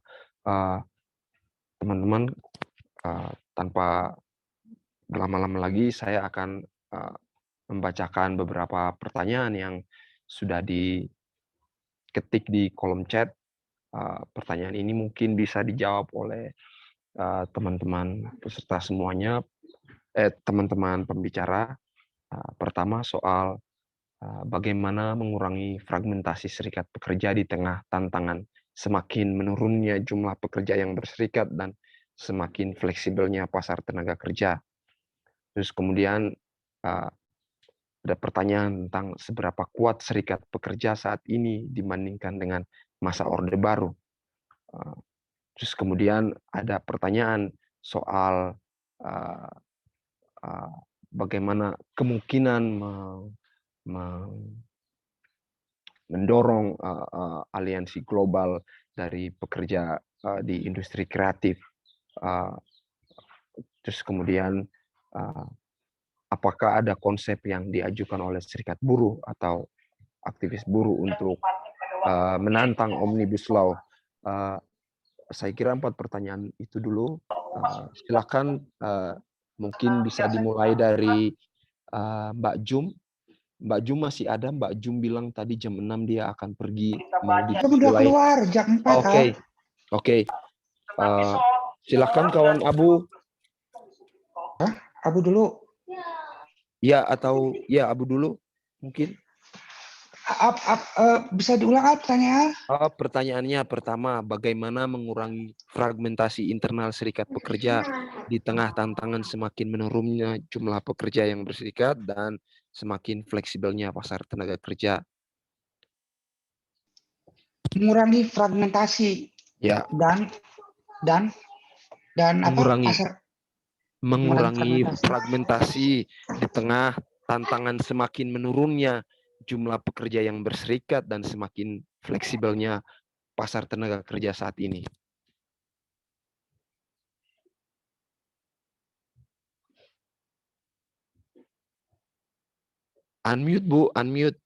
Teman-teman, tanpa berlama-lama lagi, saya akan membacakan beberapa pertanyaan yang sudah diketik di kolom chat. Pertanyaan ini mungkin bisa dijawab oleh teman-teman peserta semuanya, teman-teman pembicara. Pertama, soal bagaimana mengurangi fragmentasi serikat pekerja di tengah tantangan semakin menurunnya jumlah pekerja yang berserikat dan semakin fleksibelnya pasar tenaga kerja. Terus kemudian ada pertanyaan tentang seberapa kuat serikat pekerja saat ini dibandingkan dengan masa Orde Baru. Terus kemudian ada pertanyaan soal bagaimana kemungkinan mendorong aliansi global dari pekerja di industri kreatif. Terus kemudian apakah ada konsep yang diajukan oleh serikat buruh atau aktivis buruh untuk menantang Omnibus Law? Saya kira 4 pertanyaan itu dulu. Silakan, mungkin bisa dimulai dari Mbak Jum. Mbak Jum masih ada. Mbak Jum bilang tadi jam 6 dia akan pergi mau Udah keluar jam 4. Oke. Silakan kawan Abu. Abu dulu. Ya, atau ya Abu dulu mungkin. Bisa diulang pertanyaan? Pertanyaannya pertama, bagaimana mengurangi fragmentasi internal serikat pekerja di tengah tantangan semakin menurunnya jumlah pekerja yang berserikat dan semakin fleksibelnya pasar tenaga kerja? Mengurangi fragmentasi. Ya. Dan mengurangi fragmentasi di tengah tantangan semakin menurunnya jumlah pekerja yang berserikat dan semakin fleksibelnya pasar tenaga kerja saat ini. Unmute Bu, unmute.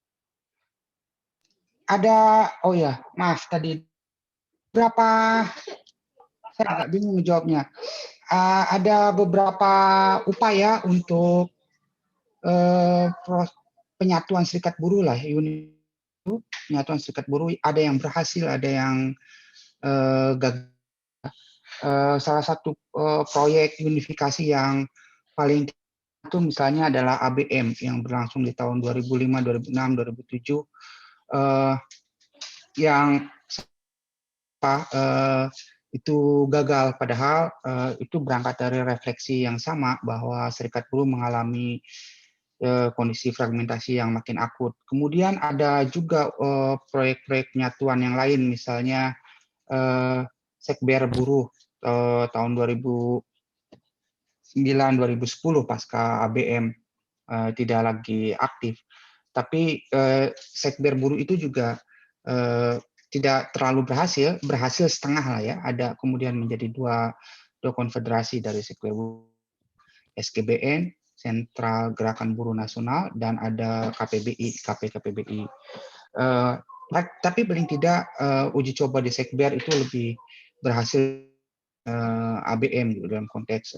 Ada, oh ya, maaf tadi berapa, saya agak bingung menjawabnya. Ada beberapa upaya untuk penyatuan serikat buruh lah, penyatuan serikat buruh, ada yang berhasil, ada yang gagal. Salah satu proyek unifikasi yang paling itu misalnya adalah ABM yang berlangsung di tahun 2005, 2006, 2007 yang itu gagal, padahal itu berangkat dari refleksi yang sama bahwa serikat buruh mengalami kondisi fragmentasi yang makin akut. Kemudian ada juga proyek-proyek penyatuan yang lain, misalnya Sekber Buruh tahun 2009-2010 pasca ABM tidak lagi aktif. Tapi Sekber Buruh itu juga tidak terlalu berhasil setengah lah ya. Ada kemudian menjadi dua konfederasi dari Sekber Buruh, SGBN, Sentral Gerakan Buruh Nasional, dan ada KPBI, KPKPBI. Tapi paling tidak uji coba di Sekber itu lebih berhasil ABM gitu, dalam konteks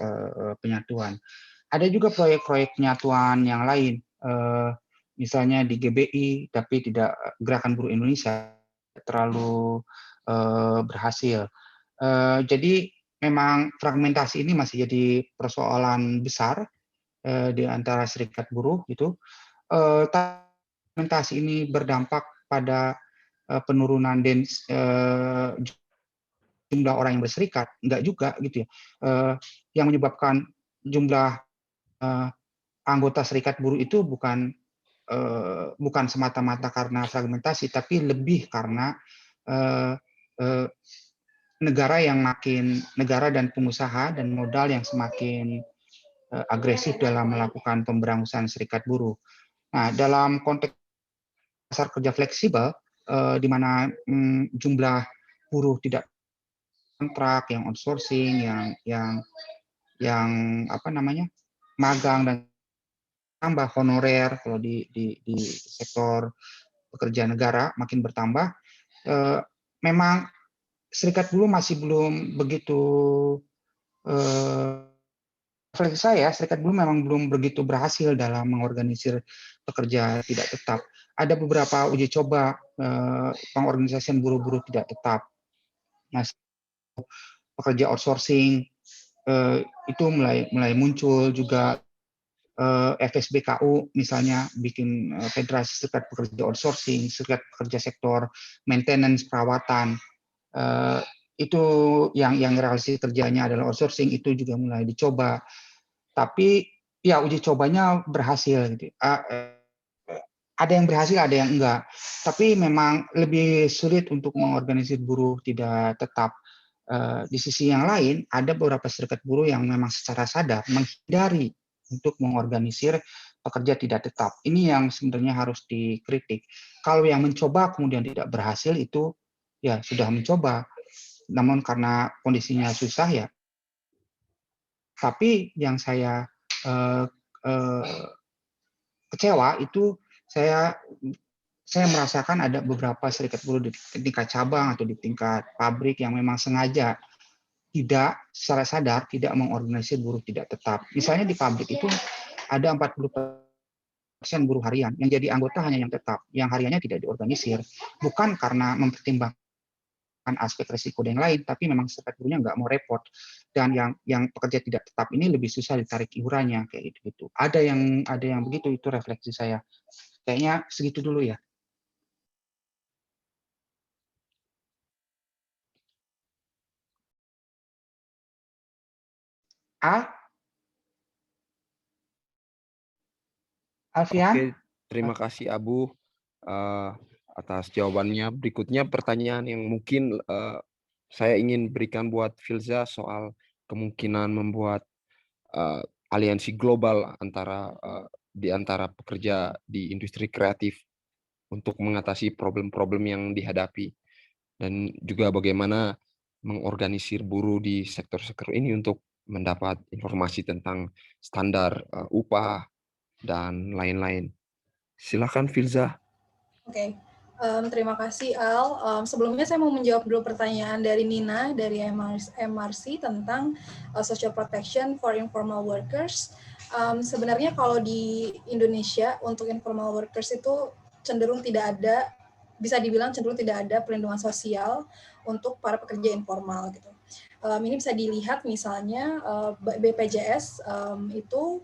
penyatuan. Ada juga proyek-proyek penyatuan yang lain, misalnya di GBI, tapi tidak, Gerakan Buruh Indonesia terlalu berhasil. Jadi memang fragmentasi ini masih jadi persoalan besar di antara serikat buruh gitu. Fragmentasi ini berdampak pada penurunan jumlah orang yang berserikat, enggak juga gitu ya. Yang menyebabkan jumlah anggota serikat buruh itu bukan semata-mata karena fragmentasi, tapi lebih karena negara dan pengusaha dan modal yang semakin agresif dalam melakukan pemberangusan serikat buruh. Nah, dalam konteks pasar kerja fleksibel, di mana jumlah buruh tidak kontrak, yang outsourcing, yang apa namanya, magang, dan tambah honorer kalau di sektor pekerja negara makin bertambah. Memang serikat buruh masih belum begitu, refleksi saya, serikat buruh memang belum begitu berhasil dalam mengorganisir pekerja tidak tetap. Ada beberapa uji coba pengorganisasian buruh-buruh tidak tetap. Nah, pekerja outsourcing itu mulai muncul juga. FSBKU misalnya bikin federasi serikat pekerja outsourcing, serikat pekerja sektor maintenance perawatan, itu yang relasi kerjanya adalah outsourcing, itu juga mulai dicoba. Tapi ya uji cobanya berhasil gitu. Ada yang berhasil, ada yang enggak. Tapi memang lebih sulit untuk mengorganisir buruh tidak tetap. Di sisi yang lain, ada beberapa serikat buruh yang memang secara sadar menghindari untuk mengorganisir pekerja tidak tetap. Ini yang sebenarnya harus dikritik. Kalau yang mencoba kemudian tidak berhasil, itu ya sudah mencoba, namun karena kondisinya susah ya. Tapi yang saya kecewa itu saya merasakan ada beberapa serikat buruh di tingkat cabang atau di tingkat pabrik yang memang sengaja tidak secara sadar tidak mengorganisir buruh tidak tetap. Misalnya di pabrik itu ada 40% buruh harian, yang jadi anggota hanya yang tetap, yang hariannya tidak diorganisir, bukan karena mempertimbangkan aspek risiko yang lain, tapi memang serikat buruhnya nggak mau repot, dan yang pekerja tidak tetap ini lebih susah ditarik iurannya kayak gitu. Ada yang begitu, itu refleksi saya. Kayaknya segitu dulu ya. Alfian? Oke, terima kasih Abu atas jawabannya. Berikutnya pertanyaan yang mungkin saya ingin berikan buat Filza soal kemungkinan membuat aliansi global di antara pekerja di industri kreatif untuk mengatasi problem-problem yang dihadapi, dan juga bagaimana mengorganisir buruh di sektor-sektor ini untuk mendapat informasi tentang standar upah dan lain-lain. Silakan Filza. Oke, terima kasih Al. Sebelumnya saya mau menjawab dulu pertanyaan dari Nina dari MRC tentang social protection for informal workers. Sebenarnya kalau di Indonesia untuk informal workers itu cenderung tidak ada, bisa dibilang cenderung tidak ada perlindungan sosial untuk para pekerja informal gitu. Ini bisa dilihat misalnya BPJS itu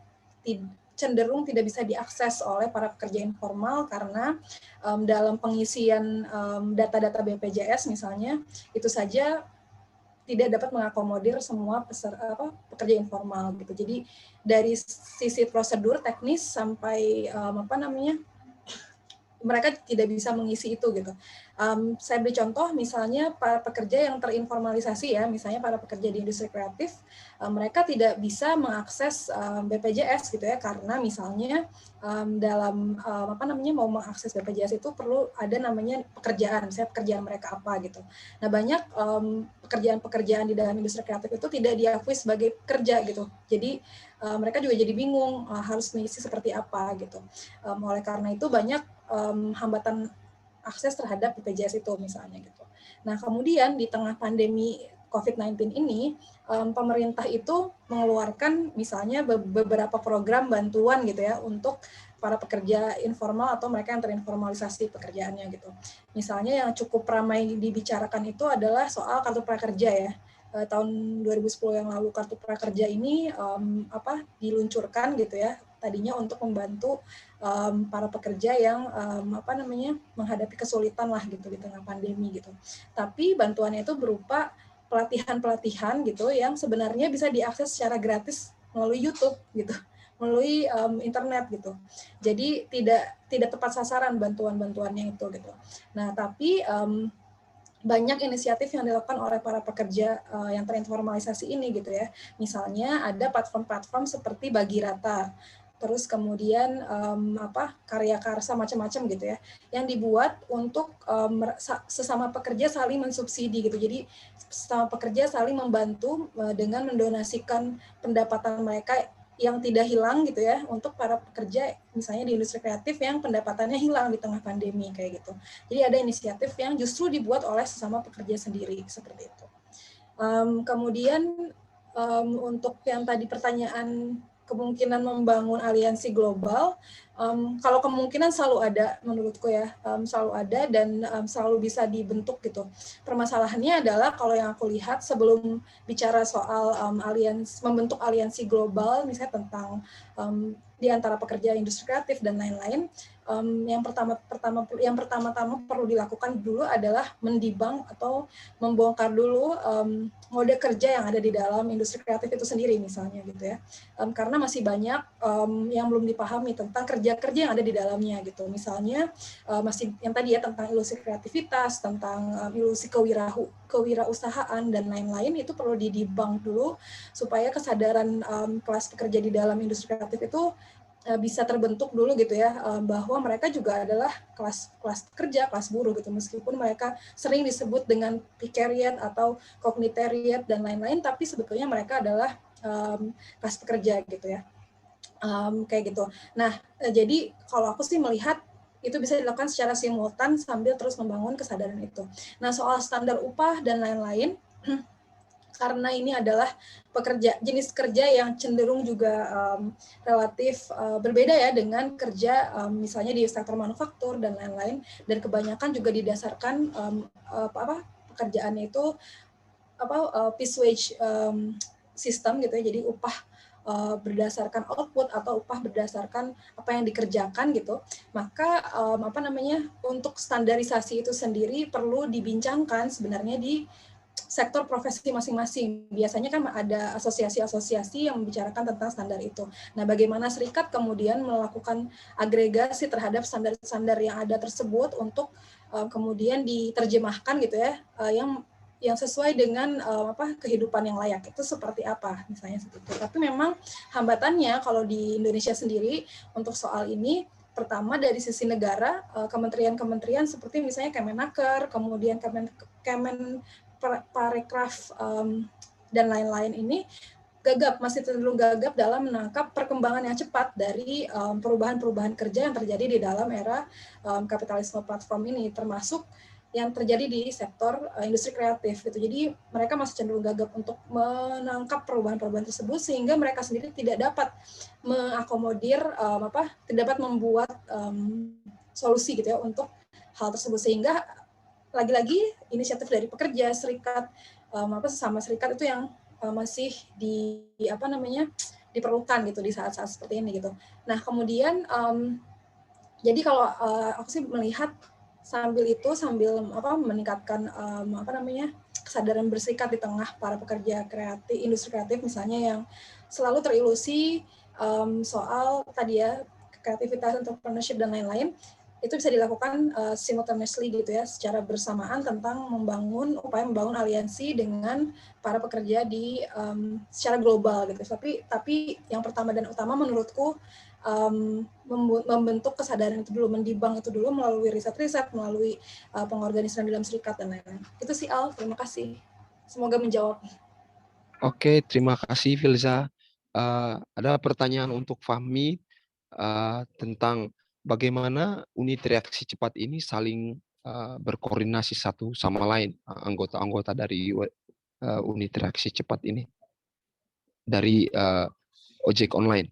cenderung tidak bisa diakses oleh para pekerja informal karena dalam pengisian data-data BPJS misalnya itu saja tidak dapat mengakomodir semua pekerja informal gitu. Jadi dari sisi prosedur teknis sampai mereka tidak bisa mengisi itu gitu. Saya beri contoh misalnya para pekerja yang terinformalisasi ya, misalnya para pekerja di industri kreatif, mereka tidak bisa mengakses BPJS gitu ya, karena misalnya dalam mau mengakses BPJS itu perlu ada namanya pekerjaan, misalnya pekerjaan mereka apa gitu. Nah banyak pekerjaan-pekerjaan di dalam industri kreatif itu tidak diakui sebagai kerja gitu. Jadi mereka juga jadi bingung harus mengisi seperti apa gitu. Oleh karena itu banyak hambatan akses terhadap BPJS itu misalnya gitu. Nah kemudian di tengah pandemi COVID-19 ini, pemerintah itu mengeluarkan misalnya beberapa program bantuan gitu ya untuk para pekerja informal atau mereka yang terinformalisasi pekerjaannya gitu. Misalnya yang cukup ramai dibicarakan itu adalah soal kartu prakerja ya. Tahun 2010 yang lalu kartu prakerja ini diluncurkan gitu ya. Tadinya untuk membantu para pekerja yang menghadapi kesulitan lah gitu di tengah pandemi gitu. Tapi bantuannya itu berupa pelatihan-pelatihan gitu yang sebenarnya bisa diakses secara gratis melalui YouTube gitu, melalui internet gitu. Jadi tidak tepat sasaran bantuan-bantuannya itu gitu. Nah tapi banyak inisiatif yang dilakukan oleh para pekerja yang terinformalisasi ini gitu ya. Misalnya ada platform-platform seperti Bagi Rata, terus kemudian karya karsa macam-macam gitu ya, yang dibuat untuk sesama pekerja saling mensubsidi gitu. Jadi sesama pekerja saling membantu dengan mendonasikan pendapatan mereka yang tidak hilang gitu ya untuk para pekerja misalnya di industri kreatif yang pendapatannya hilang di tengah pandemi kayak gitu. Jadi ada inisiatif yang justru dibuat oleh sesama pekerja sendiri seperti itu. Kemudian untuk yang tadi pertanyaan kemungkinan membangun aliansi global, kalau kemungkinan selalu ada menurutku ya, selalu ada dan selalu bisa dibentuk gitu. Permasalahannya adalah kalau yang aku lihat sebelum bicara soal membentuk aliansi global, misalnya tentang di antara pekerja industri kreatif dan lain-lain, yang pertama-tama perlu dilakukan dulu adalah mendibang atau membongkar dulu mode kerja yang ada di dalam industri kreatif itu sendiri misalnya gitu ya, karena masih banyak yang belum dipahami tentang kerja-kerja yang ada di dalamnya gitu. Misalnya masih yang tadi ya tentang ilusi kreativitas, tentang ilusi kewirausahaan dan lain-lain, itu perlu didibang dulu supaya kesadaran kelas pekerja di dalam industri kreatif itu bisa terbentuk dulu gitu ya, bahwa mereka juga adalah kelas pekerja, kelas buruh gitu, meskipun mereka sering disebut dengan precariat atau cognitariat dan lain-lain, tapi sebetulnya mereka adalah kelas pekerja gitu ya, kayak gitu. Nah jadi kalau aku sih melihat itu bisa dilakukan secara simultan sambil terus membangun kesadaran itu. Nah soal standar upah dan lain-lain, karena ini adalah jenis kerja yang cenderung juga relatif berbeda ya dengan kerja misalnya di sektor manufaktur dan lain-lain, dan kebanyakan juga didasarkan pekerjaannya itu piece wage system gitu ya, jadi upah berdasarkan output atau upah berdasarkan apa yang dikerjakan gitu. Maka untuk standarisasi itu sendiri perlu dibincangkan sebenarnya di sektor profesi masing-masing. Biasanya kan ada asosiasi-asosiasi yang membicarakan tentang standar itu. Nah, bagaimana serikat kemudian melakukan agregasi terhadap standar-standar yang ada tersebut untuk kemudian diterjemahkan gitu ya, yang sesuai dengan kehidupan yang layak itu seperti apa misalnya seperti itu. Tapi memang hambatannya kalau di Indonesia sendiri untuk soal ini, pertama dari sisi negara, kementerian-kementerian seperti misalnya Kemenaker, kemudian Parekraf dan lain-lain ini masih cenderung gagap dalam menangkap perkembangan yang cepat dari perubahan-perubahan kerja yang terjadi di dalam era kapitalisme platform ini, termasuk yang terjadi di sektor industri kreatif gitu. Jadi mereka masih cenderung gagap untuk menangkap perubahan-perubahan tersebut, sehingga mereka sendiri tidak dapat mengakomodir tidak dapat membuat solusi gitu ya untuk hal tersebut, sehingga lagi-lagi inisiatif dari pekerja, serikat, sesama serikat itu yang masih diperlukan gitu di saat-saat seperti ini gitu. Nah kemudian jadi kalau aku sih melihat sambil meningkatkan kesadaran berserikat di tengah para pekerja kreatif, industri kreatif misalnya, yang selalu terilusi soal tadi ya kreativitas, entrepreneurship dan lain-lain, itu bisa dilakukan simultaneously gitu ya, secara bersamaan tentang upaya membangun aliansi dengan para pekerja di secara global gitu. Tapi yang pertama dan utama menurutku membentuk kesadaran itu dulu, mendibang itu dulu melalui riset-riset, melalui pengorganisan dalam serikat dan lain-lain. Itu sih Al, terima kasih. Semoga menjawab. Oke, terima kasih Filza. Ada pertanyaan untuk Fahmi tentang bagaimana unit reaksi cepat ini saling berkoordinasi satu sama lain, anggota-anggota dari unit reaksi cepat ini dari ojek online.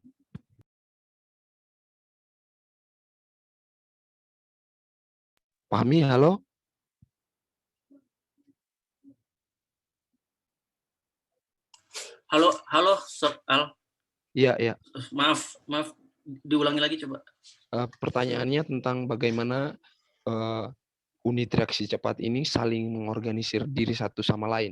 Fahmi, halo? Halo, Sob Al. Iya. Maaf, diulangi lagi coba. Pertanyaannya tentang bagaimana unit reaksi cepat ini saling mengorganisir diri satu sama lain.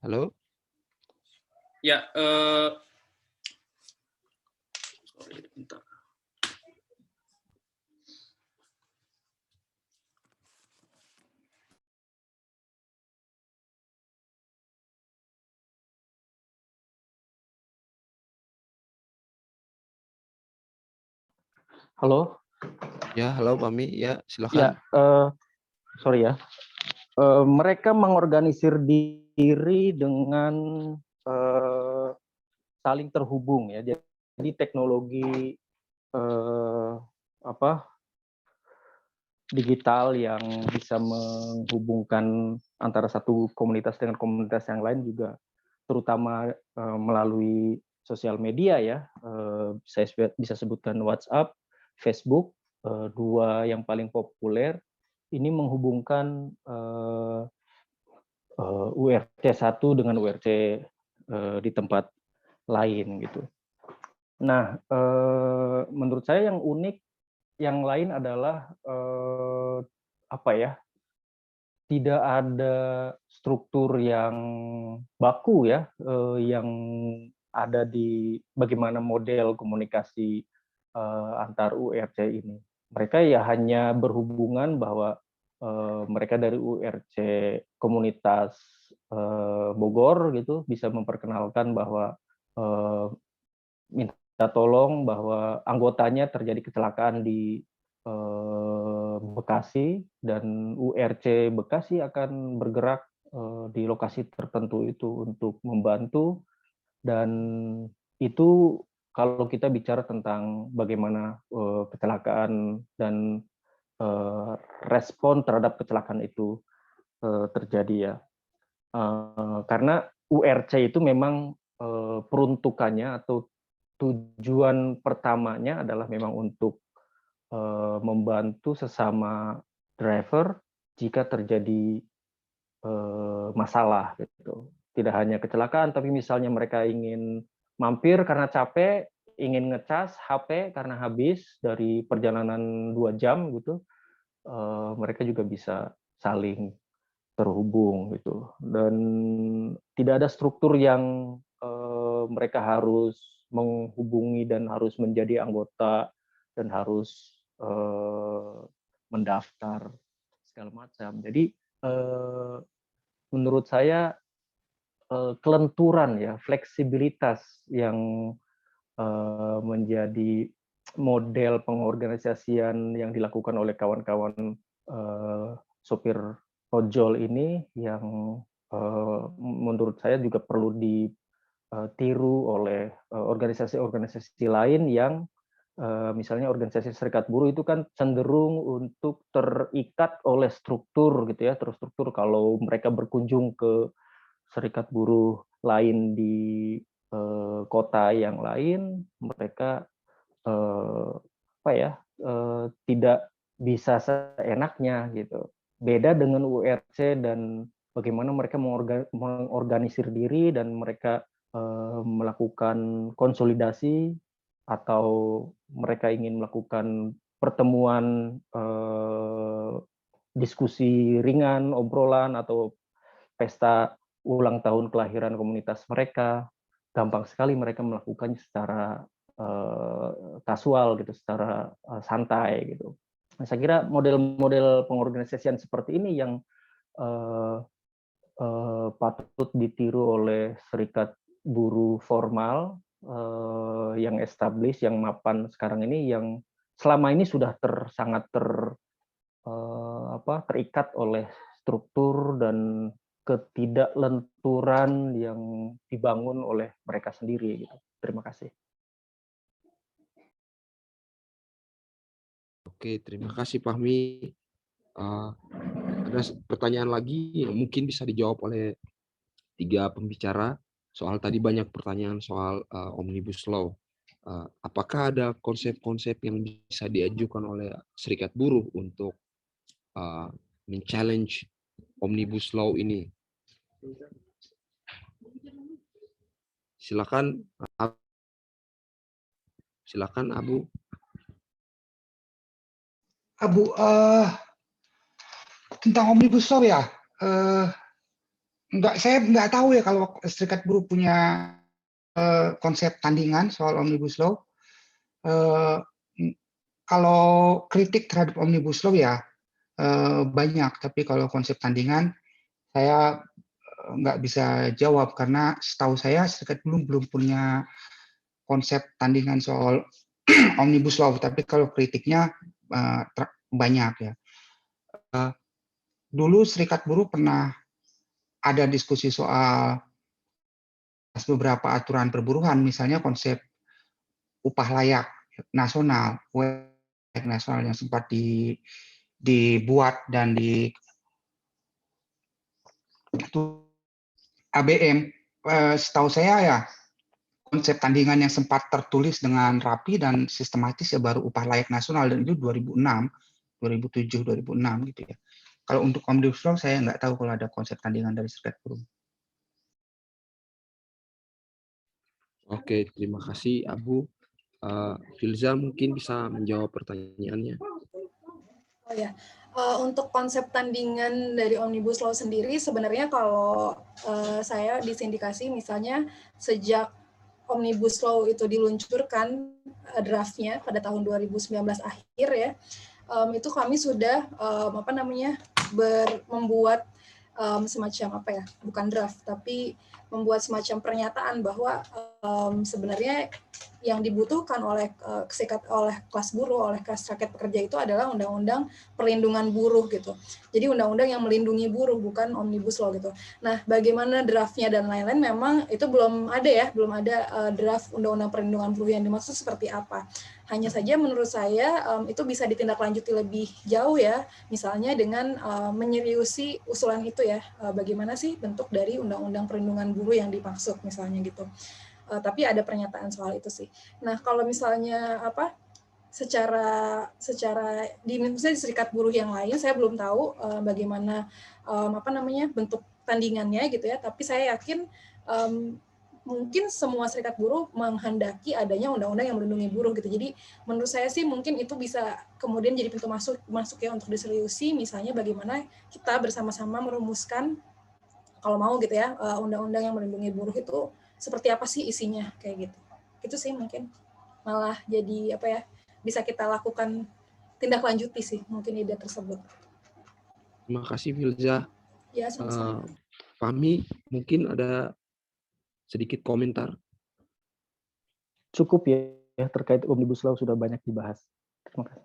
Halo? Ya, sorry, bentar. Halo. Ya, halo Fahmi. Ya, silakan. Ya, sorry ya. Mereka mengorganisir diri dengan saling terhubung ya. Jadi teknologi digital yang bisa menghubungkan antara satu komunitas dengan komunitas yang lain juga, terutama melalui sosial media ya. Saya bisa sebutkan WhatsApp, Facebook, dua yang paling populer. Ini menghubungkan URC 1 dengan URC di tempat lain gitu. Nah, menurut saya yang unik yang lain adalah tidak ada struktur yang baku ya, yang ada di bagaimana model komunikasi antar URC ini. Mereka ya hanya berhubungan bahwa mereka dari URC komunitas Bogor gitu bisa memperkenalkan bahwa minta tolong bahwa anggotanya terjadi kecelakaan di Bekasi, dan URC Bekasi akan bergerak di lokasi tertentu itu untuk membantu. Dan itu kalau kita bicara tentang bagaimana kecelakaan dan respon terhadap kecelakaan itu terjadi ya. Karena URC itu memang peruntukannya atau tujuan pertamanya adalah memang untuk membantu sesama driver jika terjadi masalah gitu. Tidak hanya kecelakaan, tapi misalnya mereka ingin mampir karena capek, ingin ngecas HP karena habis dari perjalanan 2 jam gitu, mereka juga bisa saling terhubung gitu. Dan tidak ada struktur yang mereka harus menghubungi dan harus menjadi anggota dan harus mendaftar segala macam. Jadi menurut saya kelenturan ya, fleksibilitas yang menjadi model pengorganisasian yang dilakukan oleh kawan-kawan sopir ojol ini yang menurut saya juga perlu ditiru oleh organisasi-organisasi lain yang misalnya organisasi serikat buruh itu kan cenderung untuk terikat oleh struktur gitu ya, terstruktur kalau mereka berkunjung ke serikat buruh lain di kota yang lain, mereka tidak bisa seenaknya gitu. Beda dengan URC dan bagaimana mereka mengorganisir diri dan mereka melakukan konsolidasi atau mereka ingin melakukan pertemuan diskusi ringan, obrolan atau pesta ulang tahun kelahiran komunitas mereka, gampang sekali mereka melakukannya secara kasual gitu, secara santai gitu. Nah, saya kira model-model pengorganisasian seperti ini yang patut ditiru oleh serikat buruh formal yang established, yang mapan sekarang ini, yang selama ini sudah sangat terikat oleh struktur dan ketidaklenturan yang dibangun oleh mereka sendiri. Gitu. Terima kasih. Oke, terima kasih Fahmi. Ada pertanyaan lagi yang mungkin bisa dijawab oleh 3 pembicara. Soal tadi banyak pertanyaan soal Omnibus Law. Apakah ada konsep-konsep yang bisa diajukan oleh serikat buruh untuk men-challenge Omnibus Law ini? Silakan Abu. Abu, tentang Omnibus Law ya, saya nggak tahu ya kalau serikat buruh punya konsep tandingan soal Omnibus Law. Kalau kritik terhadap Omnibus Law ya banyak, tapi kalau konsep tandingan saya nggak bisa jawab karena setahu saya serikat buruh belum punya konsep tandingan soal Omnibus Law, tapi kalau kritiknya banyak ya. Dulu serikat buruh pernah ada diskusi soal beberapa aturan perburuhan, misalnya konsep upah layak nasional, yang sempat dibuat dan di ABM. Setahu saya ya konsep tandingan yang sempat tertulis dengan rapi dan sistematis ya baru upah layak nasional, dan itu 2006, 2007, 2006 gitu ya. Kalau untuk Omnibus Law saya nggak tahu kalau ada konsep tandingan dari serikat buruh. Oke, terima kasih Abu. Filza mungkin bisa menjawab pertanyaannya. Oh ya, untuk konsep tandingan dari Omnibus Law sendiri sebenarnya kalau saya di sindikasi misalnya sejak Omnibus Law itu diluncurkan draftnya pada tahun 2019 akhir ya, itu kami sudah membuat semacam bukan draft tapi membuat semacam pernyataan bahwa sebenarnya yang dibutuhkan oleh kelas buruh, oleh kelas rakyat pekerja itu adalah undang-undang perlindungan buruh gitu. Jadi undang-undang yang melindungi buruh, bukan Omnibus Law gitu. Nah, bagaimana draftnya dan lain-lain memang itu belum ada draft undang-undang perlindungan buruh yang dimaksud seperti apa. Hanya saja menurut saya itu bisa ditindaklanjuti lebih jauh ya, misalnya dengan menyeriusi usulan itu ya, bagaimana sih bentuk dari undang-undang perlindungan buruh yang dimaksud misalnya gitu. Tapi ada pernyataan soal itu sih. Nah, kalau misalnya secara misalnya di serikat buruh yang lain saya belum tahu bagaimana bentuk tandingannya gitu ya, tapi saya yakin mungkin semua serikat buruh menghendaki adanya undang-undang yang melindungi buruh gitu. Jadi menurut saya sih mungkin itu bisa kemudian jadi pintu masuk ya untuk diseriusi, misalnya bagaimana kita bersama-sama merumuskan kalau mau gitu ya undang-undang yang melindungi buruh itu seperti apa sih isinya kayak gitu. Itu sih mungkin malah jadi bisa kita lakukan tindak lanjuti sih mungkin ide tersebut. Terima kasih Filza. Ya, sama-sama. Fahmi mungkin ada sedikit komentar. Cukup ya terkait Omnibus Law sudah banyak dibahas. Terima kasih.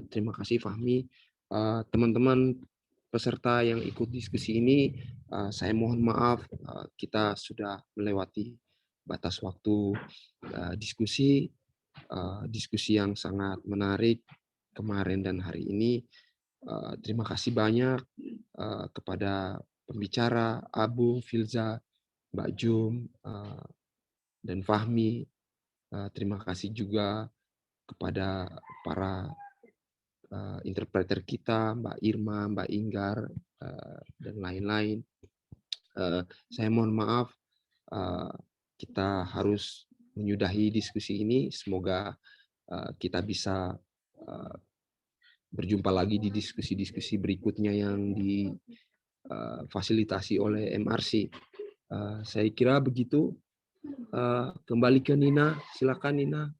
Terima kasih Fahmi. teman-teman peserta yang ikut diskusi ini, saya mohon maaf kita sudah melewati batas waktu diskusi yang sangat menarik kemarin dan hari ini. Terima kasih banyak kepada pembicara Abu, Filza, Mbak Jum, dan Fahmi. Terima kasih juga kepada para interpreter kita, Mbak Irma, Mbak Inggar, dan lain-lain. Saya mohon maaf, kita harus menyudahi diskusi ini. Semoga kita bisa berjumpa lagi di diskusi-diskusi berikutnya yang difasilitasi oleh MRC. Saya kira begitu. Kembali ke Nina, silakan Nina.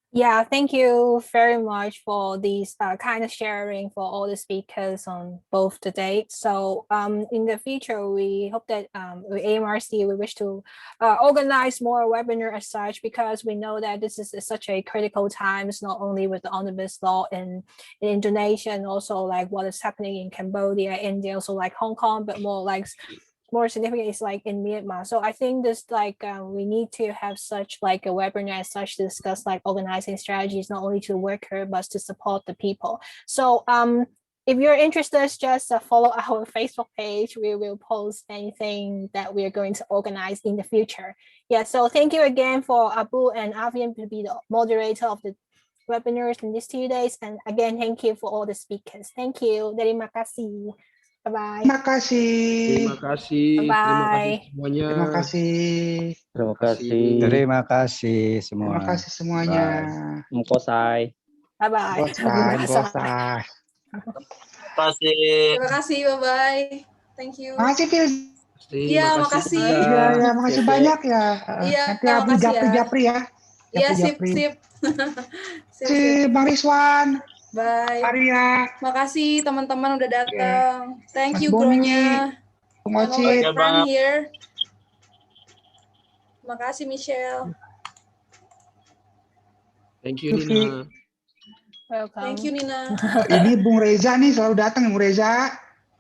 Yeah, thank you very much for these kind of sharing for all the speakers on both the dates. So in the future, we hope that with AMRC, we wish to organize more webinar as such, because we know that this is such a critical time. It's not only with the omnibus law in Indonesia, and also like what is happening in Cambodia, India, also like Hong Kong, but more significant is like in Myanmar. So I think this like we need to have such like a webinar as such to discuss like organizing strategies, not only to the worker, but to support the people. So if you're interested, just follow our Facebook page. We will post anything that we are going to organize in the future. Yeah, so thank you again for Abu and Avian to be the moderator of the webinars in these 2 days. And again, thank you for all the speakers. Thank you. Terima kasih. Bye-bye. Terima kasih. Terima kasih. Terima kasih semuanya. Terima kasih. Terima kasih. Terima kasih semua. Terima kasih semuanya. Mukosai. Bye-bye. Gosai. Terima kasih, bye-bye. Thank you. Makasih, Phil. Iya, makasih. Iya, makasih banyak ya. Iya, Nanti Abu japri ya. Iya, sip. Bang Rizwan. Bye. Arya. Makasih teman-teman udah datang. Thank Mas you Boni, Bro-nya. Bung I'm Ocit. a friend here. Makasih Michelle. Thank you Nina. Welcome. Thank you Nina. Ini Bung Reza nih selalu datang, Bung Reza.